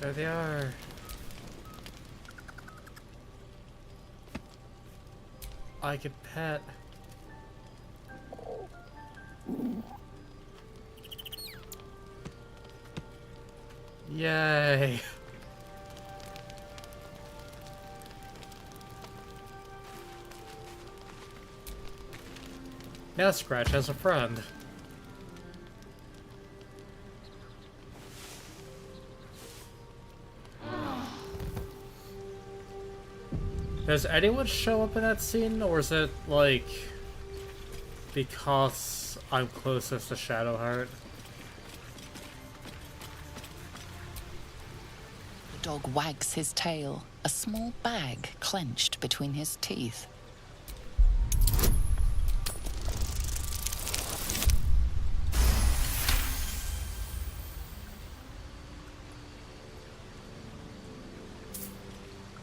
There they are. I could pet. Yay. Now Scratch has a friend. Does anyone show up in that scene, or is it, like, because I'm closest to Shadowheart? The dog wags his tail, a small bag clenched between his teeth.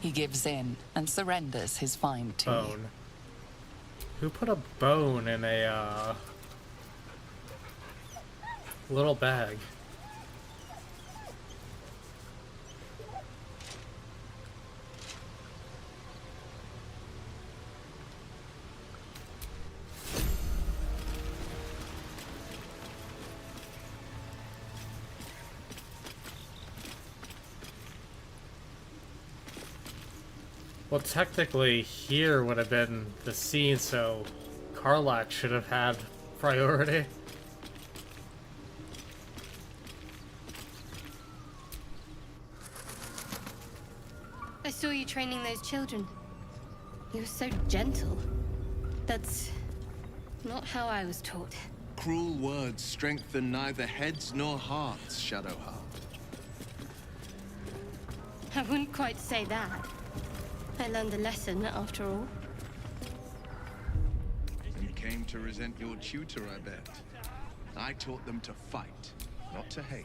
He gives in and surrenders his find to you. Bone. Who put a bone in a, little bag? Well, technically, here would have been the scene, so Karlach should have had priority. I saw you training those children. You're so gentle. That's not how I was taught. Cruel words strengthen neither heads nor hearts, Shadowheart. I wouldn't quite say that. I learned a lesson, after all. You came to resent your tutor, I bet. I taught them to fight, not to hate.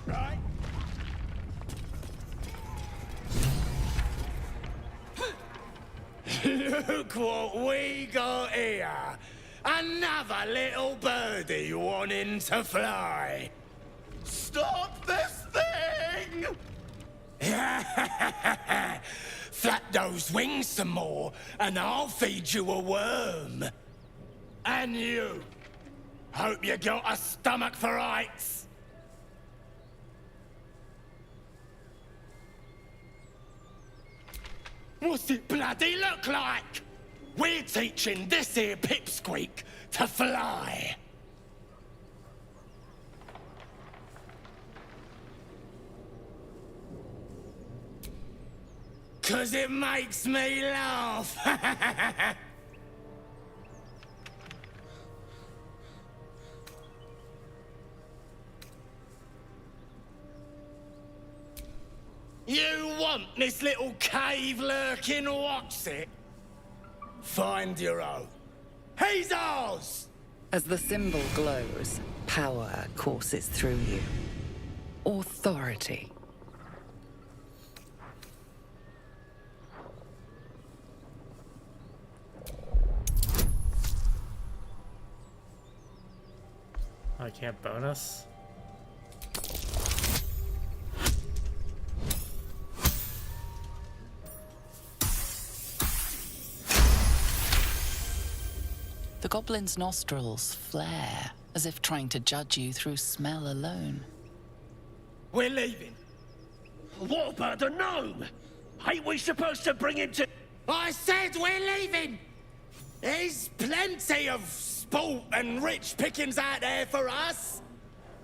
Right? Look what we got here! Another little birdie wanting to fly! Stop this thing! Flap those wings some more, and I'll feed you a worm. And you! Hope you got a stomach for heights! What's it bloody look like? We're teaching this here pipsqueak to fly. 'Cause it makes me laugh. You want this little cave lurking what's it? Find your own. He's ours! As the symbol glows, power courses through you. Authority. I can't bonus. The goblin's nostrils flare, as if trying to judge you through smell alone. We're leaving. What about the gnome? Ain't we supposed to bring him to... I said we're leaving! There's plenty of sport and rich pickings out there for us.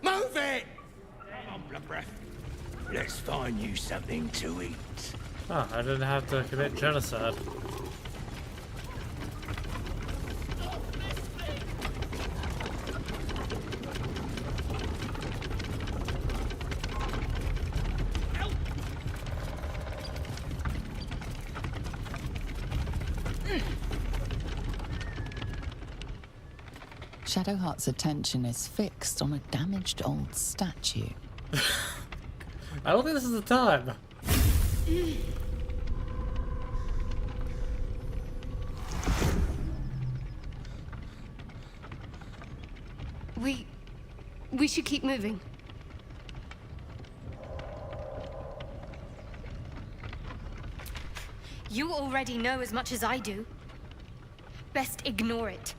Move it! Come on, breath. Let's find you something to eat. Oh, I didn't have to commit genocide. Shadowheart's attention is fixed on a damaged old statue. I don't think this is the time. We should keep moving. You already know as much as I do. Best ignore it.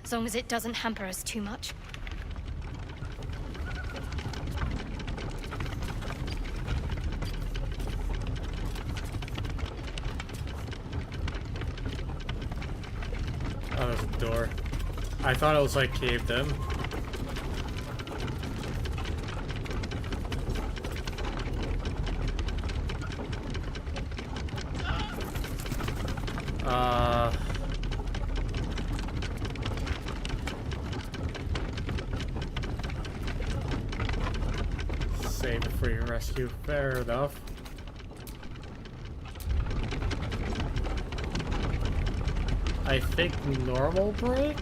As long as it doesn't hamper us too much. Oh, there's a door. I thought it was like caved in. Save before you rescue. Fair enough. I think normal break?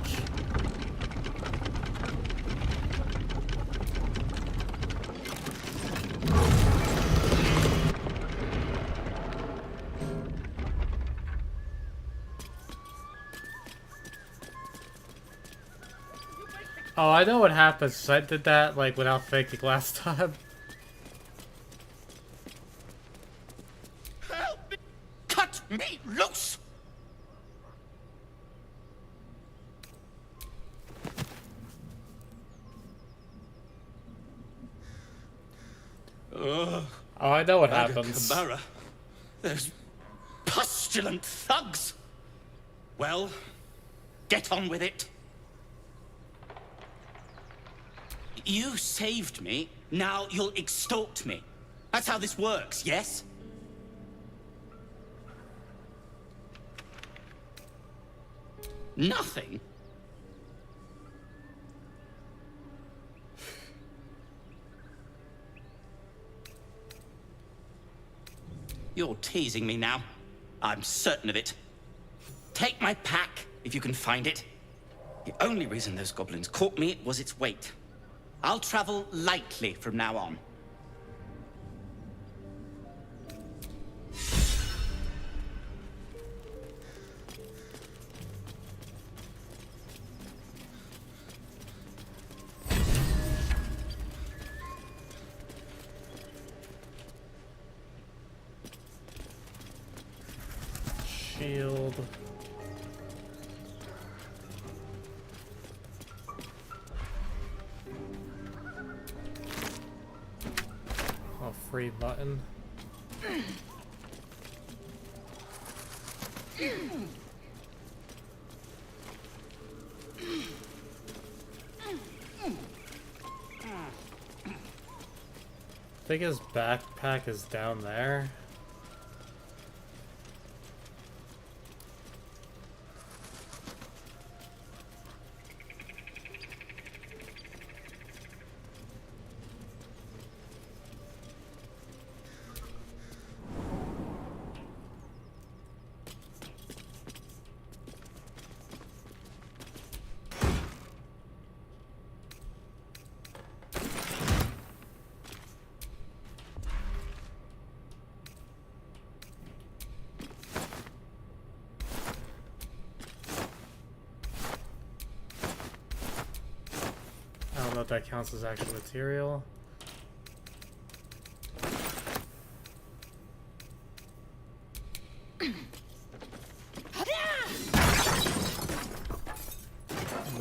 Oh, I know what happens, 'cause I did that, like, without thinking last time. Help me! Cut me loose! Oh, I know what happens. Kabara. There's pustulant thugs. Well, get on with it. You saved me, now you'll extort me. That's how this works, yes? Nothing? You're teasing me now. I'm certain of it. Take my pack, if you can find it. The only reason those goblins caught me was its weight. I'll travel lightly from now on. Shield. Oh, free button. I think his backpack is down there. I don't know if that counts as actual material.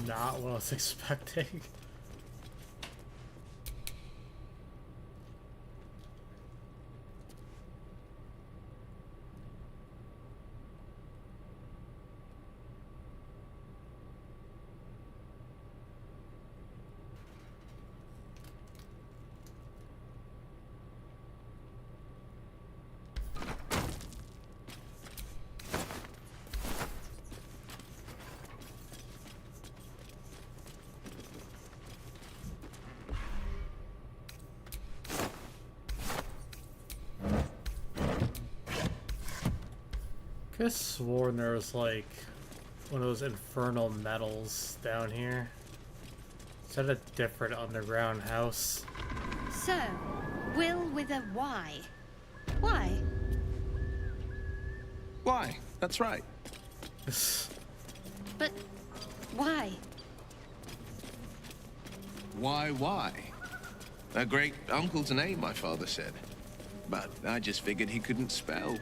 Not what I was expecting. I could have sworn there was like one of those infernal metals down here. Is that a different underground house? So, Will with a Y. Why? Why? That's right. But why? Why? A great uncle's name, my father said. But I just figured he couldn't spell.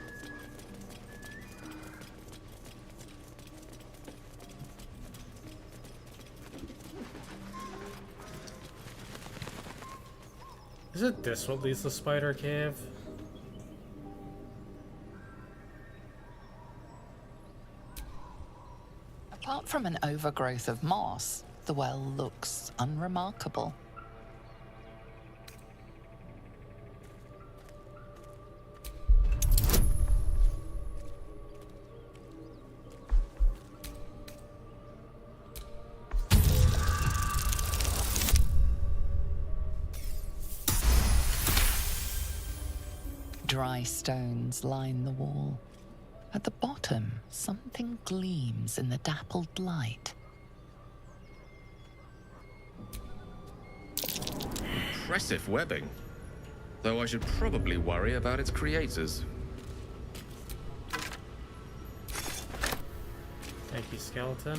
Is it this what leads to Spider Cave? Apart from an overgrowth of moss, the well looks unremarkable. Dry stones line the wall. At the bottom, something gleams in the dappled light. Impressive webbing. Though I should probably worry about its creators. Thank you, skeleton.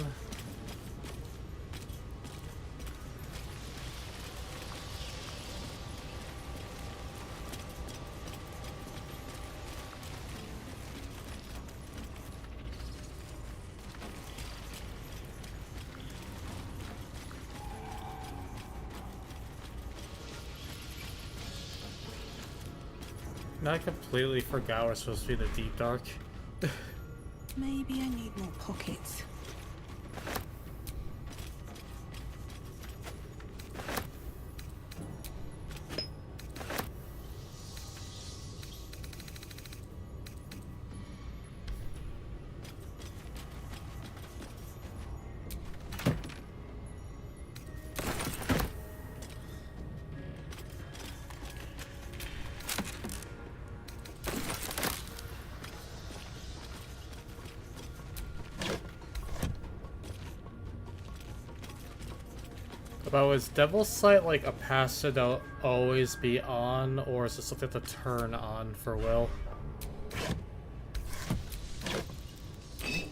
I completely forgot we're supposed to be in the deep dark. Maybe I need more pockets. About is Devil's Sight like a passive that'll always be on, or is it something to turn on for Will? In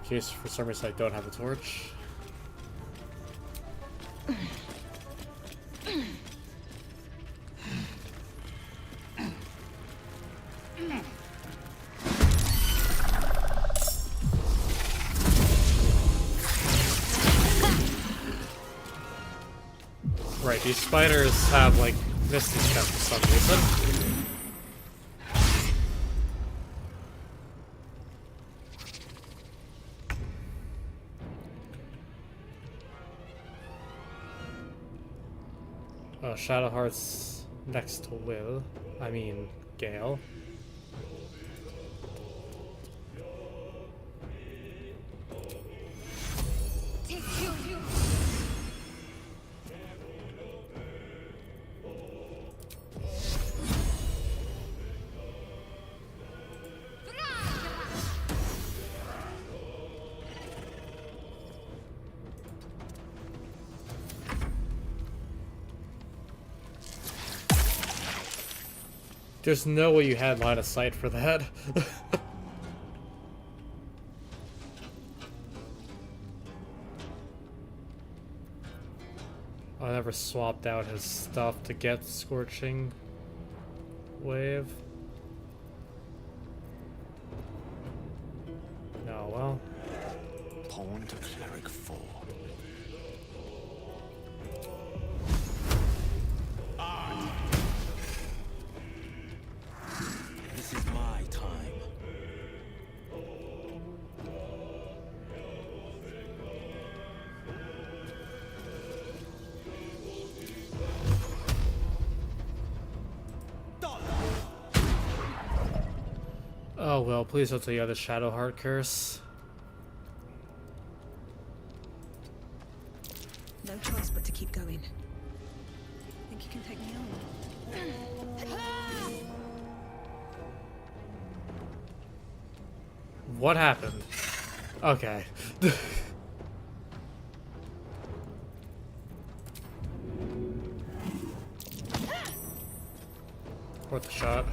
case for some reason I don't have a torch. Right, these spiders have like Misty Step for some reason. Shadowheart's next to Will. I mean, Gale. There's no way you had line of sight for that. I never swapped out his stuff to get Scorching Wave. Oh well. Pawn to Cleric 4. This is my time. Oh well, please don't tell you have the Shadowheart curse. No choice but to keep going. Think you can take me on? What happened? Okay. Worth a shot.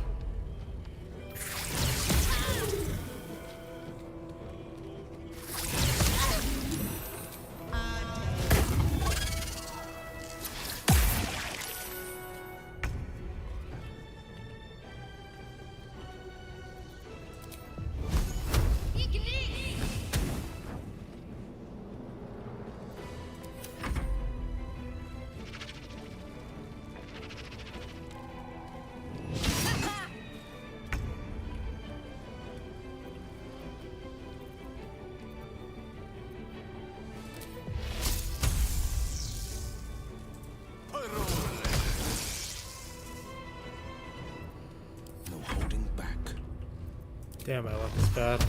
Damn, my luck is bad.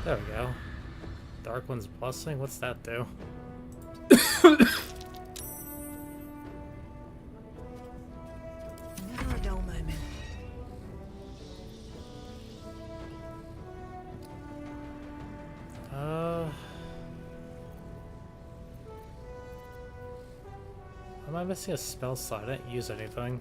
There we go. Dark One's Blessing? What's that do? Never a dull moment. Am I missing a spell slot? I didn't use anything.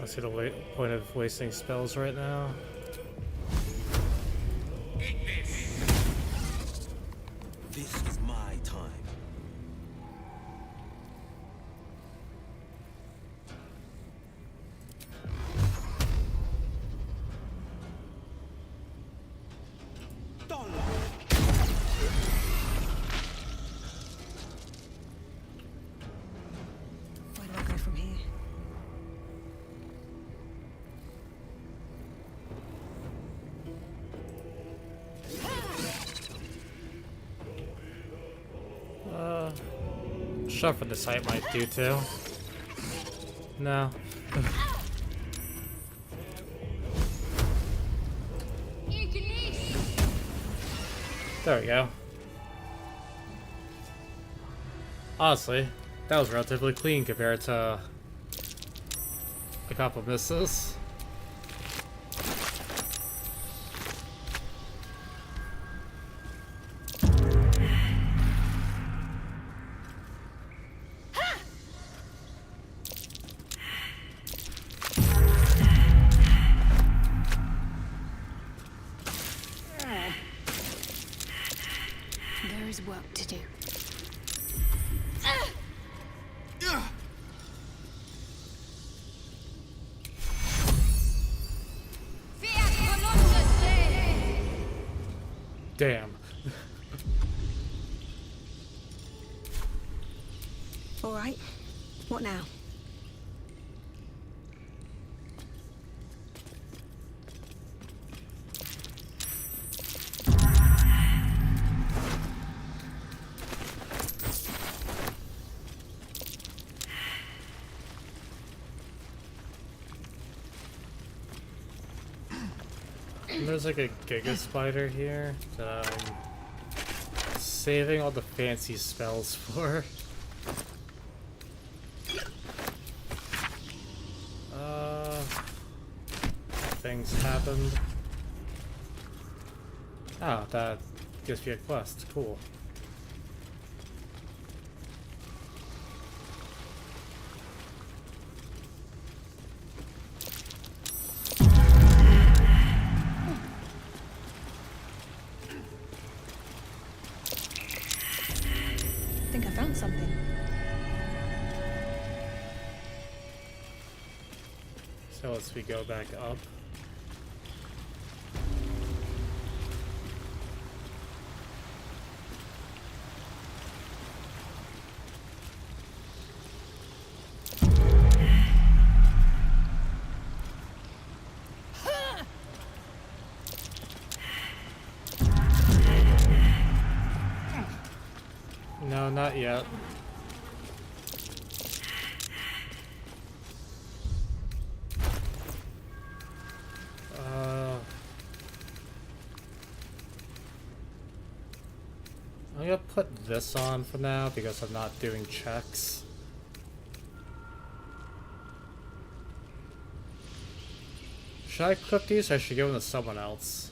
I see the point of wasting spells right now. This is my time. Where do I go from here? Shuffle the site might do too. No. There we go. Honestly, that was relatively clean compared to a couple misses. There is work to do. Damn. All right. What now? There's like a Giga Spider here that I'm saving all the fancy spells for. Things happened. Ah, that gives me a quest. Cool. I think I found something. So let's we go back up. No, not yet. I'm gonna put this on for now because I'm not doing checks. Should I equip these or should I give them to someone else?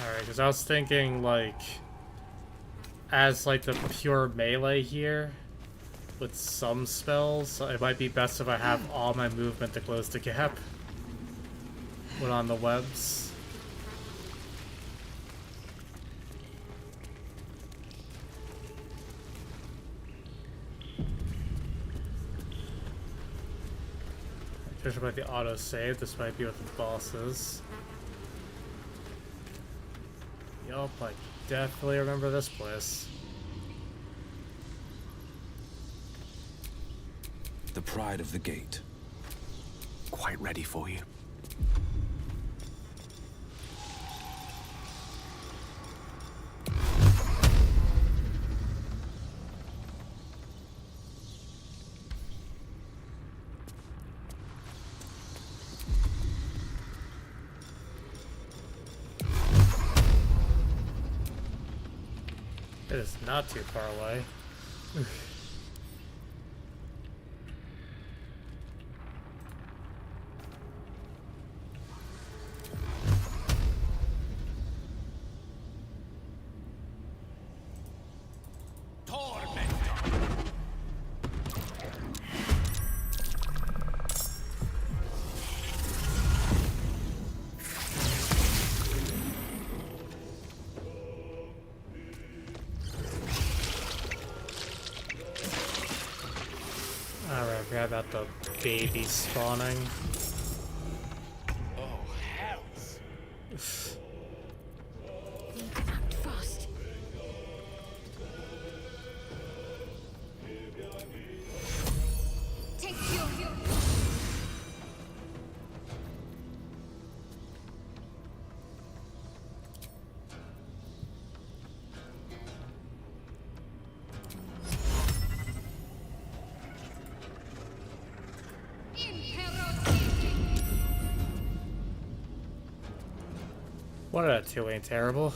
Alright, because I was thinking, like, as, like, the pure melee here, with some spells, it might be best if I have all my movement to close the gap when on the webs. Judging by the auto-save, this might be with the bosses. Yup, I definitely remember this place. The pride of the gate. Quite ready for you. It is not too far away. forgot about the baby spawning. Oh, hells! Act fast. Take your. One out of two ain't terrible.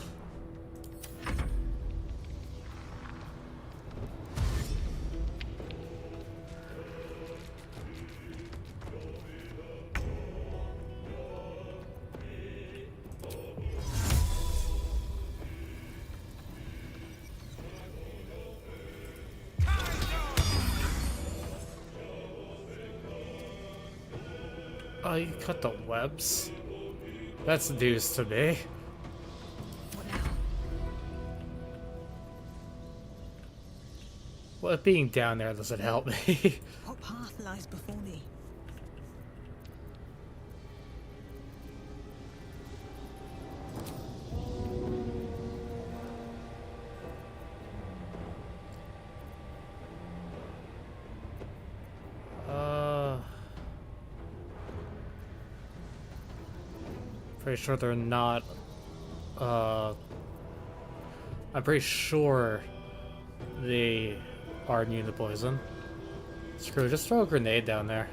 Oh, you cut the webs? That's news to me. Well, being down there doesn't help me. What path lies before me? Pretty sure they're not, I'm pretty sure they are immune to poison. Screw it, just throw a grenade down there.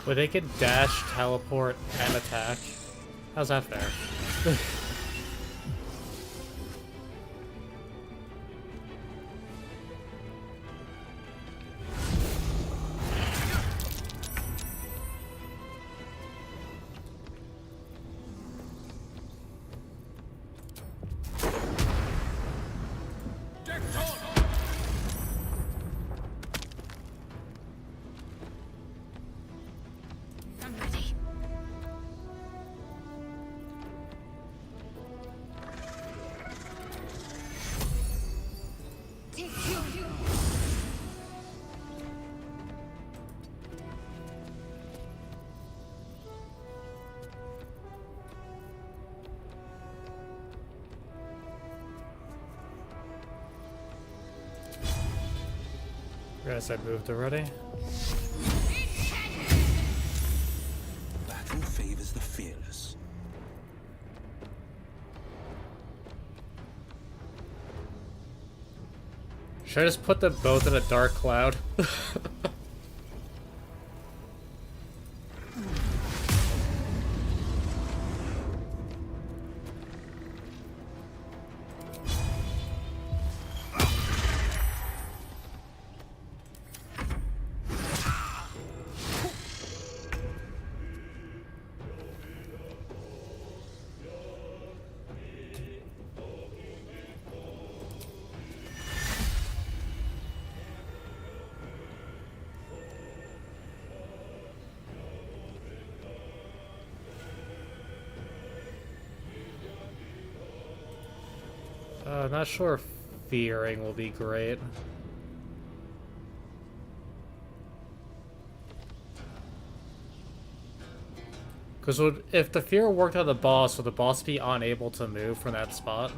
Wait, they can dash, teleport, and attack? How's that fair? I'm ready. Take your. Realize I moved already. Battle favors the fearless. Should I just put them both in a dark cloud? Not sure if fearing will be great. Because if the fear worked on the boss, would the boss be unable to move from that spot?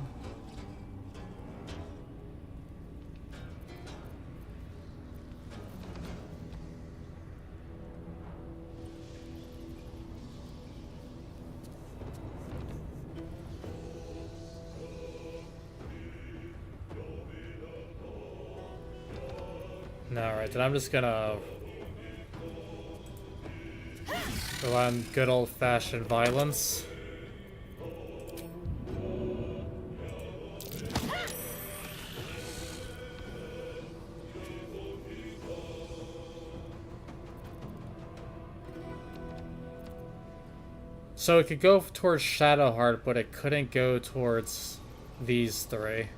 Alright, then I'm just gonna go on good old-fashioned violence. So it could go towards Shadowheart, but it couldn't go towards these three.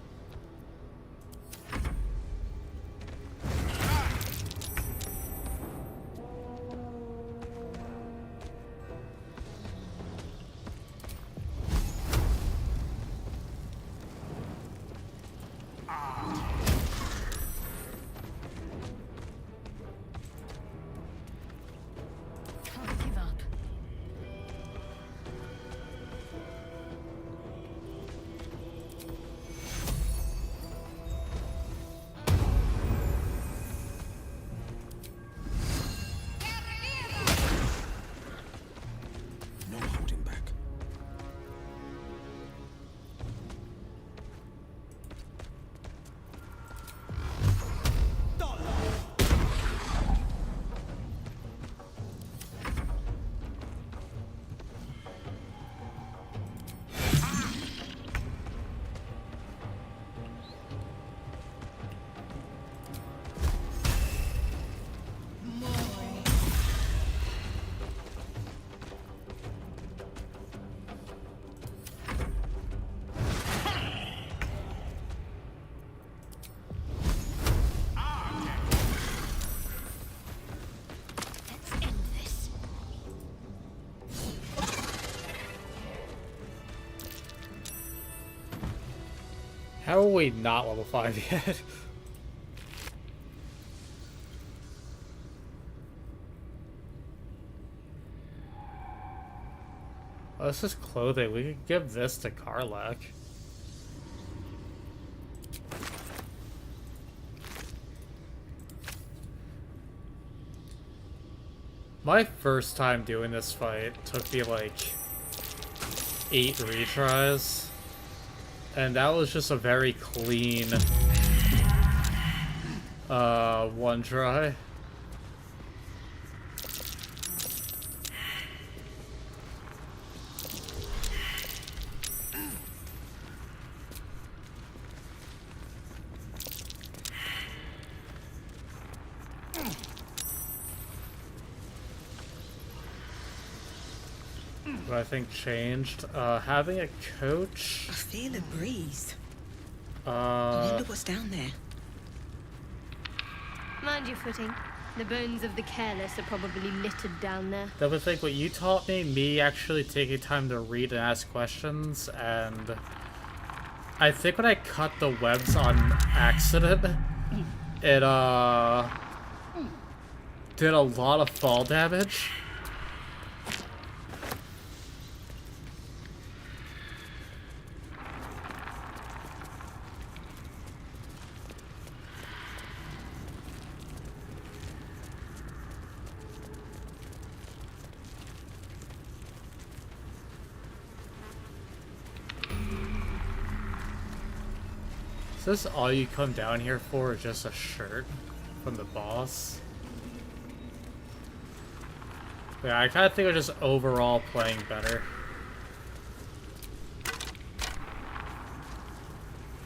Can't give up. No holding back. Let's end this. How are we not level 5 yet? Oh, this is clothing. We could give this to Karlak. My first time doing this fight took me like 8 retries. And that was just a very clean one try. What I think changed, having a coach. I feel a breeze. I wonder what's down there. Mind your footing. The bones of the careless are probably littered down there. That was like what you taught me actually taking time to read and ask questions, and I think when I cut the webs on accident, it did a lot of fall damage. Is this all you come down here for, or just a shirt from the boss? Yeah, I kind of think I'm just overall playing better.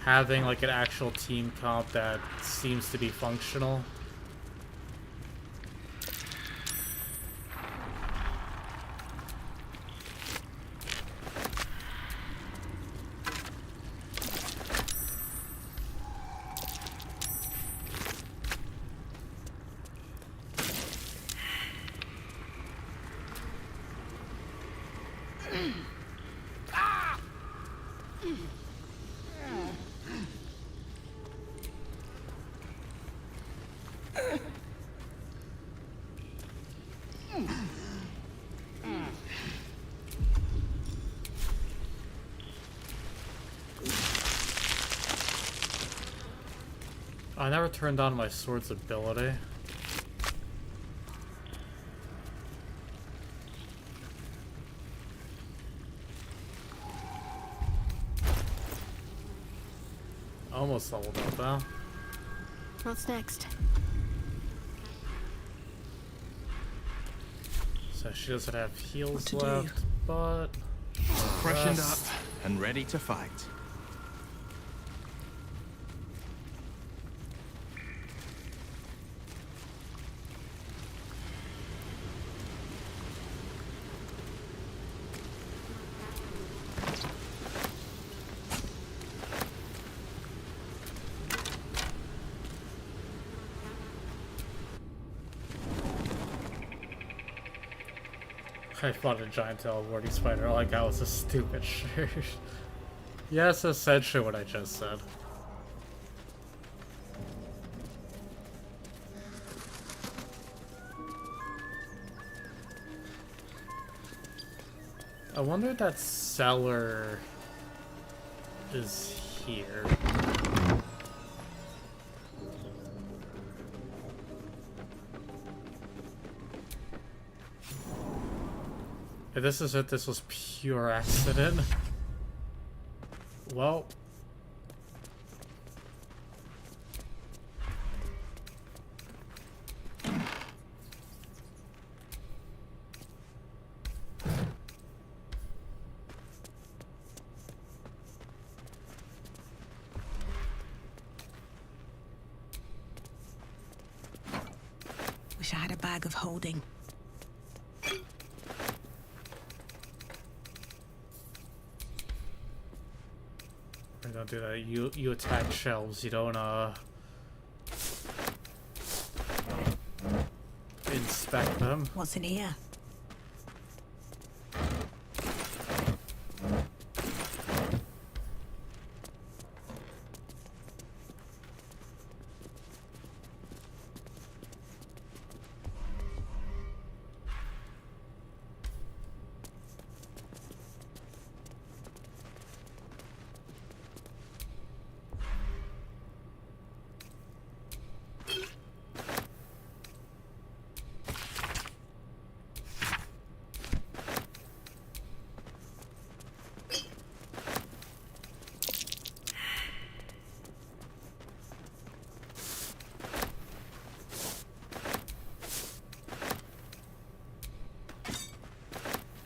Having like an actual team comp that seems to be functional. I never turned on my sword's ability. Almost leveled up though. What's next? So she doesn't have heals left, but Freshened up and ready to fight. I fought a giant teleporting spider. All I got was a stupid shirt. Yes, essentially what I just said. I wonder if that cellar is here. If this is it, this was pure accident. Well. Wish I had a bag of holding. Don't do that. You attack shelves. You don't inspect them. What's in here?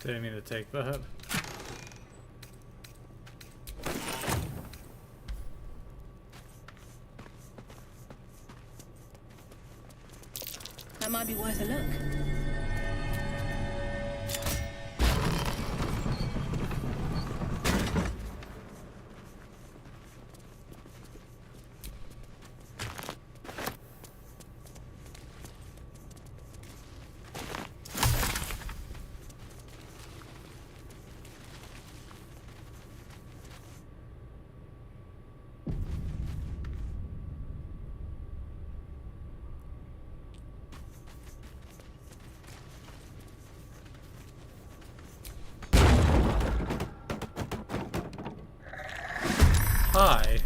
Didn't mean to take that. That might be worth a look. Hi.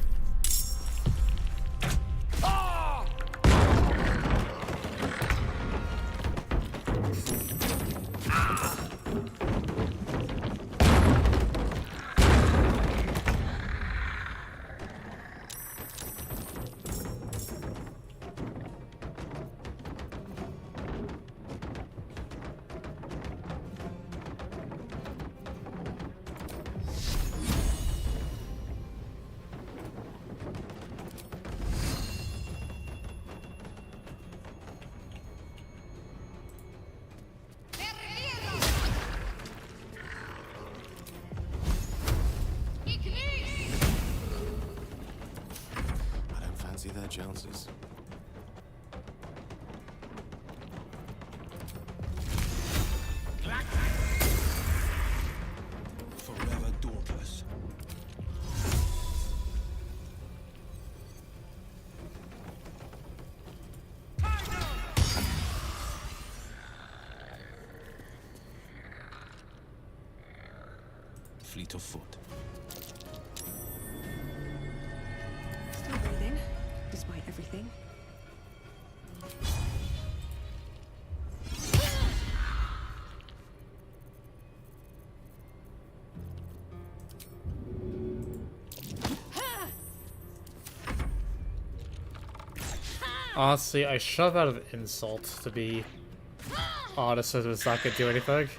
Their chances. Forever dauntless. Fleet of foot. Still breathing, despite everything. Honestly, I shove out of insult, to be honest, as it's not gonna do anything.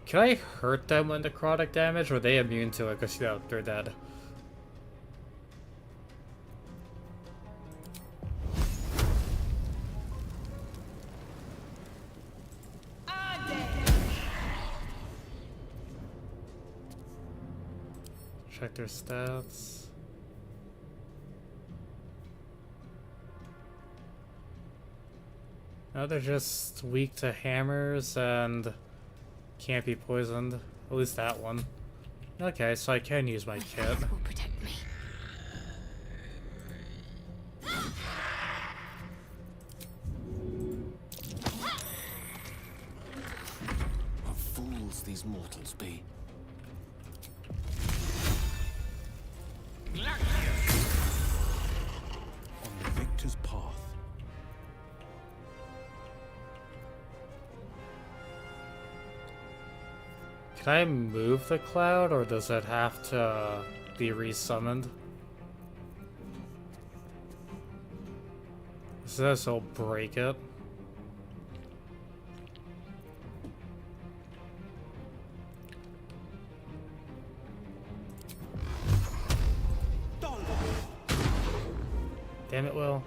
Can I hurt them when necrotic damage, or are they immune to it because, you know, they're dead? Check their stats. No, they're just weak to hammers and can't be poisoned. At least that one. Okay, so I can use my kit. Will protect me. What fools these mortals be. On the victor's path. Can I move the cloud, or does it have to be resummoned? So this will break it. Damn it, Will.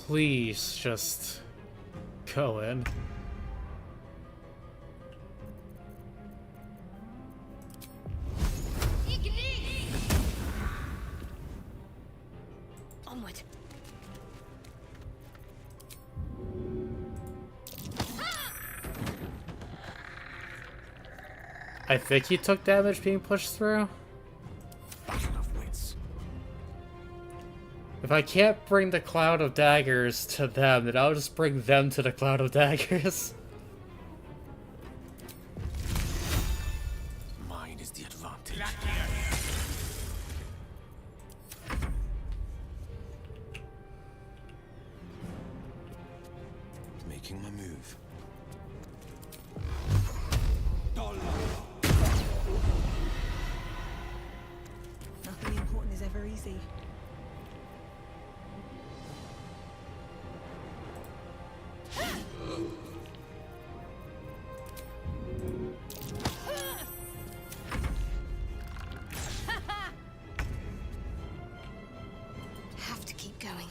Please just go in. Onward. I think he took damage being pushed through. If I can't bring the cloud of daggers to them, then I'll just bring them to the cloud of daggers. Mine is the advantage. Making my move. Nothing important is ever easy. Have to keep going.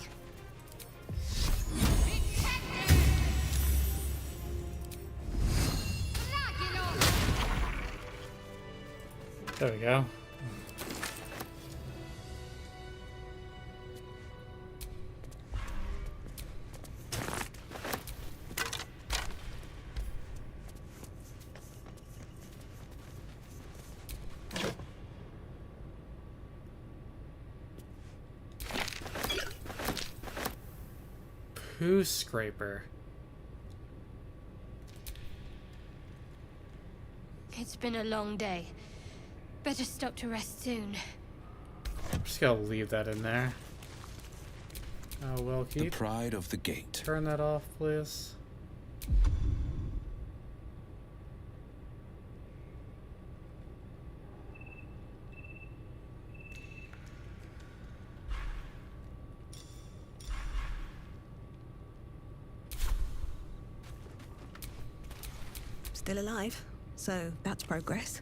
There we go. Poo scraper. It's been a long day. Better stop to rest soon. I'm just gonna leave that in there. Oh, well, can you The pride of the gate. turn that off, please? Still alive, so that's progress.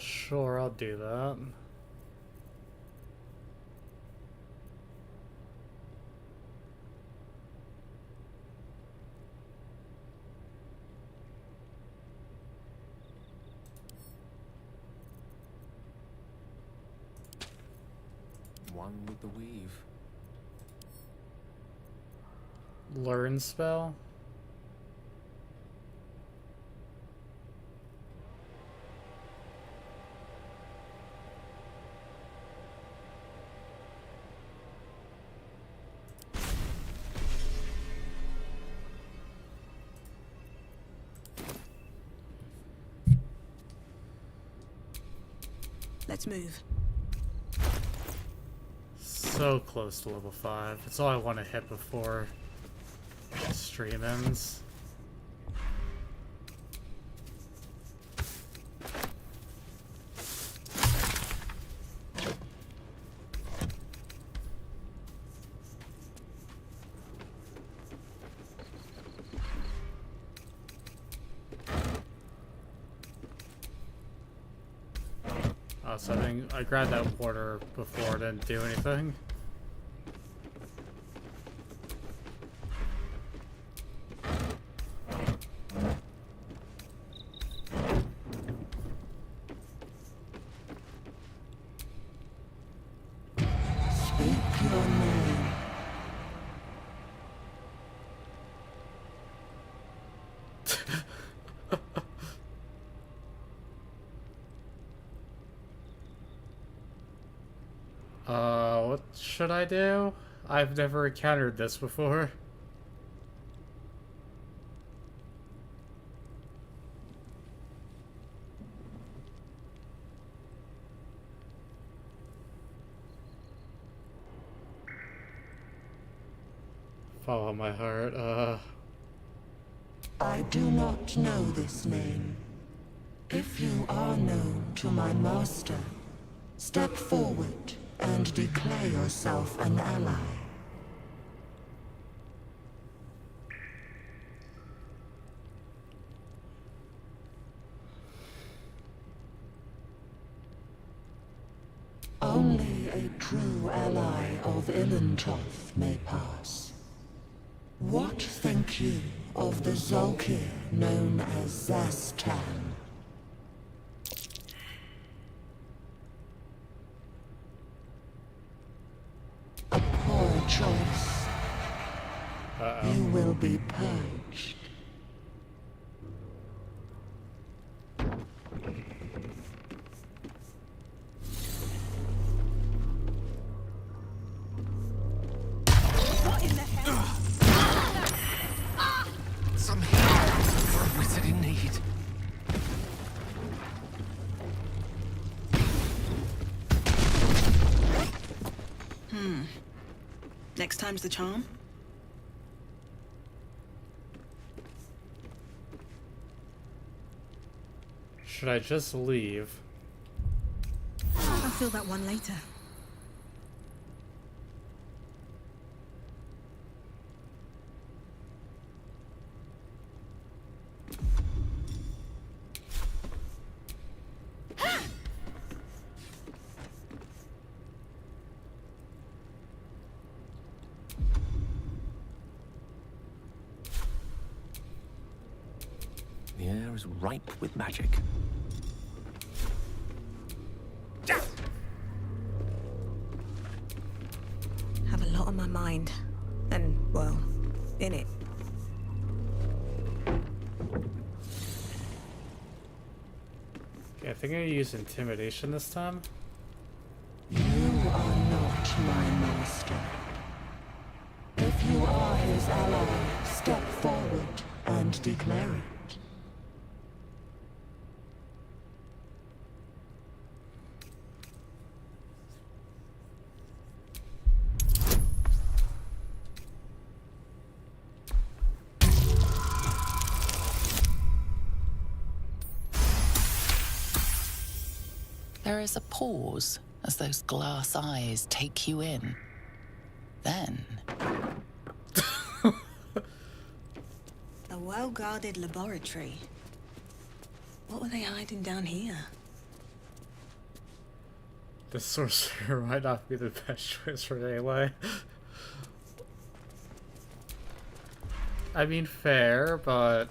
Sure, I'll do that. One with the weave. Learn spell? Let's move. So close to level 5. It's all I want to hit before stream ends. Oh, so I grabbed that water before, it didn't do anything. Speak your name. What should I do? I've never encountered this before. Follow my heart, I do not know this name. If you are known to my master, step forward and declare yourself an ally. Only a true ally of Ilintoth may pass. What think you of the Zolkir known as Zastan? A poor choice. You will be purged. What in the hell? Some help for a wizard in need. Next time's the charm? should I just leave? I'll feel that one later. The air is ripe with magic. Have a lot on my mind. And, well, in it. Okay, I think I'm gonna use intimidation this time. You are not my master. If you are his ally, step forward and declare it. There is a pause as those glass eyes take you in. Then... A well-guarded laboratory. What were they hiding down here? The sorcerer might not be the best choice for anyway. I mean, fair, but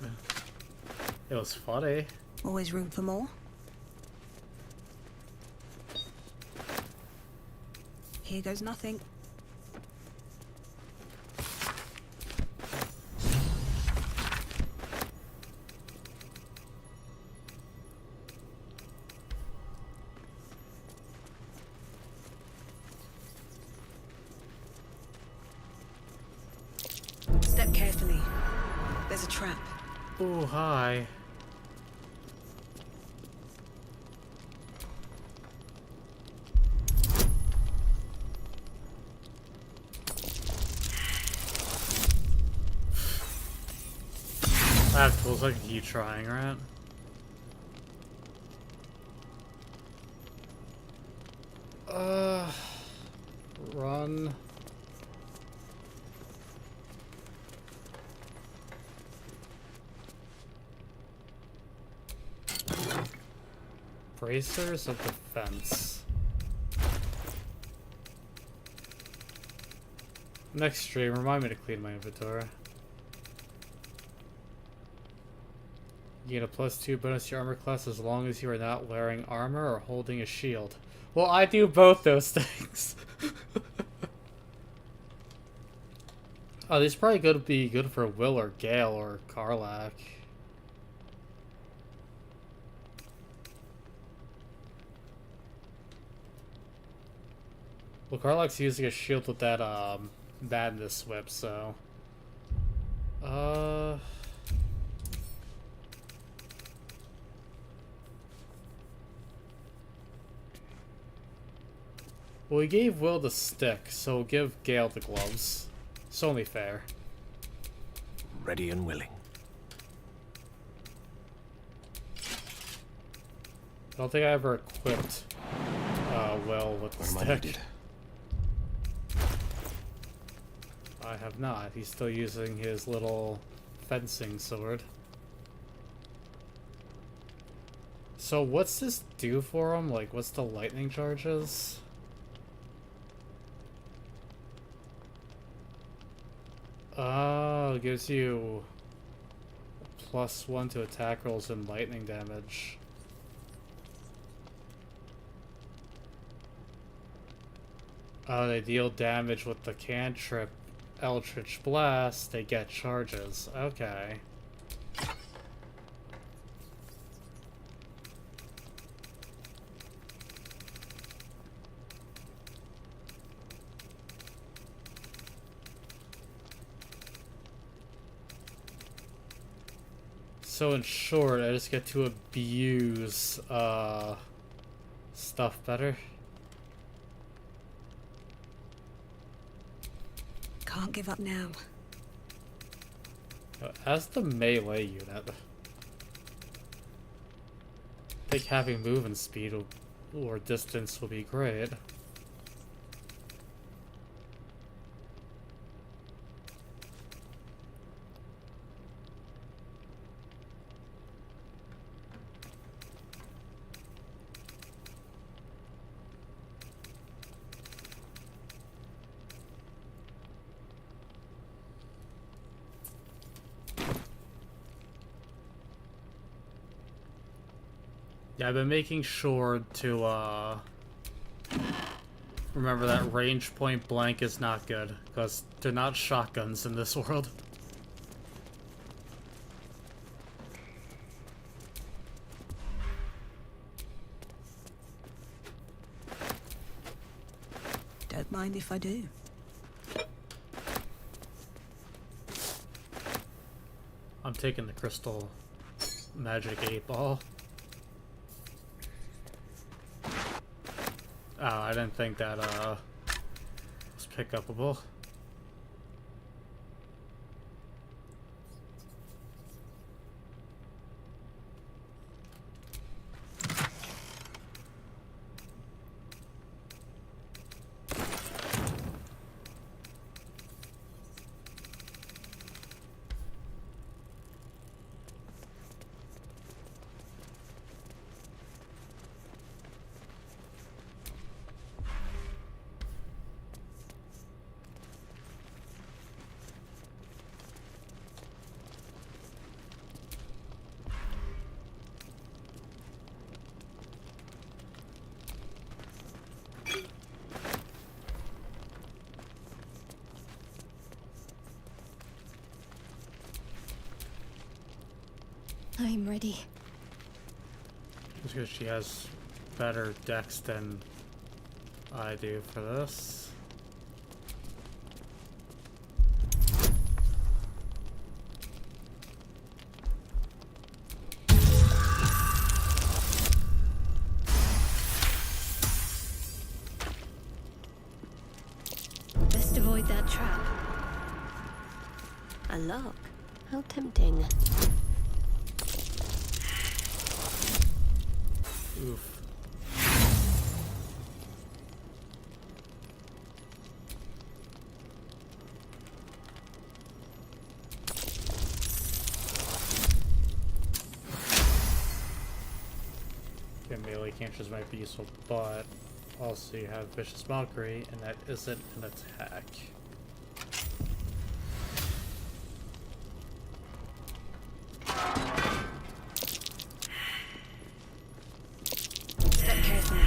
it was funny. Always room for more? Here goes nothing. Step carefully. There's a trap. Oh, hi. That feels like I keep trying, right? Run. Bracers of defense. Next stream, remind me to clean my inventory. You get a +2 bonus to your armor class as long as you are not wearing armor or holding a shield. Well, I do both those things. Oh, these probably could be good for Will or Gale or Karlach. Well, Karlach's using a shield with that madness whip, so well, we gave Will the stick, so we'll give Gale the gloves. It's only fair. Ready and willing. I don't think I ever equipped Will with the stick. I have not. He's still using his little fencing sword. So what's this do for him? Like, what's the lightning charges? Oh, it gives you +1 to attack rolls and lightning damage. Oh, they deal damage with the cantrip Eldritch Blast, they get charges. Okay. So in short, I just get to abuse stuff better. Can't give up now. As the melee unit, I think having movement speed or distance will be great. Yeah, I've been making sure to remember that range point blank is not good, because they're not shotguns in this world. Don't mind if I do. I'm taking the crystal magic 8-ball. Oh, I didn't think that was pick-upable. I'm ready. Just because she has better dex than I do for this. Best avoid that trap. A lock? How tempting. Oof. Okay, melee melee cantrips might be useful, but also you have Vicious Mockery, and that isn't an attack. Step carefully.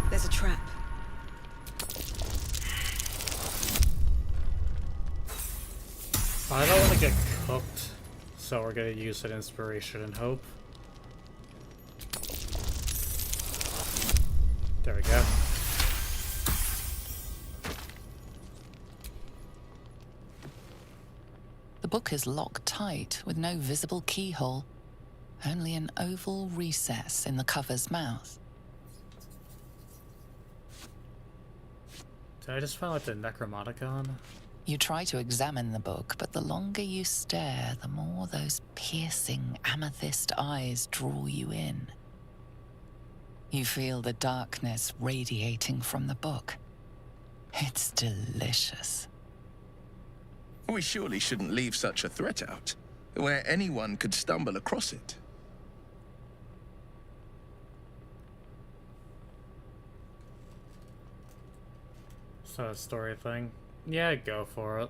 There's a trap. I don't want to get cooked, so we're going to use an inspiration and hope. There we go. The book is locked tight with no visible keyhole, only an oval recess in the cover's mouth. Did I just find like the Necromonicon? You try to examine the book, but the longer you stare, the more those piercing amethyst eyes draw you in. You feel the darkness radiating from the book. It's delicious. We surely shouldn't leave such a threat out, where anyone could stumble across it. It's not a story thing. Yeah, go for it.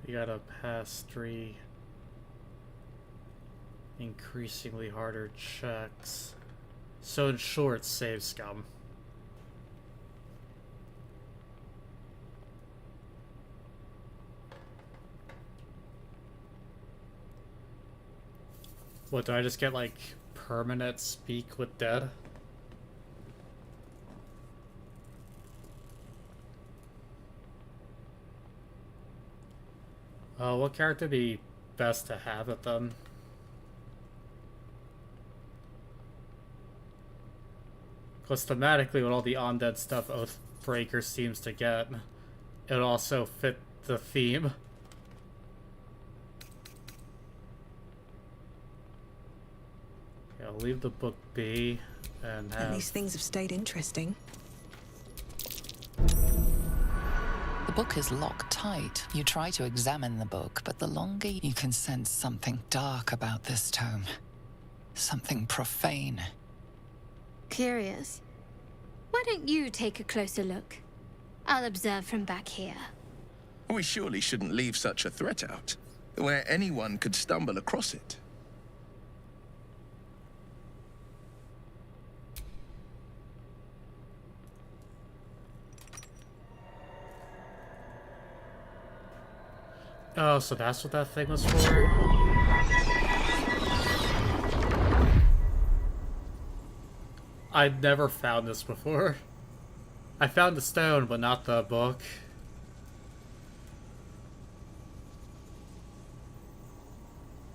We gotta pass 3 increasingly harder checks. So in short, save scum. What, do I just get like permanent speak with dead? What character would be best to have it then? Because thematically, with all the undead stuff Oathbreaker seems to get, it would also fit the theme. Okay, I'll leave the book be and have... At least things have stayed interesting. The book is locked tight. You try to examine the book, but the longer you can sense something dark about this tome. Something profane. Curious. Why don't you take a closer look? I'll observe from back here. We surely shouldn't leave such a threat out, where anyone could stumble across it. Oh, so that's what that thing was for? I'd never found this before. I found the stone, but not the book.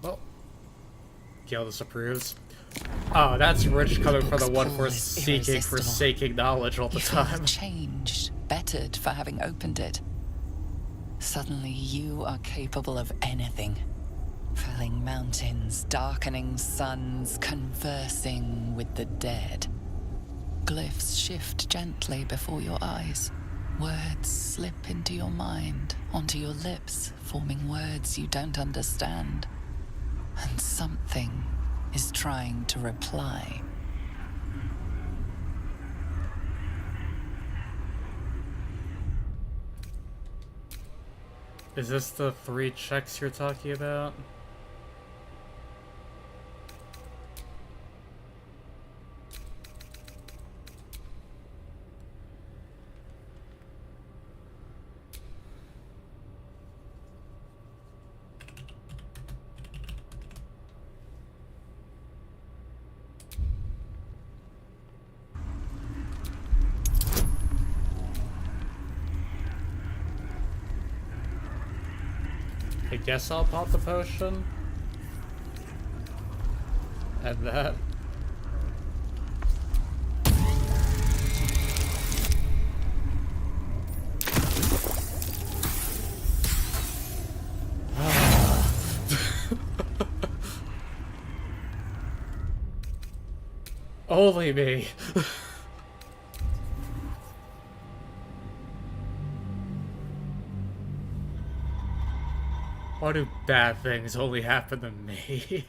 Well, Gale disapproves. Oh, that's rich coming from the one for seeking forsaking knowledge all the time. Changed, bettered for having opened it. Suddenly you are capable of anything. Felling mountains, darkening suns, conversing with the dead. Glyphs shift gently before your eyes. Words slip into your mind, onto your lips, forming words you don't understand. And something is trying to reply. Is this the 3 checks you're talking about? I guess I'll pop the potion. And that. Only me. Why do bad things only happen to me?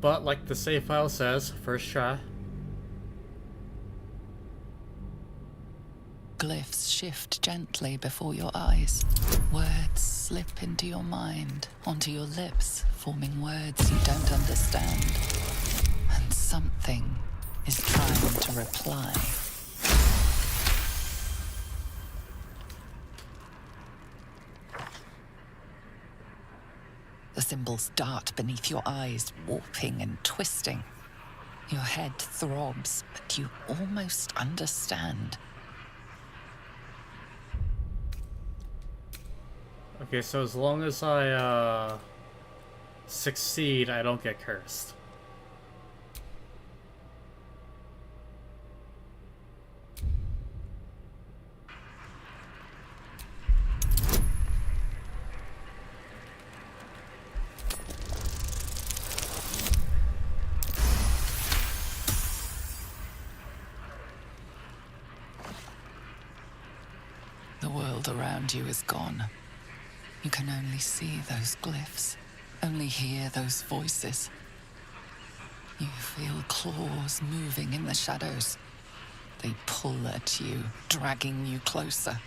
But like the save file says, first try. Glyphs shift gently before your eyes. Words slip into your mind, onto your lips, forming words you don't understand. And something is trying to reply. The symbols dart beneath your eyes, warping and twisting. Your head throbs, but you almost understand. Okay, so as long as I, succeed, I don't get cursed. The world around you is gone. You can only see those glyphs, only hear those voices. You feel claws moving in the shadows. They pull at you, dragging you closer.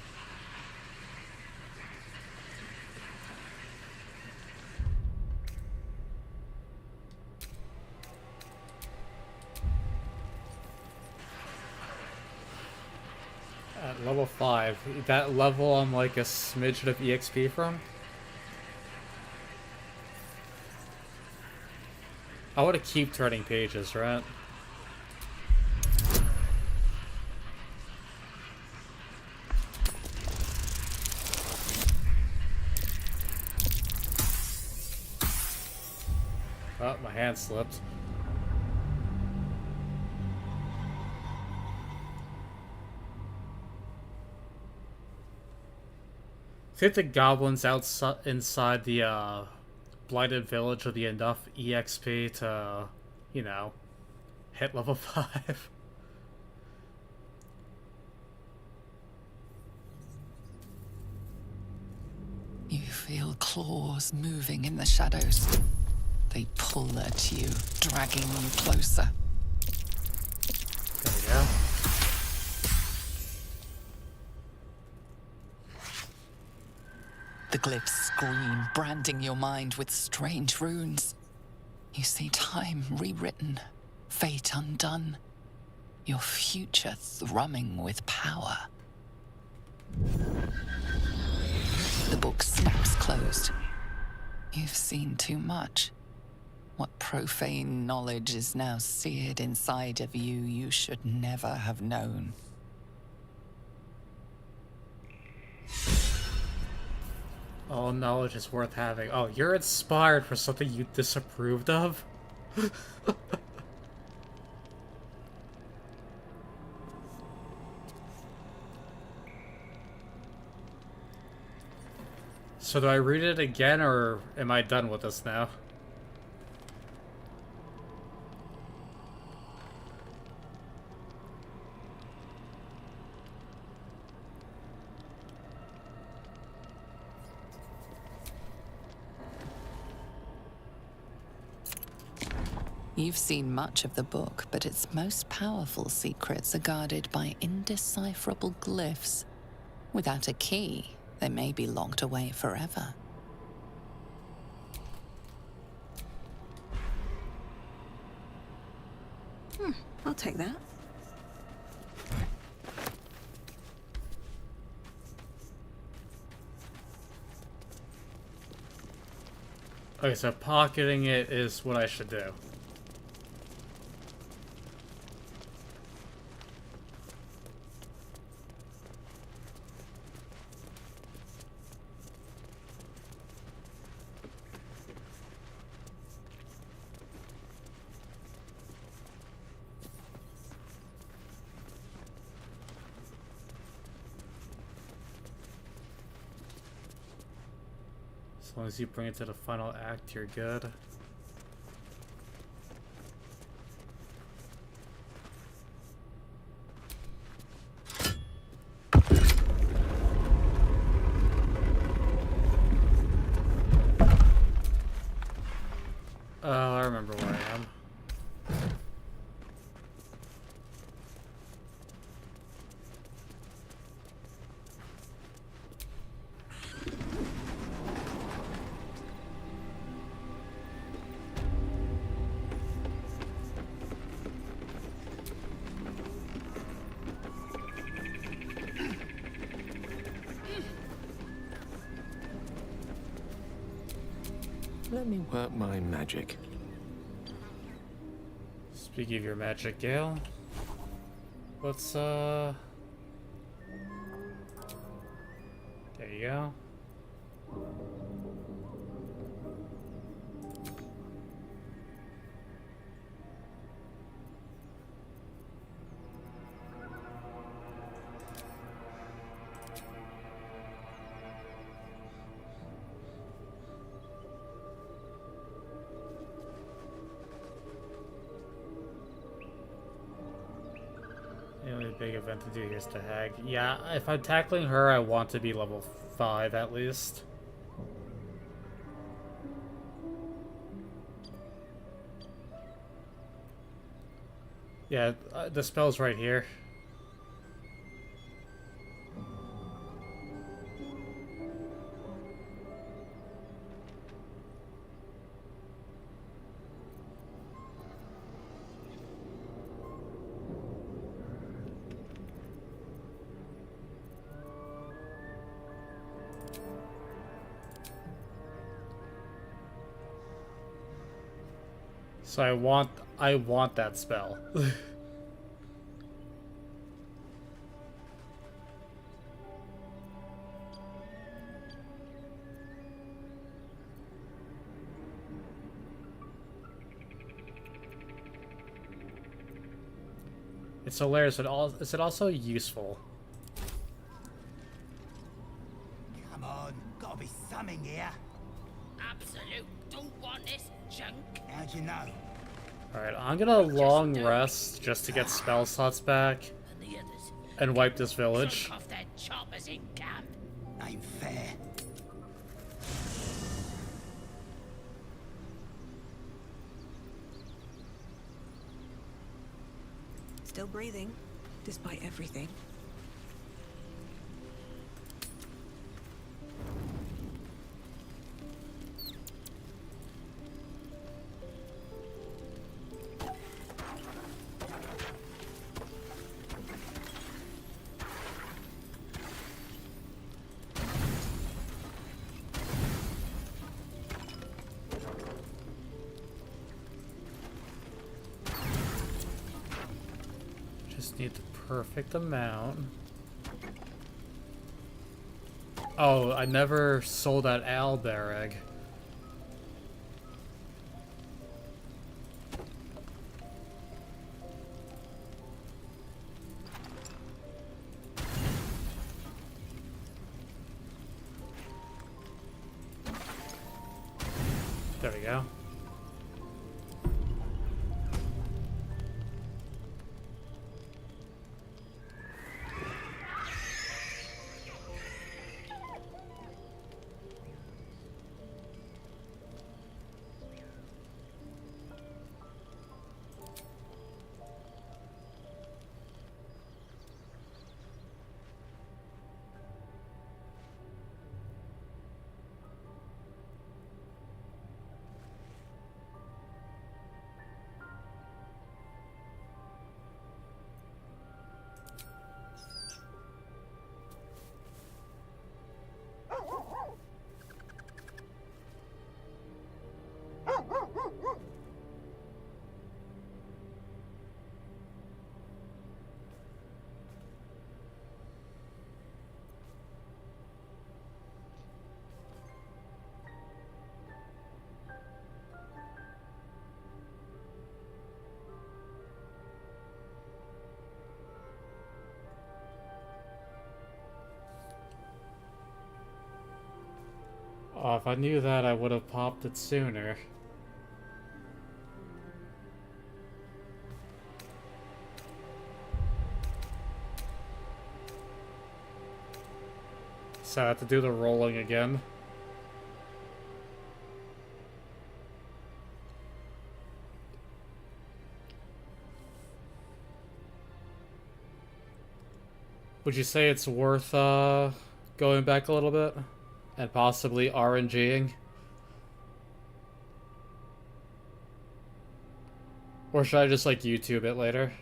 At level 5, that level I'm like a smidgen of EXP from? I want to keep turning pages, right? Oh, my hand slipped. I think the goblins outside inside the blighted village will be enough EXP to, you know, hit level 5. You feel claws moving in the shadows. They pull at you, dragging you closer. There we go. The glyphs scream, branding your mind with strange runes. You see time rewritten, fate undone, your future thrumming with power. The book snaps closed. You've seen too much. What profane knowledge is now seared inside of you you should never have known. All knowledge is worth having. Oh, you're inspired for something you disapproved of? So do I read it again, or am I done with this now? You've seen much of the book, but its most powerful secrets are guarded by indecipherable glyphs. Without a key, they may be locked away forever. I'll take that. Okay, so pocketing it is what I should do. As long as you bring it to the final act, you're good. Oh, I remember where I am. Let me work my magic. Speaking of your magic, Gale, let's, there you go. The only big event to do here is to hag. Yeah, if I'm tackling her, I want to be level 5 at least. Yeah, the spell's right here. So I want that spell. It's hilarious, but is it also useful? Come on, gotta be something here. Absolute don't want this junk. How'd you know? Alright, I'm gonna long rest just to get spell slots back and wipe this village. Off their choppers in camp. Ain't fair. Still breathing, despite everything. Just need the perfect amount. Oh, I never sold that owlbear egg. There we go. Oh, if I knew that, I would have popped it sooner. So I have to do the rolling again. Would you say it's worth going back a little bit and possibly RNGing? Or should I just like YouTube it later?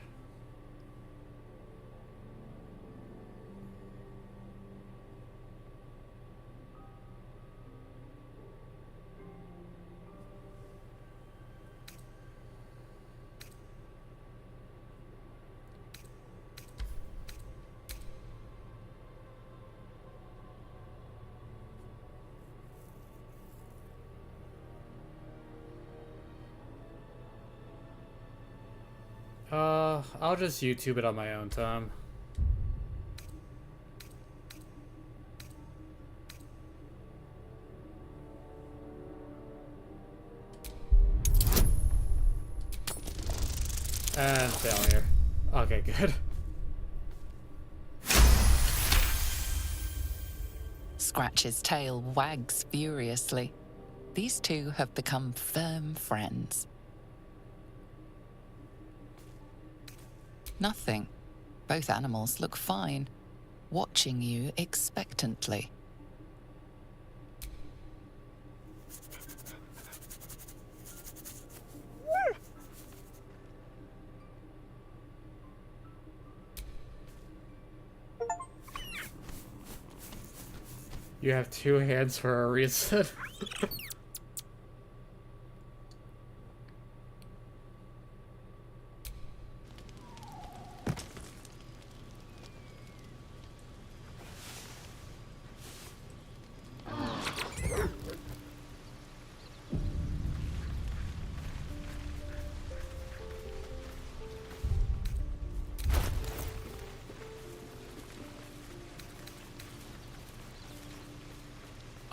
I'll just YouTube it on my own time. And failure. Okay, good. Scratch's tail wags furiously. These two have become firm friends. Nothing. Both animals look fine, watching you expectantly. You have two hands for a reason.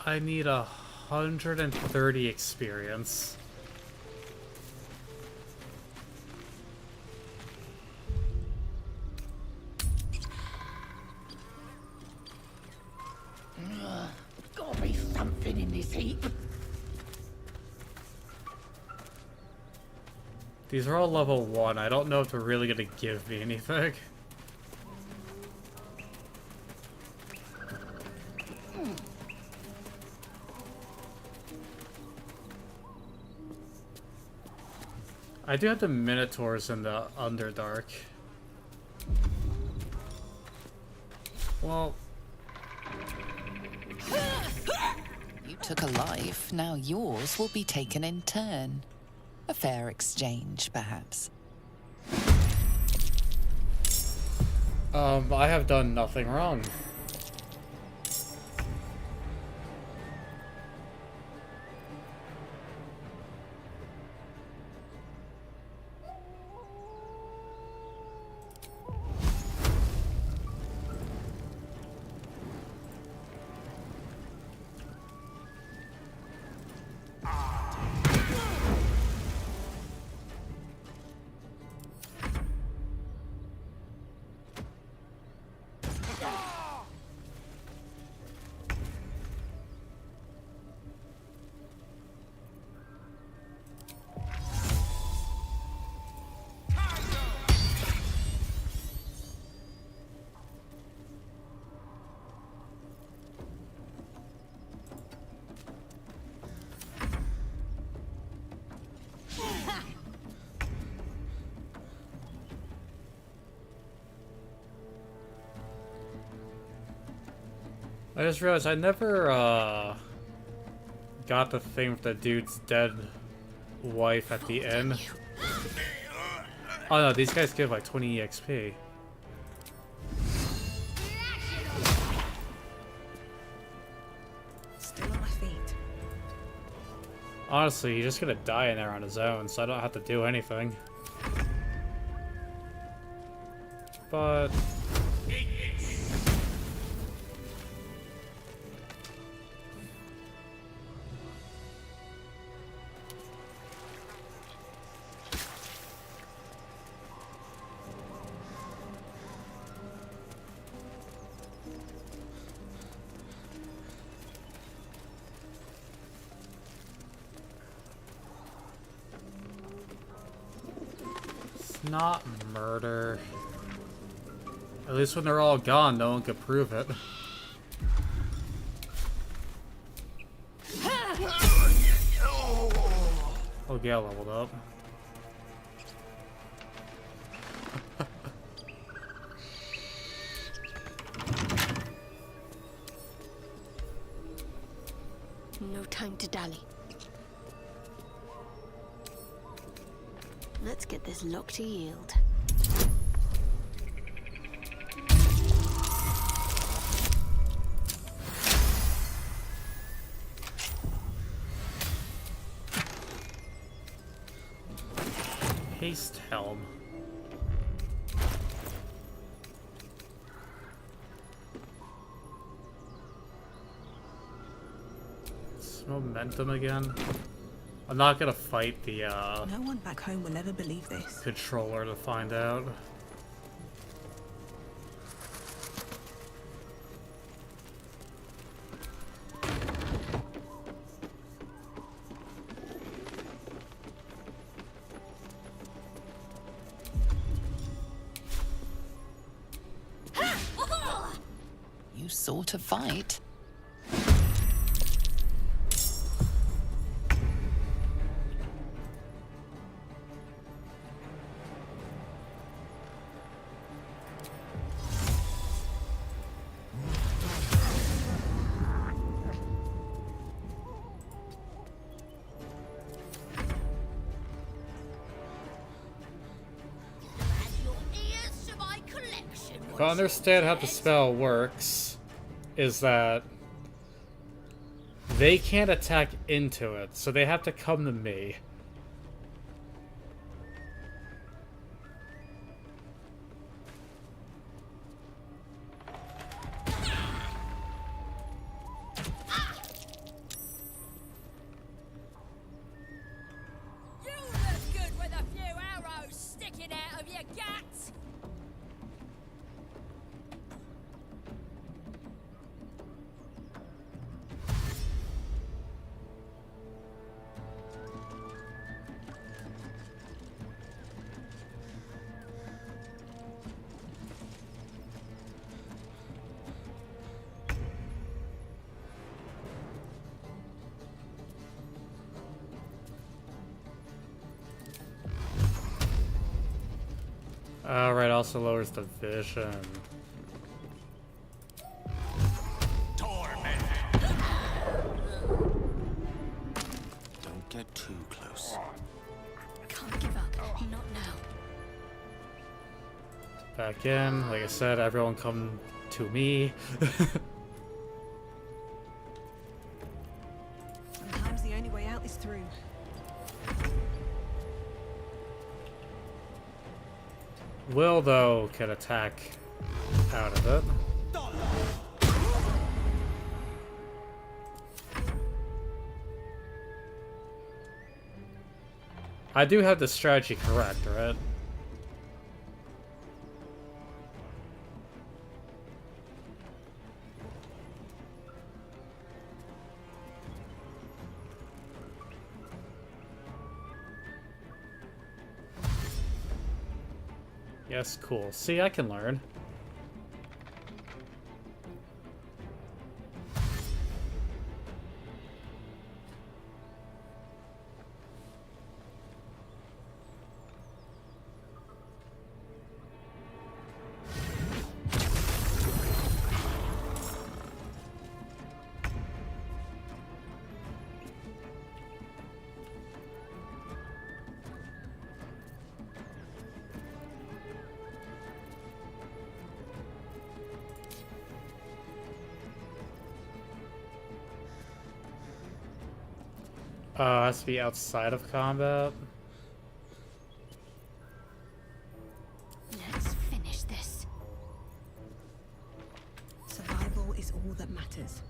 I need 130 experience. Gotta be something in this heap. These are all level 1. I don't know if they're really gonna give me anything. I do have the Minotaurs in the Underdark. Well... You took a life, now yours will be taken in turn. A fair exchange, perhaps. I have done nothing wrong. I just realized I never, got the thing with the dude's dead wife at the end. Oh no, these guys give like 20 EXP. Still on my feet. Honestly, he's just gonna die in there on his own, so I don't have to do anything. But... not murder. At least when they're all gone, no one could prove it. Oh, Gale leveled up. No time to dally. Let's get this lock to yield. Haste helm. It's momentum again. I'm not gonna fight the No one back home will ever believe this. controller to find out. You sort of fight. If I understand how the spell works, is that they can't attack into it, so they have to come to me. You look good with a few arrows sticking out of your guts. Alright, also lowers the vision. Don't get too close. Can't give up. Not now. Back in. Like I said, everyone come to me. Sometimes the only way out is through. Will, though, can attack out of it. I do have the strategy correct, right? Yes, cool. See, I can learn. Has to be outside of combat. Let's finish this. Survival is all that matters.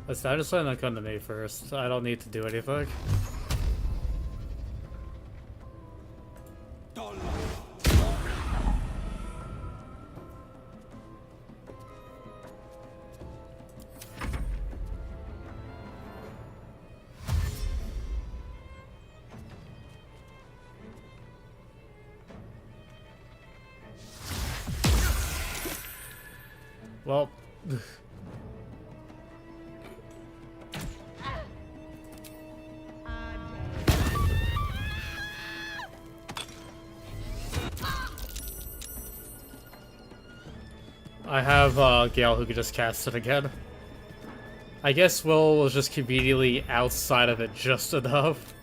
Listen, I just let them come to me first. I don't need to do anything. Well. I have Gale who could just cast it again. I guess Will was just conveniently outside of it just enough.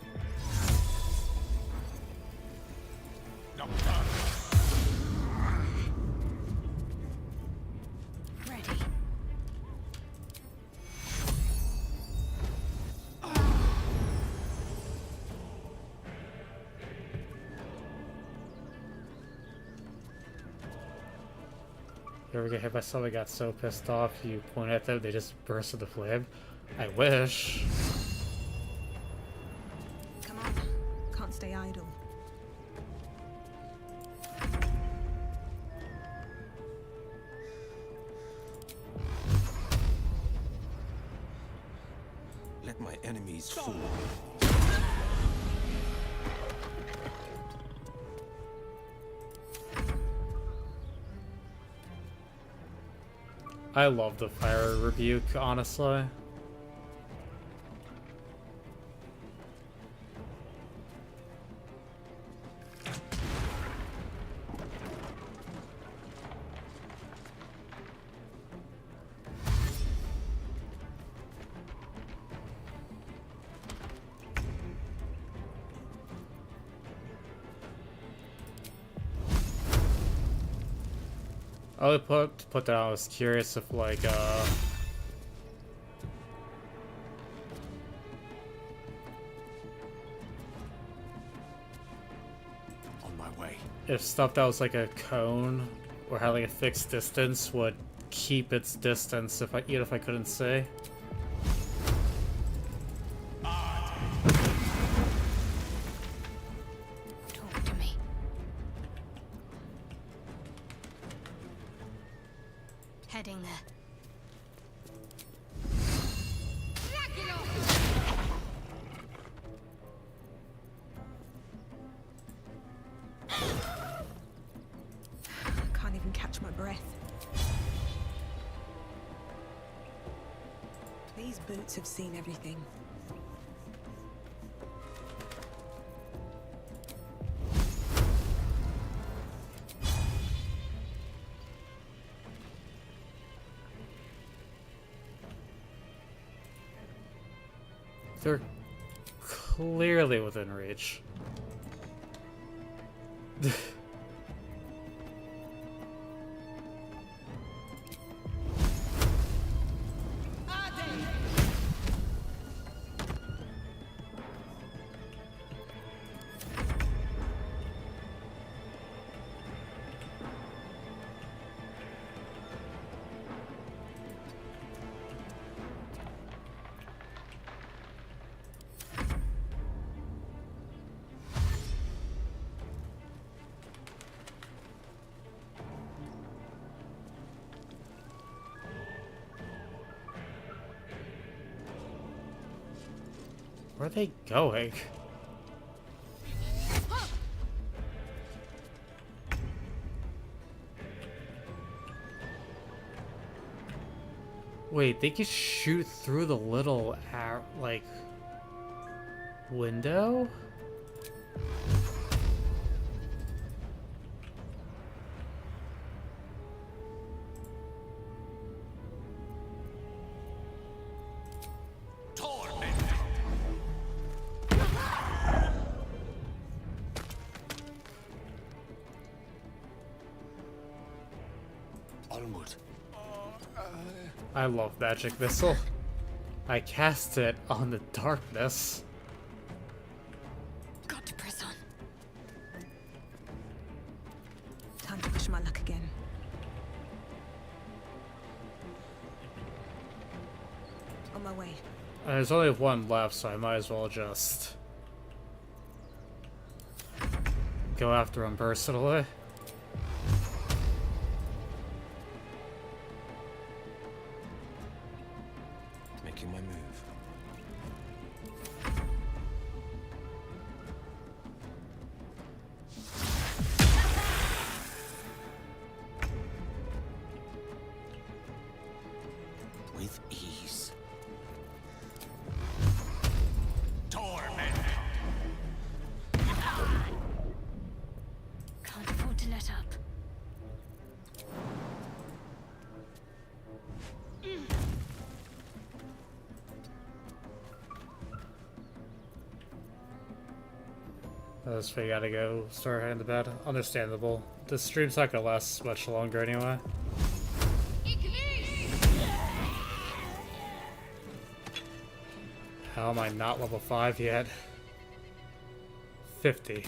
Ready. You ever get hit by somebody got so pissed off you point at them, they just burst into flame? I wish. Come on. Can't stay idle. Let my enemies fall. I love the fire rebuke, honestly. I would put that I was curious if like On my way. if stuff that was like a cone or had like a fixed distance would keep its distance if even if I couldn't see. Talk to me. Heading there. Can't even catch my breath. These boots have seen everything. They're clearly within reach. Where are they going? Wait, they can shoot through the little like window? Onward. I love Magic Missile. I cast it on the darkness. Got to press on. Time to push my luck again. On my way. There's only one left, so I might as well just go after him personally. Making my move. That's why you gotta go start heading to bed. Understandable. This stream's not gonna last much longer anyway. How am I not level 5 yet? 50.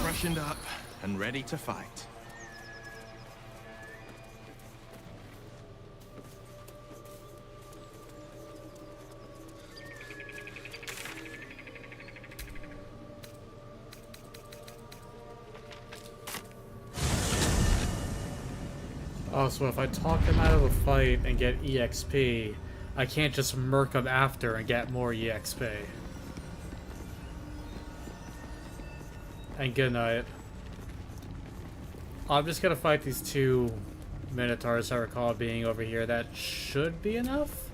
Freshened up and ready to fight. Oh, so if I talk him out of a fight and get EXP, I can't just murk him after and get more EXP. And good night. I'm just gonna fight these 2 Minotaurs I recall being over here. That should be enough?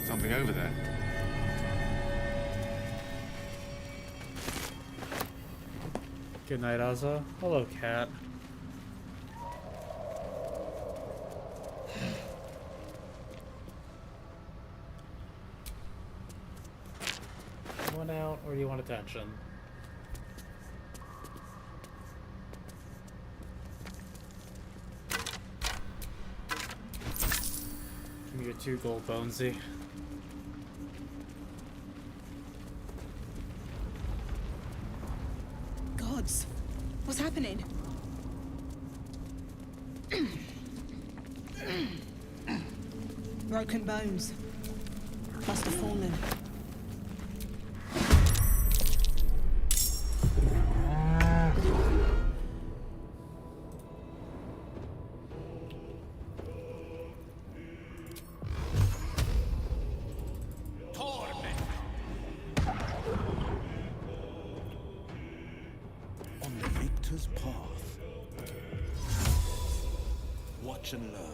Something over there. Good night, Azza. Hello, cat. You want out, or do you want attention? Give me your 2 gold, Bonesy. Gods, what's happening? Broken bones. Must have fallen. On the victor's path. Watch and learn.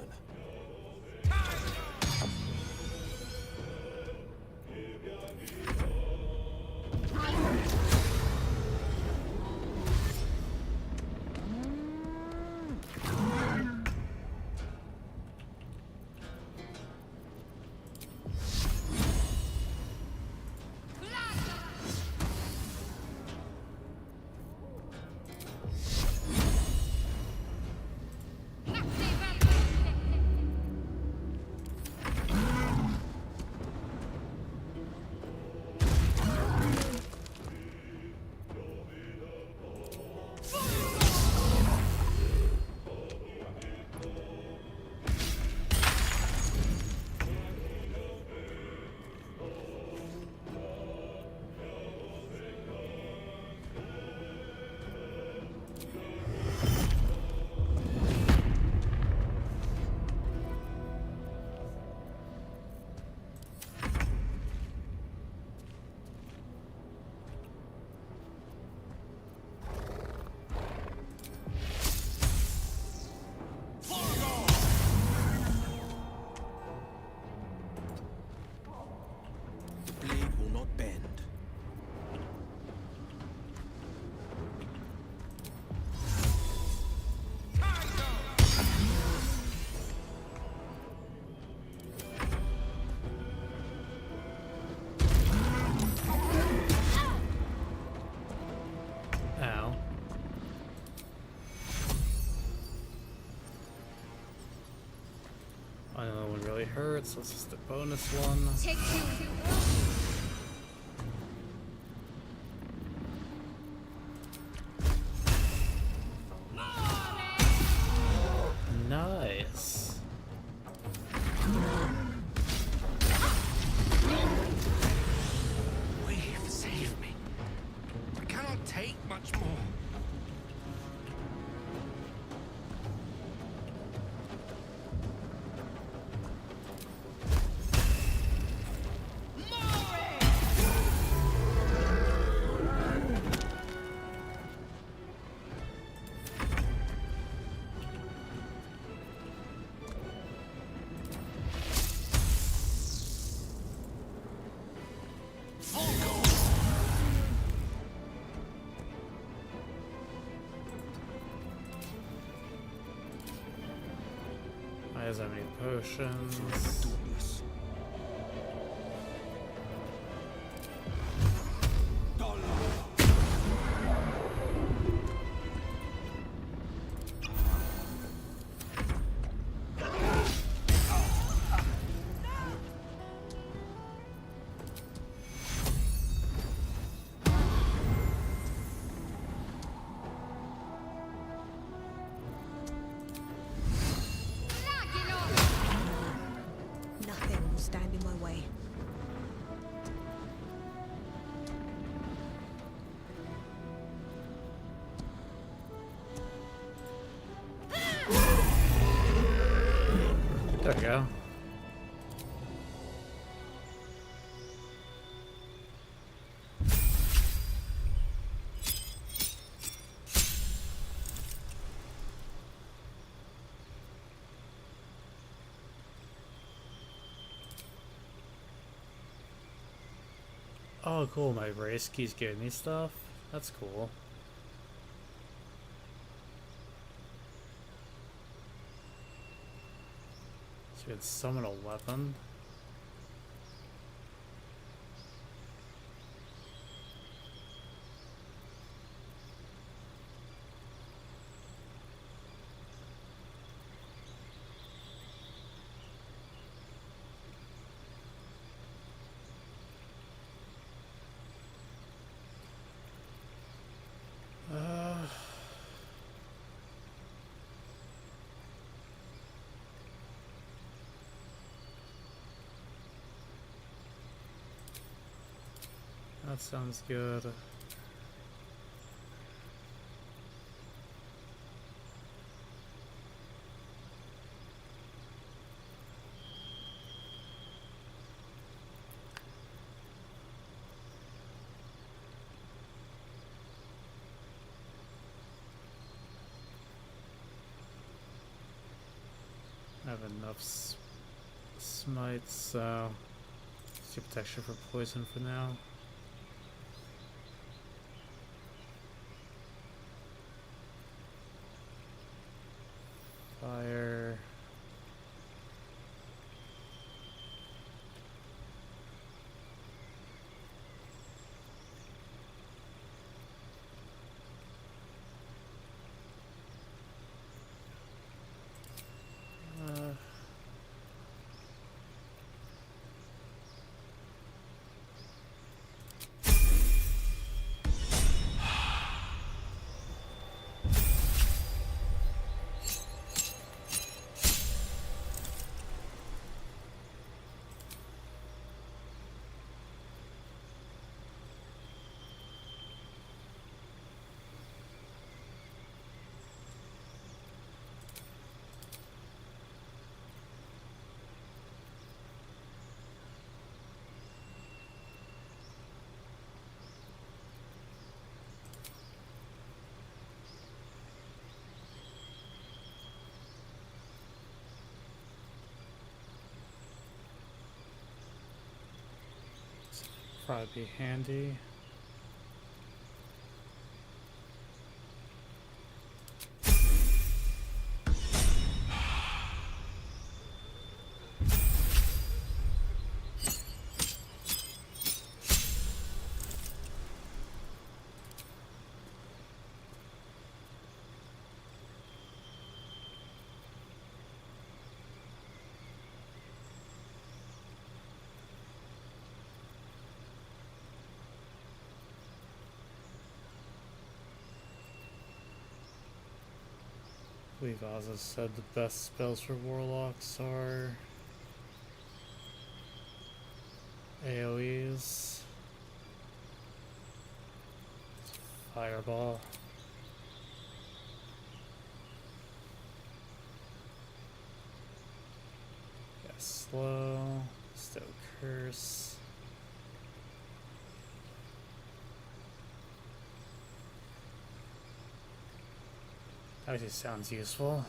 Hurts, so this is the bonus one. Take 2. Nice. We've saved me. I cannot take much more. I have any potions. Nothing will stand in my way. There we go. Oh, cool. My race keeps giving me stuff. That's cool. So we can summon a weapon. That sounds good. I have enough smites, so let's do protection for poison for now. Fire. Probably be handy. We've also said the best spells for warlocks are AoEs, Fireball, Slow, Stow Curse. That just sounds useful.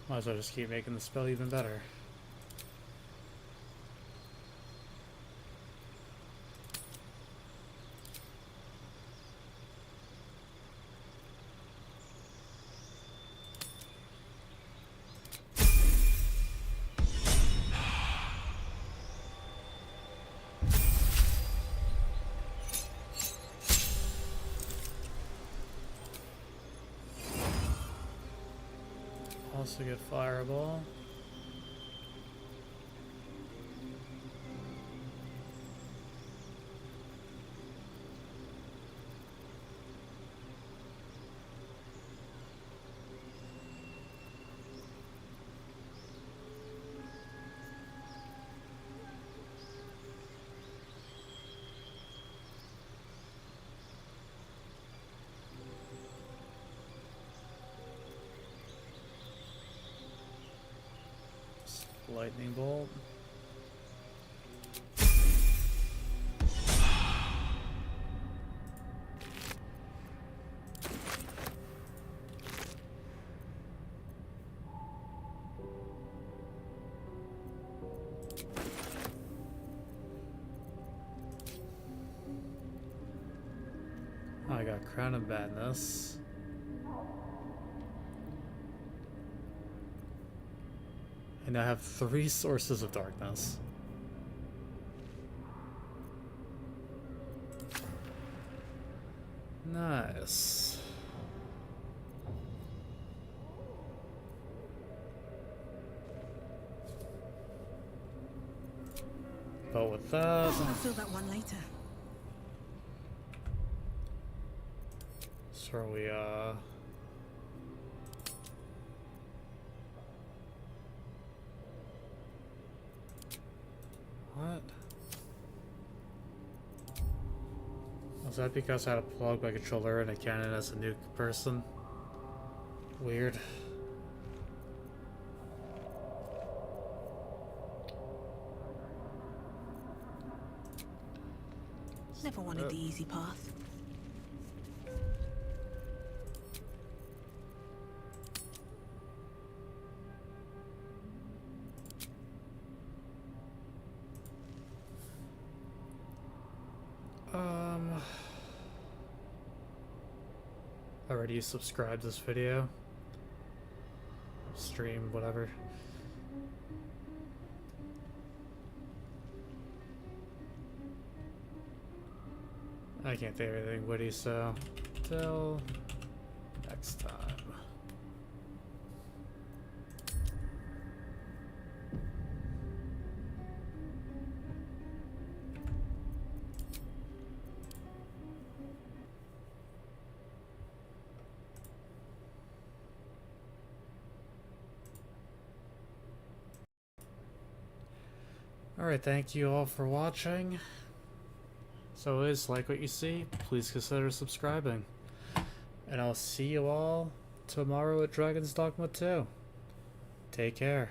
Might as well just keep making the spell even better. Also get fireball. Lightning bolt. I got Crown of Madness. And I have 3 sources of darkness. Nice. But with that, I'll fill that one later. so we what? Was that because I had to plug my controller in a cannon as a new person? Weird. Never wanted the easy path. Already subscribed this video, stream, whatever. I can't think of anything witty, so till next time. Alright, thank you all for watching. So always, like what you see, please consider subscribing. And I'll see you all tomorrow at Dragon's Dogma 2. Take care.